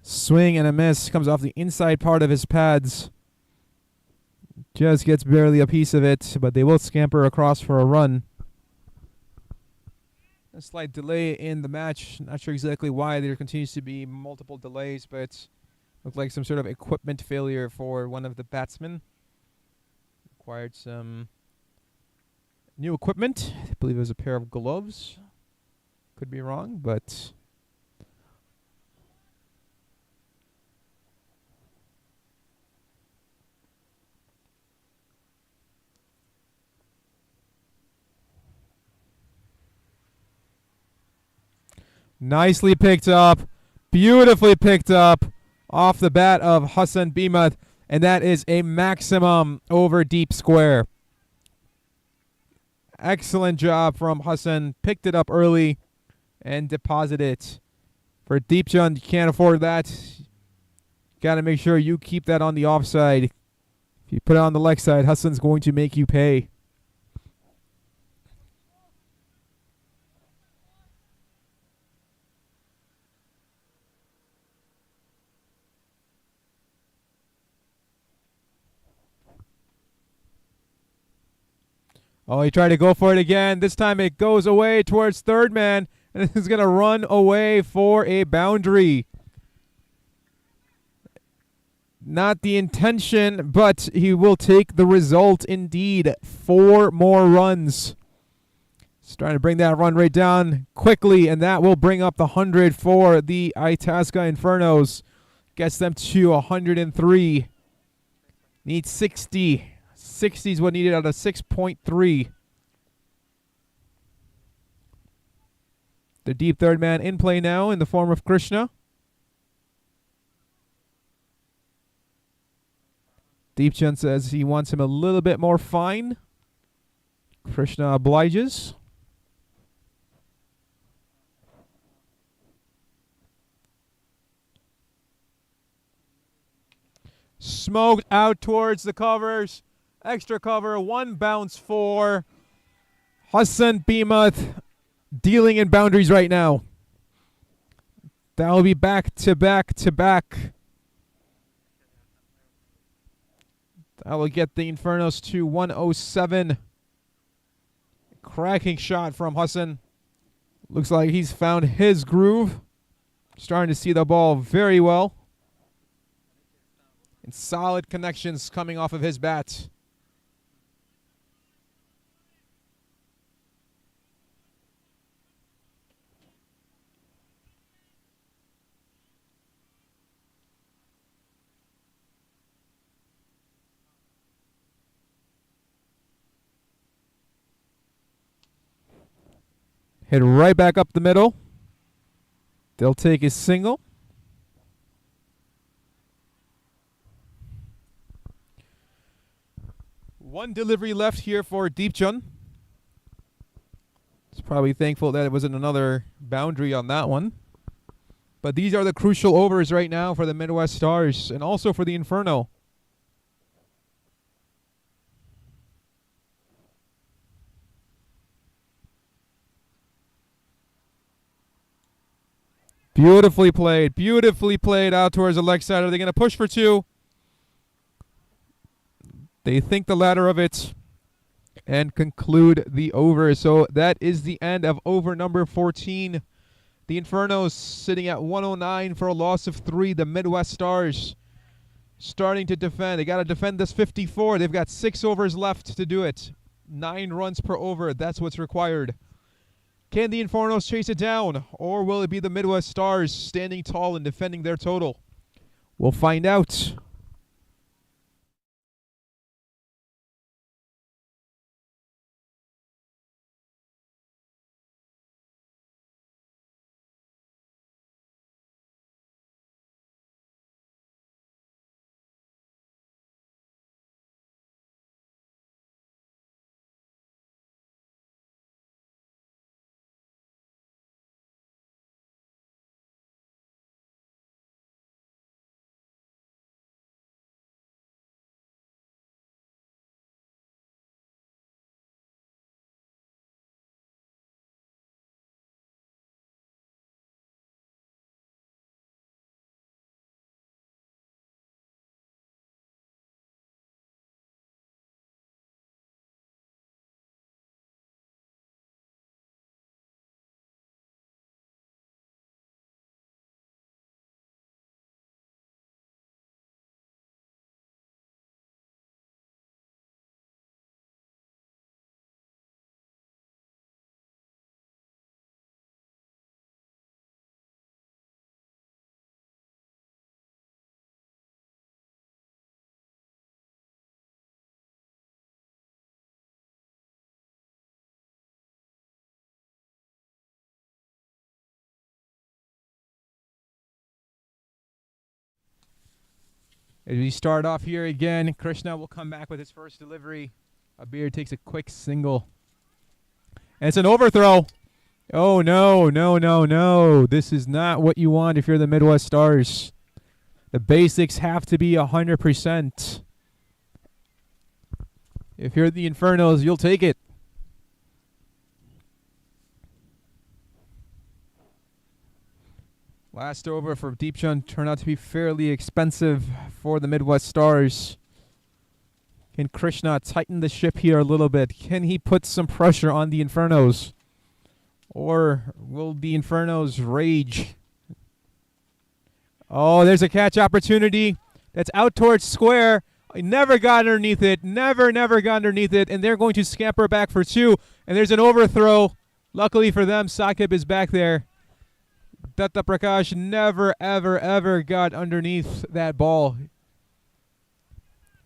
A: Swing and a miss. Comes off the inside part of his pads. Just gets barely a piece of it, but they will scamper across for a run. A slight delay in the match. Not sure exactly why. There continues to be multiple delays, but looked like some sort of equipment failure for one of the batsmen. Required some new equipment. I believe it was a pair of gloves. Could be wrong, but nicely picked up. Beautifully picked up off the bat of Hassan Bimat. And that is a maximum over deep square. Excellent job from Hassan. Picked it up early and deposited it. For Deepchand, you can't afford that. Got to make sure you keep that on the offside. If you put it on the leg side, Hassan's going to make you pay. Oh, he tried to go for it again. This time it goes away towards third man. And is going to run away for a boundary. Not the intention, but he will take the result indeed. 4 more runs. He's trying to bring that run rate down quickly, and that will bring up the 100 for the Itasca Infernos. Gets them to 103. Needs 60. 60 is what needed out of 6.3. The deep third man in play now in the form of Krishna. Deepchand says he wants him a little bit more fine. Krishna obliges. Smoked out towards the covers. Extra cover, 1 bounce for Hassan Bimath, dealing in boundaries right now. That will be back to back to back. That will get the Infernos to 107. Cracking shot from Hassan. Looks like he's found his groove. Starting to see the ball very well. And solid connections coming off of his bat. Hit right back up the middle. They'll take his single. One delivery left here for Deepchand. He's probably thankful that it wasn't another boundary on that one. But these are the crucial overs right now for the Midwest Stars and also for the Inferno. Beautifully played out towards the leg side. Are they going to push for 2? They think the latter of it and conclude the over. So that is the end of over number 14. The Infernos sitting at 109 for a loss of 3. The Midwest Stars starting to defend. They got to defend this 54. They've got 6 overs left to do it. 9 runs per over. That's what's required. Can the Infernos chase it down, or will it be the Midwest Stars standing tall and defending their total? We'll find out. As we start off here again, Krishna will come back with his first delivery. Abir takes a quick single. And it's an overthrow. Oh, no, no, no, no. This is not what you want if you're the Midwest Stars. The basics have to be 100%. If you're the Infernos, you'll take it. Last over for Deepchand turned out to be fairly expensive for the Midwest Stars. Can Krishna tighten the ship here a little bit? Can he put some pressure on the Infernos? Or will the Infernos rage? Oh, there's a catch opportunity. That's out towards square. I never got underneath it. Never got underneath it. And they're going to scamper back for 2. And there's an overthrow. Luckily for them, Sakib is back there. Datta Prakash never, ever got underneath that ball.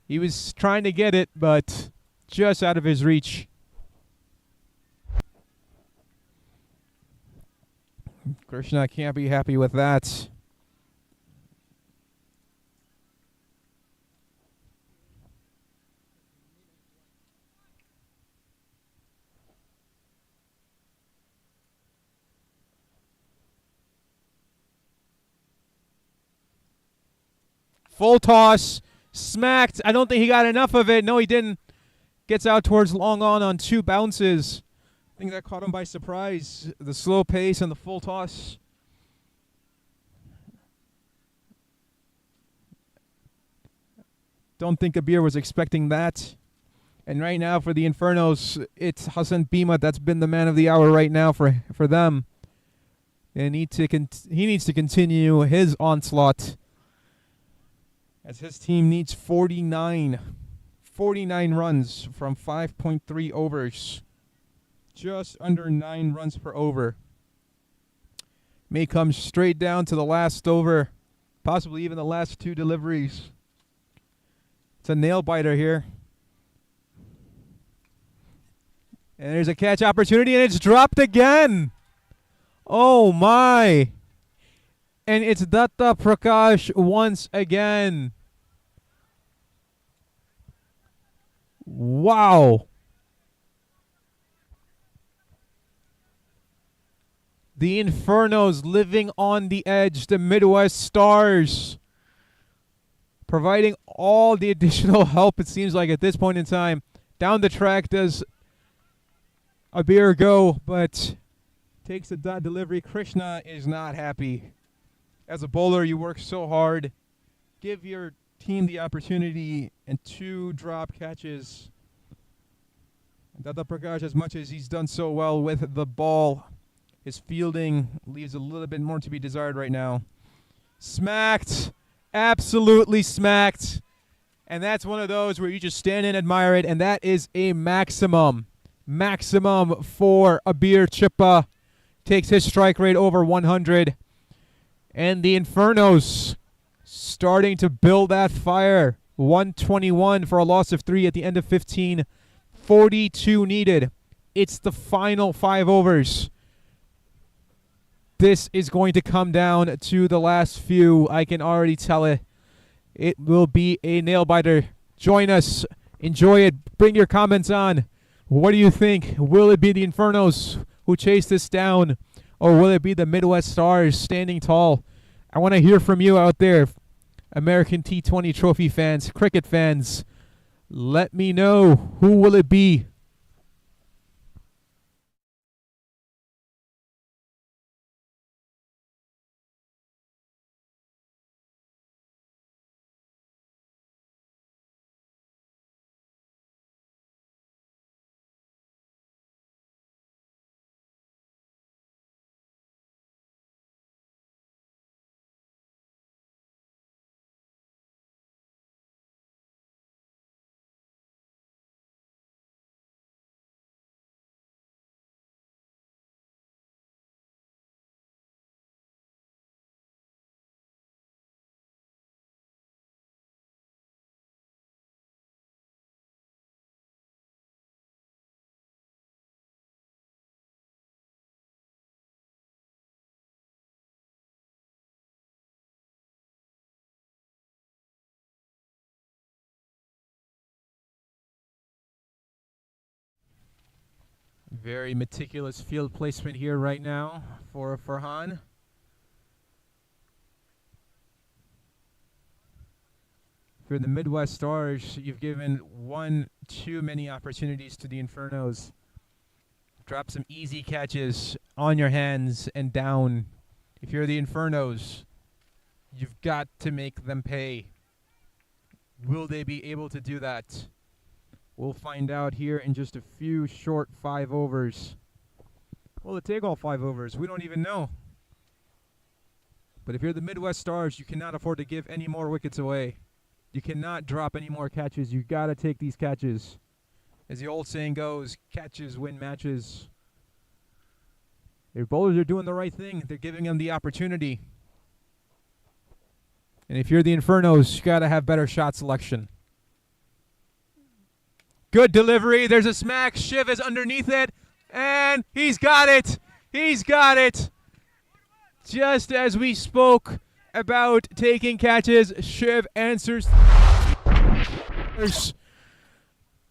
A: He was trying to get it, but just out of his reach. Krishna can't be happy with that. Full toss, smacked. I don't think he got enough of it. No, he didn't. Gets out towards long on 2 bounces. I think that caught him by surprise. The slow pace and the full toss. Don't think Abir was expecting that. And right now for the Infernos, it's Hassan Bima that's been the man of the hour right now for them. And he needs to continue his onslaught, as his team needs 49 runs from 5.3 overs. Just under 9 runs per over. May come straight down to the last over, possibly even the last 2 deliveries. It's a nail biter here. And there's a catch opportunity, and it's dropped again. Oh my. And it's Datta Prakash once again. Wow. The Infernos living on the edge. The Midwest Stars providing all the additional help, it seems like, at this point in time. Down the track does Abir go, but takes the dot delivery. Krishna is not happy. As a bowler, you work so hard. Give your team the opportunity, and 2 drop catches. Datta Prakash, as much as he's done so well with the ball, his fielding leaves a little bit more to be desired right now. Smacked. Absolutely smacked. And that's one of those where you just stand and admire it, and that is a maximum. Maximum for Abir Chippa. Takes his strike rate over 100. And the Infernos starting to build that fire. 121 for a loss of 3 at the end of 15. 42 needed. It's the final 5 overs. This is going to come down to the last few. I can already tell it. It will be a nail biter. Join us. Enjoy it. Bring your comments on. What do you think? Will it be the Infernos who chase this down, or will it be the Midwest Stars standing tall? I want to hear from you out there, American T20 Trophy fans, cricket fans. Let me know. Who will it be? Very meticulous field placement here right now for Farhan. For the Midwest Stars, you've given one too many opportunities to the Infernos. Drop some easy catches on your hands and down. If you're the Infernos, you've got to make them pay. Will they be able to do that? We'll find out here in just a few short 5 overs. Will it take all 5 overs? We don't even know. But if you're the Midwest Stars, you cannot afford to give any more wickets away. You cannot drop any more catches. You got to take these catches. As the old saying goes, catches win matches. Your bowlers are doing the right thing. They're giving them the opportunity. And if you're the Infernos, you got to have better shot selection. Good delivery. There's a smack. Shiv is underneath it. And he's got it. He's got it. Just as we spoke about taking catches, Shiv answers.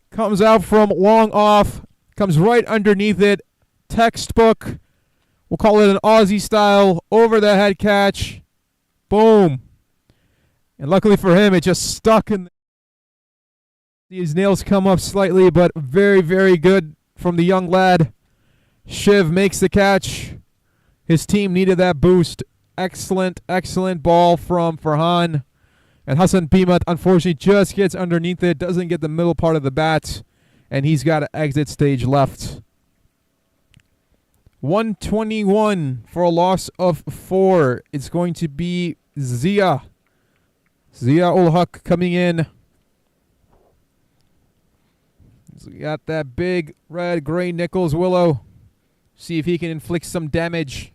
A: Comes out from long off. Comes right underneath it. Textbook. We'll call it an Aussie style over the head catch. Boom. And luckily for him, it just stuck in. His nails come up slightly, but very, very good from the young lad. Shiv makes the catch. His team needed that boost. Excellent, excellent ball from Farhan. And Hassan Bimat, unfortunately, just gets underneath it, doesn't get the middle part of the bat, and he's got an exit stage left. 121 for a loss of 4. It's going to be Zia. Zia ul Haq coming in. So we got that big red gray Nichols Willow. See if he can inflict some damage.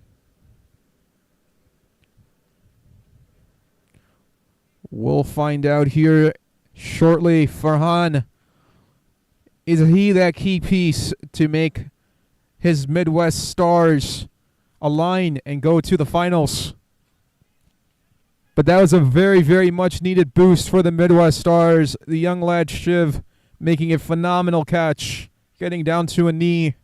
A: We'll find out here shortly. Farhan, is he that key piece to make his Midwest Stars align and go to the finals? But that was a very, very much needed boost for the Midwest Stars. The young lad Shiv making a phenomenal catch, getting down to a knee.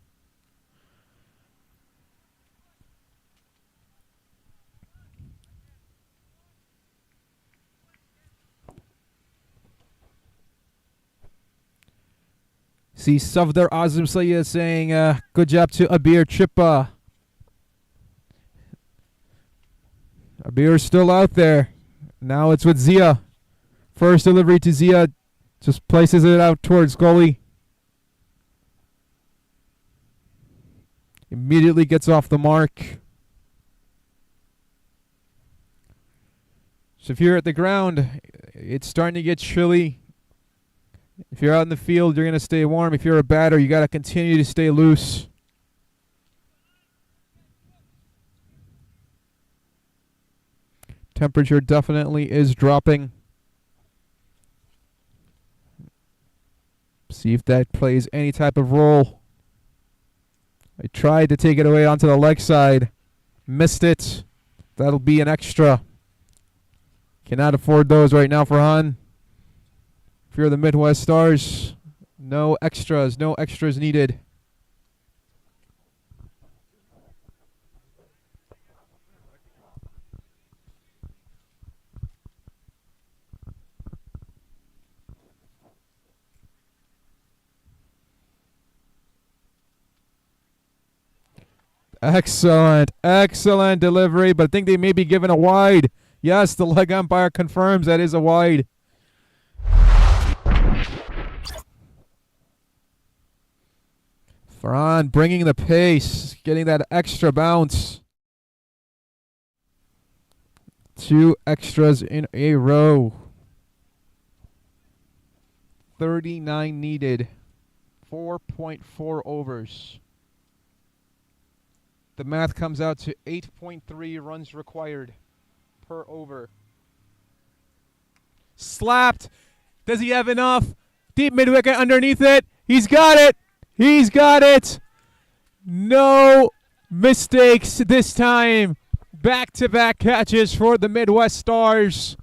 A: See Safdar Azim Sayyid saying, good job to Abir Chippa. Abir's still out there. Now it's with Zia. First delivery to Zia. Just places it out towards goalie. Immediately gets off the mark. So if you're at the ground, it's starting to get chilly. If you're out in the field, you're going to stay warm. If you're a batter, you got to continue to stay loose. Temperature definitely is dropping. See if that plays any type of role. I tried to take it away onto the leg side. Missed it. That'll be an extra. Cannot afford those right now, Farhan. If you're the Midwest Stars, no extras needed. Excellent delivery, but I think they may be given a wide. Yes, the leg umpire confirms that is a wide. Farhan bringing the pace, getting that extra bounce. 2 extras in a row. 39 needed. 4.4 overs. The math comes out to 8.3 runs required per over. Slapped. Does he have enough? Deep mid-wicket underneath it. He's got it. He's got it. No mistakes this time. Back-to-back catches for the Midwest Stars.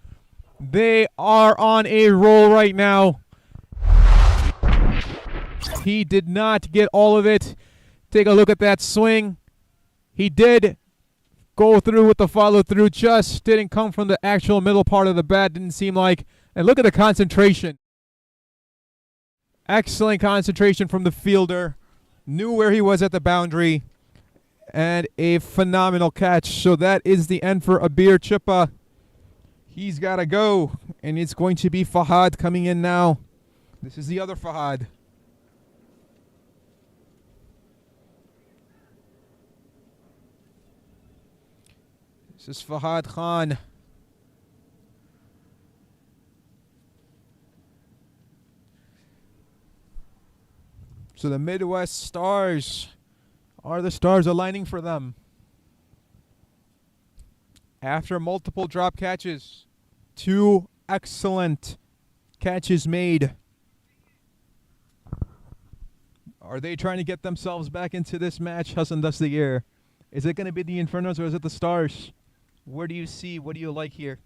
A: They are on a roll right now. He did not get all of it. Take a look at that swing. He did go through with the follow through, just didn't come from the actual middle part of the bat, didn't seem like. And look at the concentration. Excellent concentration from the fielder. Knew where he was at the boundary. And a phenomenal catch. So that is the end for Abir Chippa. He's got to go. And it's going to be Fahad coming in now. This is the other Fahad. This is Fahad Khan. So the Midwest Stars, are the stars aligning for them? After multiple drop catches, 2 excellent catches made. Are they trying to get themselves back into this match, Hassan Dastagir? Is it going to be the Infernos or is it the Stars? Where do you see? What do you like here?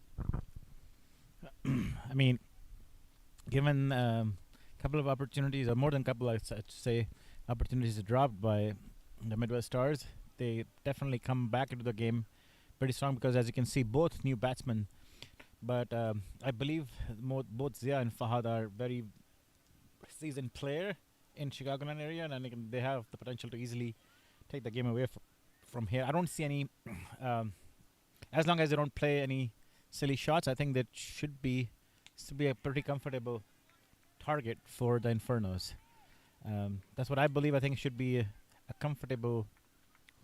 C: I mean, given couple of opportunities, or more than couple, I'd say, opportunities dropped by the Midwest Stars, they definitely come back into the game pretty strong because, as you can see, both new batsmen. But I believe both Zia and Fahad are very seasoned player in Chicagoland area, and they have the potential to easily take the game away from here. I don't see any, as long as they don't play any silly shots, I think that should be a pretty comfortable target for the Infernos. That's what I believe. I think it should be a comfortable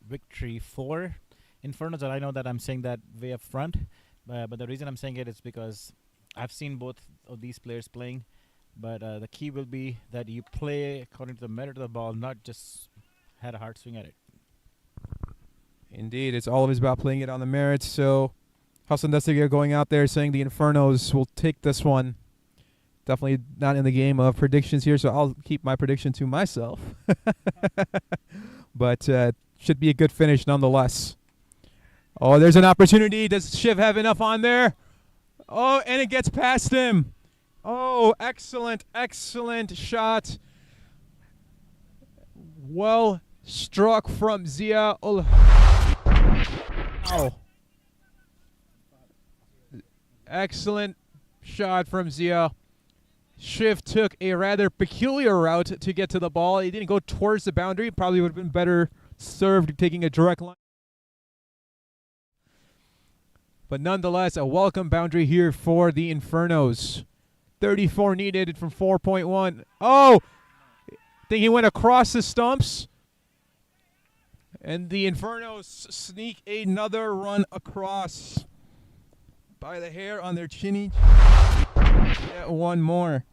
C: victory for Infernos. And I know that I'm saying that way up front, but the reason I'm saying it is because I've seen both of these players playing. But the key will be that you play according to the merit of the ball, not just had a hard swing at it.
A: Indeed, it's always about playing it on the merits. So Hassan Dastagir going out there saying the Infernos will take this one. Definitely not in the game of predictions here, so I'll keep my prediction to myself. But should be a good finish nonetheless. Oh, there's an opportunity. Does Shiv have enough on there? Oh, and it gets past him. Oh, excellent, excellent shot. Well struck from Zia. Oh. Excellent shot from Zia. Shiv took a rather peculiar route to get to the ball. He didn't go towards the boundary. Probably would have been better served taking a direct line. But nonetheless, a welcome boundary here for the Infernos. 34 needed from 4.1. Oh! I think he went across the stumps. And the Infernos sneak another run across by the hair on their chinny. Yeah, one more.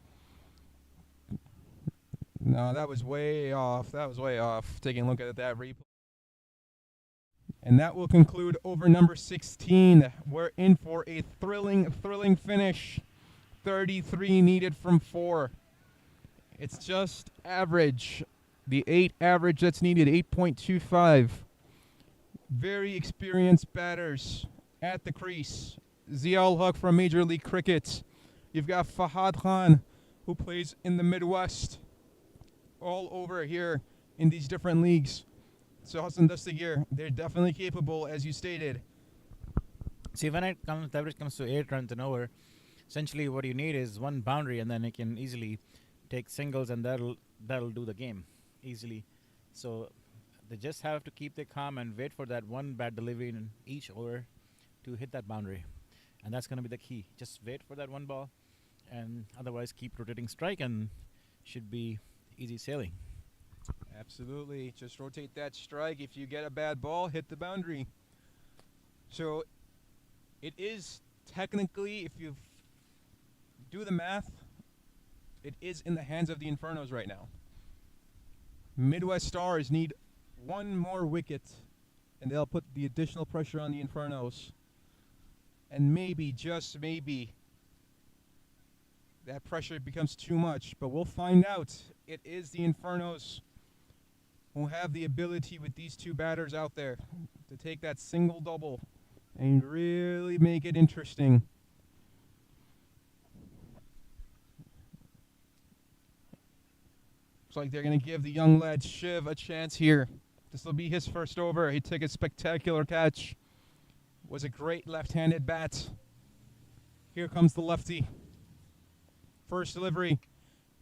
A: No, that was way off. That was way off. Taking a look at that replay. And that will conclude over number 16. We're in for a thrilling finish. 33 needed from 4. It's just average. The 8 average that's needed, 8.25. Very experienced batters at the crease. Ziaul Haq from Major League Cricket. You've got Fahad Khan, who plays in the Midwest, all over here in these different leagues. So Hassan Dastagir, they're definitely capable, as you stated.
C: See, when the average comes to 8 runs and over, essentially what you need is one boundary, and then you can easily take singles, and that'll do the game easily. So they just have to keep their calm and wait for that one bad delivery in each over to hit that boundary. And that's going to be the key. Just wait for that one ball, and otherwise keep rotating strike, and should be easy sailing.
A: Absolutely. Just rotate that strike. If you get a bad ball, hit the boundary. So it is technically, if you do the math, it is in the hands of the Infernos right now. Midwest Stars need one more wicket, and they'll put the additional pressure on the Infernos. And maybe, just maybe, that pressure becomes too much. But we'll find out. It is the Infernos who have the ability with these two batters out there to take that single double and really make it interesting. Looks like they're going to give the young lad Shiv a chance here. This will be his first over. He took a spectacular catch. Was a great left-handed bat. Here comes the lefty. First delivery.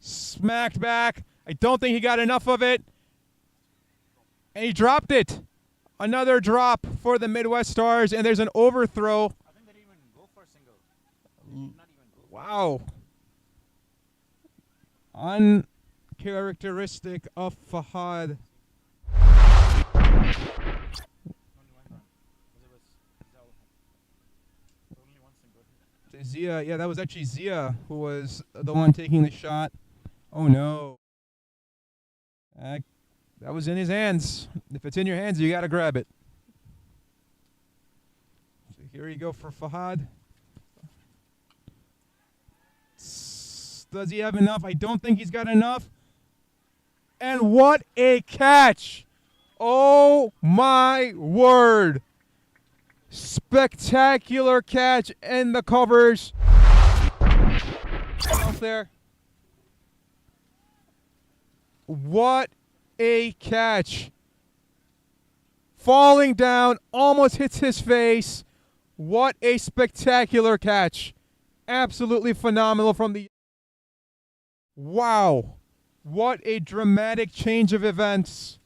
A: Smacked back. I don't think he got enough of it. And he dropped it. Another drop for the Midwest Stars, and there's an overthrow.
C: I think they didn't even go for a single. Not even go.
A: Wow. Uncharacteristic of Fahad. Zia, yeah, that was actually Zia who was the one taking the shot. Oh no. That was in his hands. If it's in your hands, you got to grab it. So here you go for Fahad. Does he have enough? I don't think he's got enough. And what a catch! Oh my word! Spectacular catch in the covers. Out there. What a catch. Falling down, almost hits his face. What a spectacular catch. Absolutely phenomenal from the... Wow. What a dramatic change of events.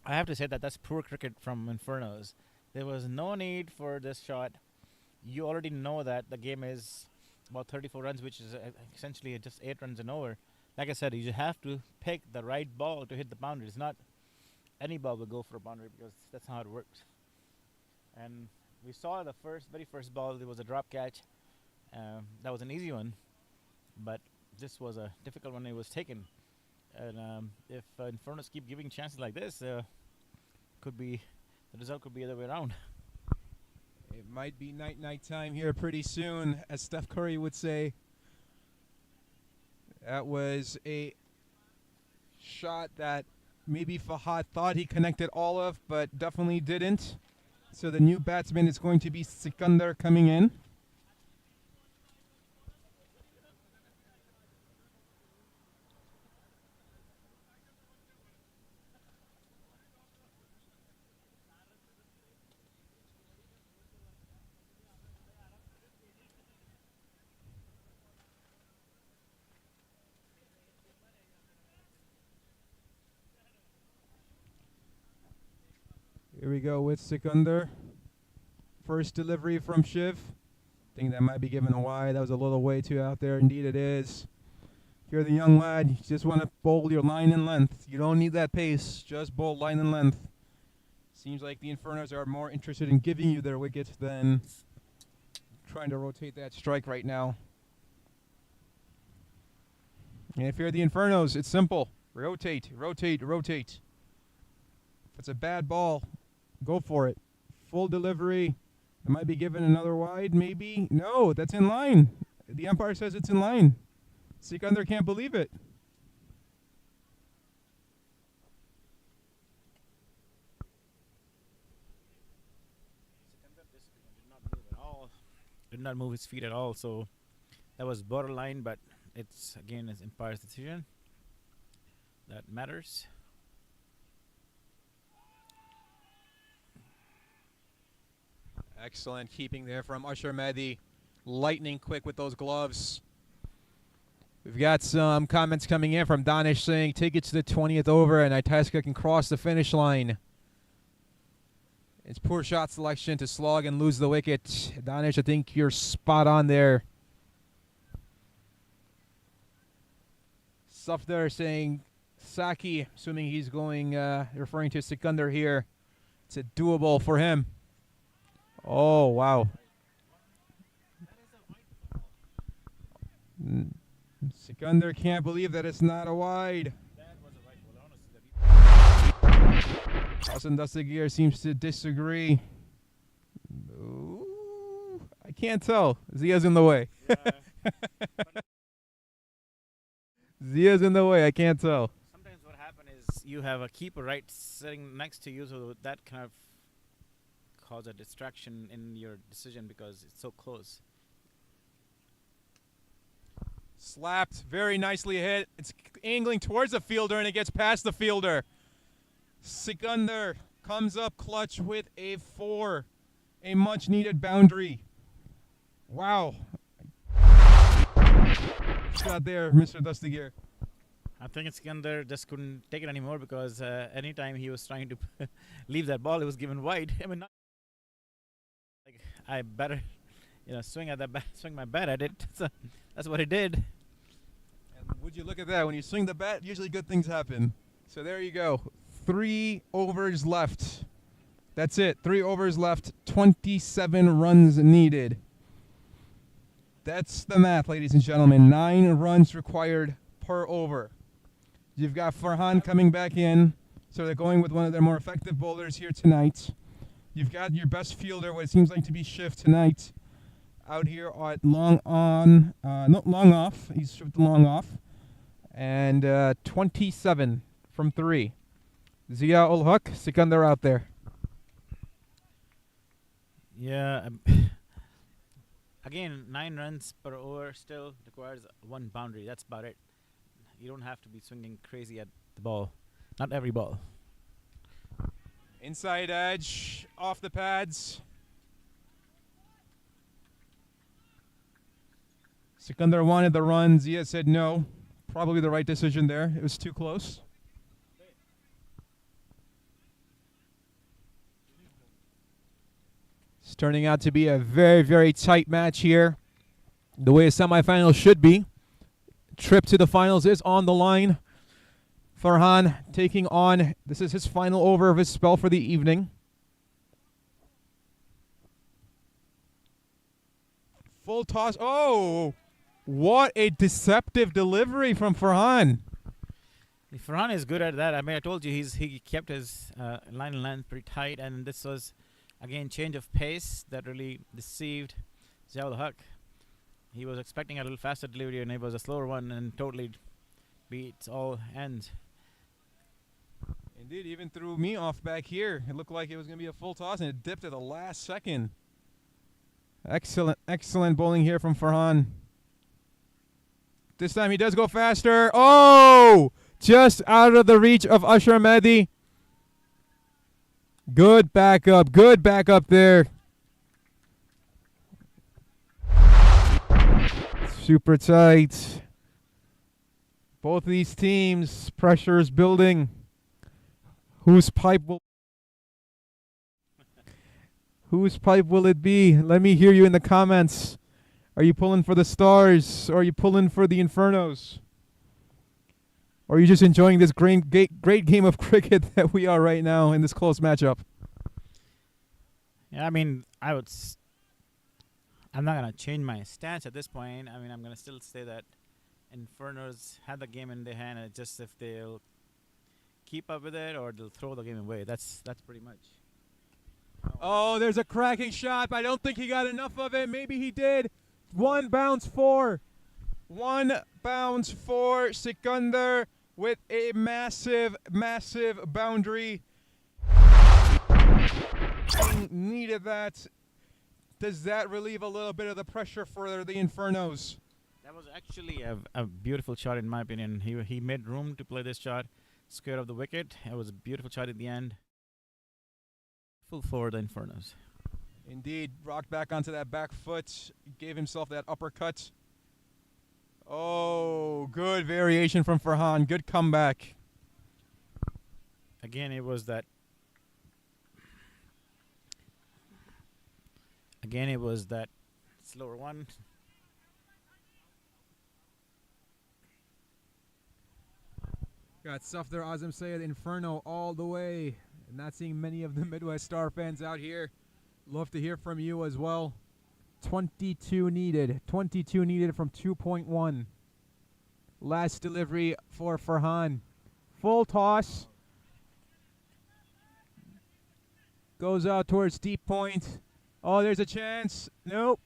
C: I have to say that that's poor cricket from Infernos. There was no need for this shot. You already know that the game is about 34 runs, which is essentially just 8 runs and over. Like I said, you just have to pick the right ball to hit the boundary. It's not any ball will go for a boundary because that's how it works. And we saw the very first ball, there was a drop catch. That was an easy one, but this was a difficult one. It was taken. And if Infernos keep giving chances like this, the result could be the other way around.
A: It might be night time here pretty soon, as Steph Curry would say. That was a shot that maybe Fahad thought he connected all of, but definitely didn't. So the new batsman is going to be Sikandar coming in. Here we go with Sikandar. First delivery from Shiv. Think that might be given a wide. That was a little way too out there. Indeed it is. If you're the young lad, you just want to bowl your line and length. You don't need that pace. Just bowl line and length. Seems like the Infernos are more interested in giving you their wicket than trying to rotate that strike right now. And if you're the Infernos, it's simple. Rotate, rotate, rotate. If it's a bad ball, go for it. Full delivery. It might be given another wide, maybe. No, that's in line. The umpire says it's in line. Sikandar can't believe it.
C: Did not move his feet at all, so that was borderline, but it's again his umpire's decision that matters.
A: Excellent keeping there from Ashar Mehdi. Lightning quick with those gloves. We've got some comments coming in from Danish saying, take it to the 20th over and Itasca can cross the finish line. It's poor shot selection to slog and lose the wicket. Danish, I think you're spot on there. Safdar saying, Saki, assuming he's going, referring to Sikandar here. It's a doable for him. Oh, wow. Sikandar can't believe that it's not a wide. Hassan Dastagir seems to disagree. Ooh, I can't tell. Zia's in the way. Zia's in the way. I can't tell.
C: Sometimes what happens is you have a keeper right sitting next to you, so that kind of cause a distraction in your decision because it's so close.
A: Slapped, very nicely hit. It's angling towards the fielder, and it gets past the fielder. Sikandar comes up clutch with a 4. A much-needed boundary. Wow. Shot there, Mr. Dastigier.
C: I think Iskander just couldn't take it anymore because anytime he was trying to leave that ball, it was given wide. I mean, like I better, swing at that swing my bat at it. So that's what he did.
A: And would you look at that? When you swing the bat, usually good things happen. So there you go. 3 overs left. That's it. 3 overs left. 27 runs needed. That's the math, ladies and gentlemen. 9 runs required per over. You've got Farhan coming back in, so they're going with one of their more effective bowlers here tonight. You've got your best fielder, what it seems like to be Shift tonight, out here at long off. He's shifted long off. And 27 from 3. Zia ul Haq, Sikandar out there.
C: Yeah. Again, 9 runs per over still requires 1 boundary. That's about it. You don't have to be swinging crazy at the ball. Not every ball.
A: Inside edge, off the pads. Sikandar wanted the run. Zia said no. Probably the right decision there. It was too close. It's turning out to be a very, very tight match here. The way a semifinal should be. Trip to the finals is on the line. Farhan taking on, this is his final over of his spell for the evening. Full toss. Oh, what a deceptive delivery from Farhan.
C: Farhan is good at that. I mean, I told you he kept his line and length pretty tight, and this was, again, change of pace that really deceived Zia ul Haq. He was expecting a little faster delivery, and it was a slower one, and totally beats all ends.
A: Indeed, even threw me off back here. It looked like it was going to be a full toss, and it dipped at the last second. Excellent, excellent bowling here from Farhan. This time he does go faster. Oh! Just out of the reach of Ashar Mehdi. Good backup there. Super tight. Both of these teams, pressure is building. Whose pipe will it be? Let me hear you in the comments. Are you pulling for the Stars? Or are you pulling for the Infernos? Or are you just enjoying this great game of cricket that we are right now in this close matchup?
C: Yeah, I mean, I'm not going to change my stance at this point. I mean, I'm going to still say that Infernos had the game in their hand. It's just if they'll keep up with it or they'll throw the game away. That's pretty much.
A: Oh, there's a cracking shot, but I don't think he got enough of it. Maybe he did. 1 bounce for. 1 bounce for Sikandar with a massive, massive boundary. Needed that. Does that relieve a little bit of the pressure for the Infernos?
C: That was actually a beautiful shot in my opinion. He made room to play this shot, square of the wicket. It was a beautiful shot at the end. Full for the Infernos.
A: Indeed, rocked back onto that back foot, gave himself that uppercut. Oh, good variation from Farhan. Good comeback.
C: Again, it was that slower one.
A: Got Safdar Azam Sayed Inferno all the way. Not seeing many of the Midwest Star fans out here. Love to hear from you as well. 22 needed. 22 needed from 2.1. Last delivery for Farhan. Full toss. Goes out towards deep point. Oh, there's a chance. Nope.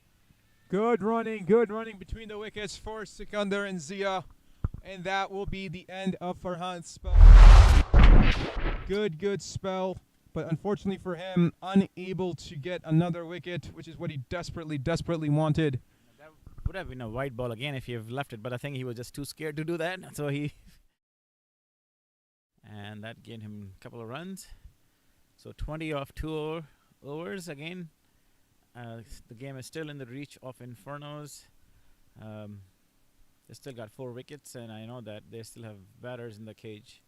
A: Good running between the wickets for Sikandar and Zia. And that will be the end of Farhan's spell. Good spell. But unfortunately for him, unable to get another wicket, which is what he desperately wanted.
C: That would have been a wide ball again if you've left it, but I think he was just too scared to do that. So he and that gained him a couple of runs. So 20 off 2 overs again. The game is still in the reach of Infernos. They still got 4 wickets, and I know that they still have batters in the cage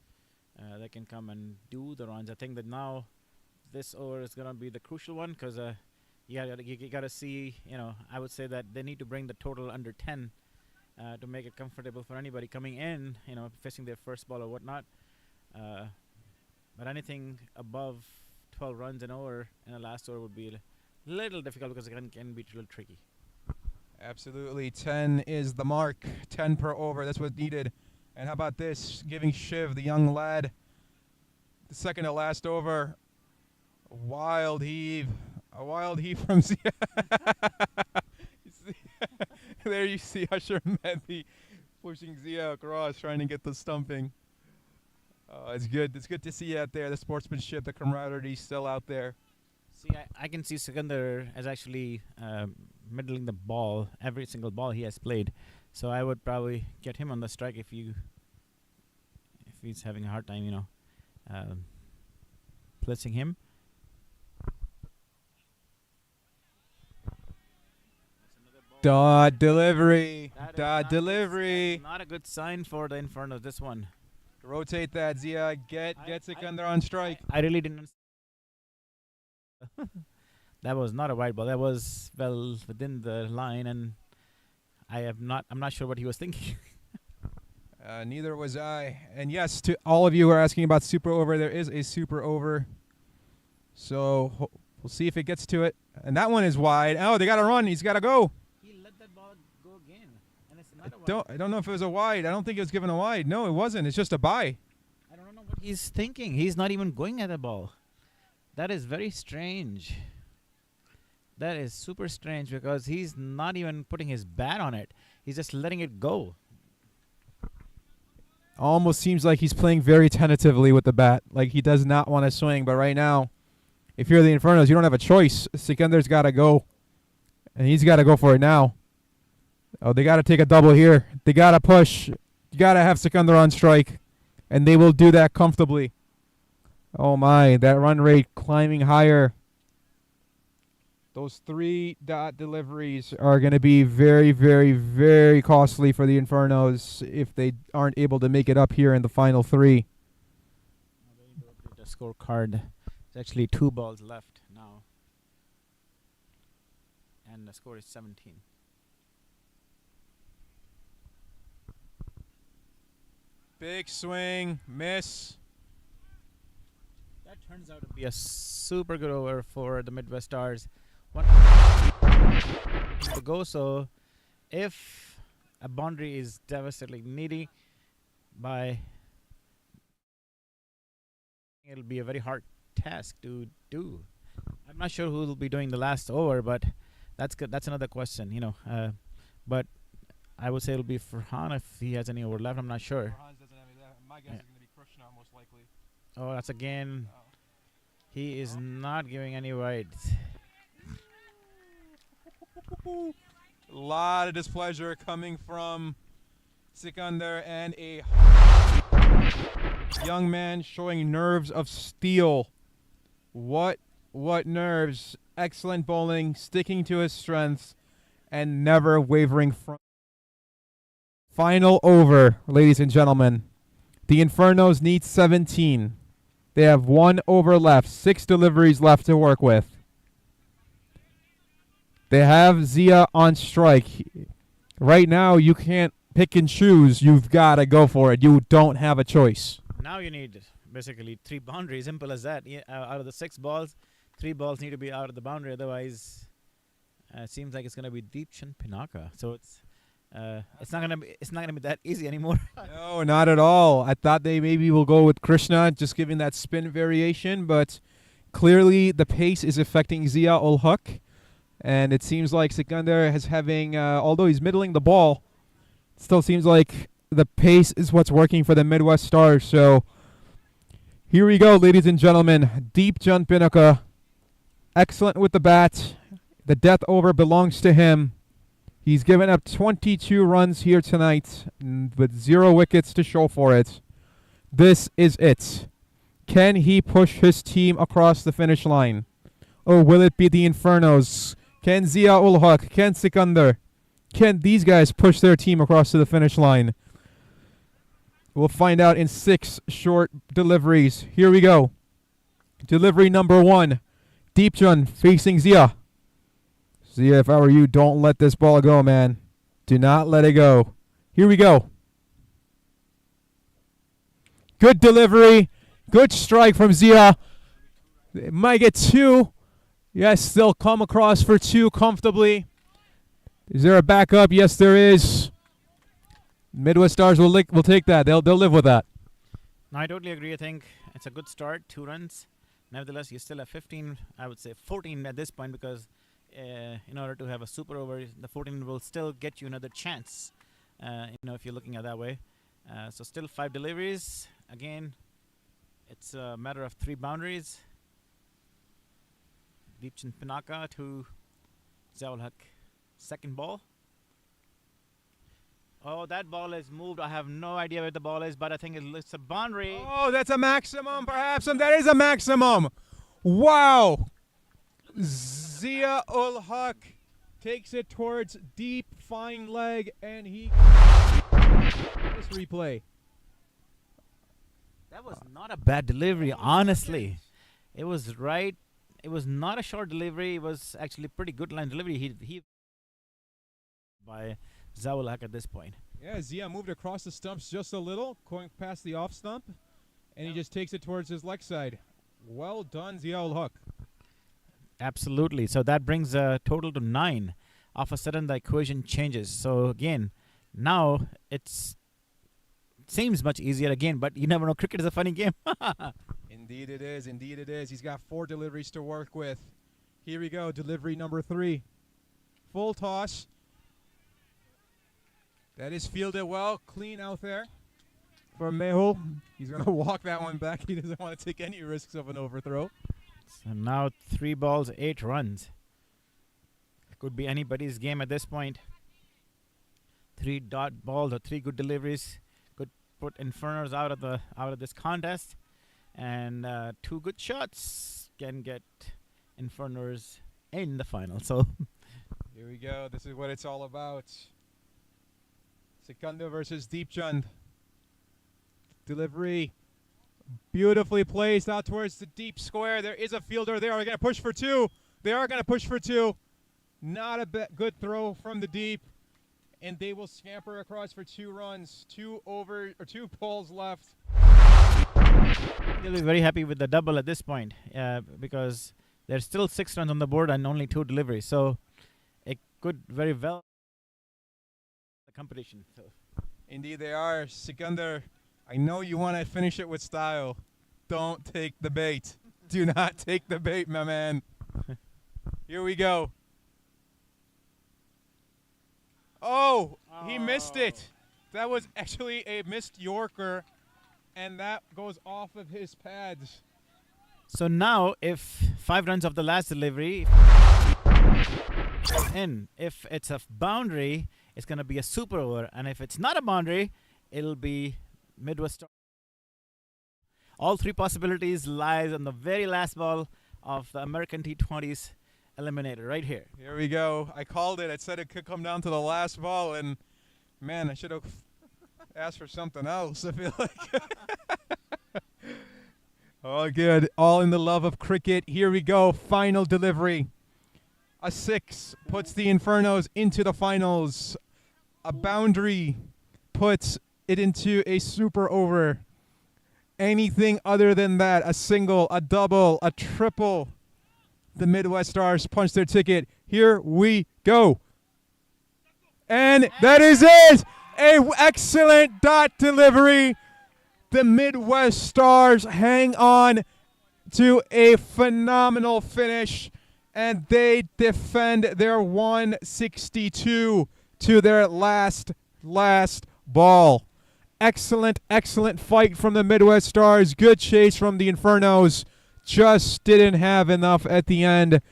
C: that can come and do the runs. I think that now this over is gonna be the crucial one because you gotta see. I would say that they need to bring the total under 10 to make it comfortable for anybody coming in. Facing their first ball or whatnot. But anything above 12 runs and over in the last over would be a little difficult because it can be a little tricky.
A: Absolutely. 10 is the mark. 10 per over. That's what's needed. And how about this? Giving Shiv, the young lad, the second to last over. A wild heave from Zia. There you see Usher Mehdi pushing Zia across, trying to get the stumping. It's good. It's good to see you out there. The sportsmanship, the camaraderie still out there.
C: See, I can see Sikandar as actually middling the ball, every single ball he has played. So I would probably get him on the strike if he's having a hard time, placing him.
A: Dot delivery.
C: That
A: Dot delivery.
C: Not a good sign for the Inferno, this one.
A: Rotate that, Zia. Get Sikandar on strike.
C: I really didn't. That was not a wide ball. That was well within the line, and I'm not sure what he was thinking.
A: Neither was I. And yes, to all of you who are asking about super over, there is a super over. So we'll see if it gets to it. And that one is wide. Oh, they got to run. He's got to go.
C: He let that ball go again, and it's not a wide.
A: I don't know if it was a wide. I don't think it was given a wide. No, it wasn't. It's just a bye.
C: I don't know what he's thinking. He's not even going at the ball. That is very strange. That is super strange because he's not even putting his bat on it. He's just letting it go.
A: Almost seems like he's playing very tentatively with the bat. Like he does not want to swing. But right now, if you're the Infernos, you don't have a choice. Sikandar's got to go. And he's got to go for it now. Oh, they got to take a double here. They got to push. You got to have Sikandar on strike. And they will do that comfortably. Oh my, that run rate climbing higher. Those 3 dot deliveries are going to be very, very, very costly for the Infernos if they aren't able to make it up here in the final 3.
C: The scorecard. There's actually 2 balls left now. And the score is 17.
A: Big swing, miss.
C: That turns out to be a super good over for the Midwest Stars. 1 to go, so if a boundary is devastatingly needy it'll be a very hard task to do. I'm not sure who will be doing the last over, but that's good. That's another question, but I would say it'll be Farhan if he has any over left. I'm not sure.
A: Farhan doesn't have any left. My guess is going to be Krishna most likely.
C: Oh, that's again. He is not giving any wides.
A: A lot of displeasure coming from Sikandar and a young man showing nerves of steel. What nerves. Excellent bowling, sticking to his strengths, and never wavering from. Final over, ladies and gentlemen. The Infernos need 17. They have 1 over left, 6 deliveries left to work with. They have Zia on strike. Right now, you can't pick and choose. You've got to go for it. You don't have a choice.
C: Now you need basically 3 boundaries. Simple as that. Out of the 6 balls, 3 balls need to be out of the boundary. Otherwise, it seems like it's going to be Deepchand Pinaka. So it's not gonna be that easy anymore.
A: No, not at all. I thought they maybe will go with Krishna, just giving that spin variation, but clearly the pace is affecting Zia ul Haq. And it seems like Sikandar is having, although he's middling the ball, it still seems like the pace is what's working for the Midwest Stars. So here we go, ladies and gentlemen. Deepchand Pinaka, excellent with the bat. The death over belongs to him. He's given up 22 runs here tonight, with 0 wickets to show for it. This is it. Can he push his team across the finish line? Or will it be the Infernos? Can Zia ul Haq, can Sikandar, can these guys push their team across to the finish line? We'll find out in 6 short deliveries. Here we go. Delivery number 1. Deepchand facing Zia. Zia, if I were you, don't let this ball go, man. Do not let it go. Here we go. Good delivery. Good strike from Zia. It might get 2. Yes, they'll come across for 2 comfortably. Is there a backup? Yes, there is. Midwest Stars will take that. They'll live with that.
C: No, I totally agree. I think it's a good start, 2 runs. Nevertheless, you still have 15, I would say 14 at this point, because in order to have a super over, the 14 will still get you another chance, if you're looking at that way. So still 5 deliveries. Again, it's a matter of 3 boundaries. Deepchand Pinaka to Zia ul Haq. Second ball. Oh, that ball is moved. I have no idea where the ball is, but I think it's a boundary.
A: Oh, that's a maximum, perhaps. That is a maximum. Wow. Zia ul Haq takes it towards deep, fine leg, and he... This replay.
C: That was not a bad delivery, honestly. It was right. It was not a short delivery. It was actually pretty good line delivery. He by Zia ul Haq at this point.
A: Yeah, Zia moved across the stumps just a little, going past the off stump, and he just takes it towards his leg side. Well done, Zia ul Haq.
C: Absolutely. So that brings a total to 9. All of a sudden, the equation changes. So again, now it seems much easier again, but you never know. Cricket is a funny game.
A: Indeed it is. Indeed it is. He's got 4 deliveries to work with. Here we go. Delivery number 3. Full toss. That is fielded well. Clean out there for Mehul. He's going to walk that one back. He doesn't want to take any risks of an overthrow.
C: So now 3 balls, 8 runs. It could be anybody's game at this point. 3 dot balls or 3 good deliveries could put Infernos out of this contest, and 2 good shots can get Infernos in the final. So
A: here we go. This is what it's all about. Sikandar versus Deepchand. Delivery beautifully placed out towards the deep square. There is a fielder there. They're going to push for 2. They are going to push for 2. Not a good throw from the deep. And they will scamper across for 2 runs. 2 balls left.
C: They'll be very happy with the double at this point, because there's still 6 runs on the board and only 2 deliveries. So it could very well the competition. So.
A: Indeed they are. Sikandar, I know you want to finish it with style. Don't take the bait. Do not take the bait, my man. Here we go. Oh, he missed it. That was actually a missed Yorker, and that goes off of his pads.
C: So now, if 5 runs of the last delivery in, if it's a boundary, it's going to be a super over, and if it's not a boundary, it'll be Midwest. All 3 possibilities lies on the very last ball of the American T20s Eliminator right here.
A: Here we go. I called it. I said it could come down to the last ball, and man, I should have asked for something else. I feel like. All good. All in the love of cricket. Here we go. Final delivery. A 6 puts the Infernos into the finals. A boundary puts it into a super over. Anything other than that, a single, a double, a triple, the Midwest Stars punch their ticket. Here we go. And that is it. An excellent dot delivery. The Midwest Stars hang on to a phenomenal finish, and they defend their 162 to their last ball. Excellent fight from the Midwest Stars. Good chase from the Infernos. Just didn't have enough at the end.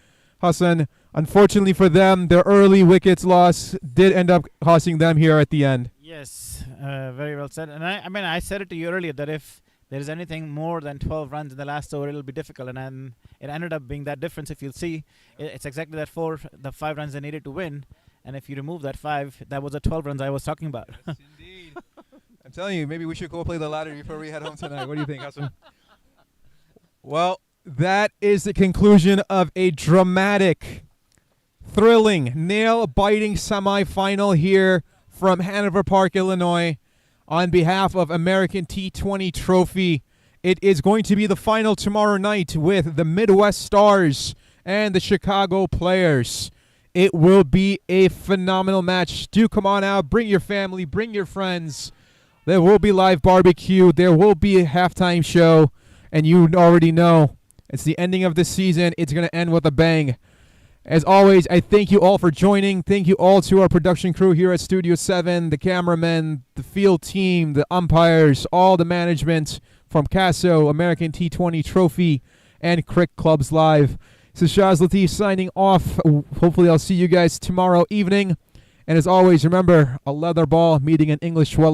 A: Hassan, Unfortunately for them, their early wickets loss did end up costing them here at the end.
C: Yes, very well said. And I mean, I said it to you earlier that if there is anything more than 12 runs in the last over, it'll be difficult. And then it ended up being that difference. If you'll see, it's exactly the 5 runs they needed to win. And if you remove that 5, that was the 12 runs I was talking about.
A: Yes, indeed. I'm telling you, maybe we should go play the ladder before we head home tonight. What do you think, Hassan? Well, that is the conclusion of a dramatic, thrilling, nail-biting semifinal here from Hanover Park, Illinois. On behalf of American T20 Trophy, it is going to be the final tomorrow night with the Midwest Stars and the Chicago Players. It will be a phenomenal match. Do come on out. Bring your family. Bring your friends. There will be live barbecue. There will be a halftime show. And you already know it's the ending of the season. It's going to end with a bang. As always, I thank you all for joining. Thank you all to our production crew here at Studio 7, the cameramen, the field team, the umpires, all the management from CASO, American T20 Trophy, and Crick Clubs Live. This is Shaz Latif signing off. Hopefully I'll see you guys tomorrow evening. And as always, remember, a leather ball meeting an English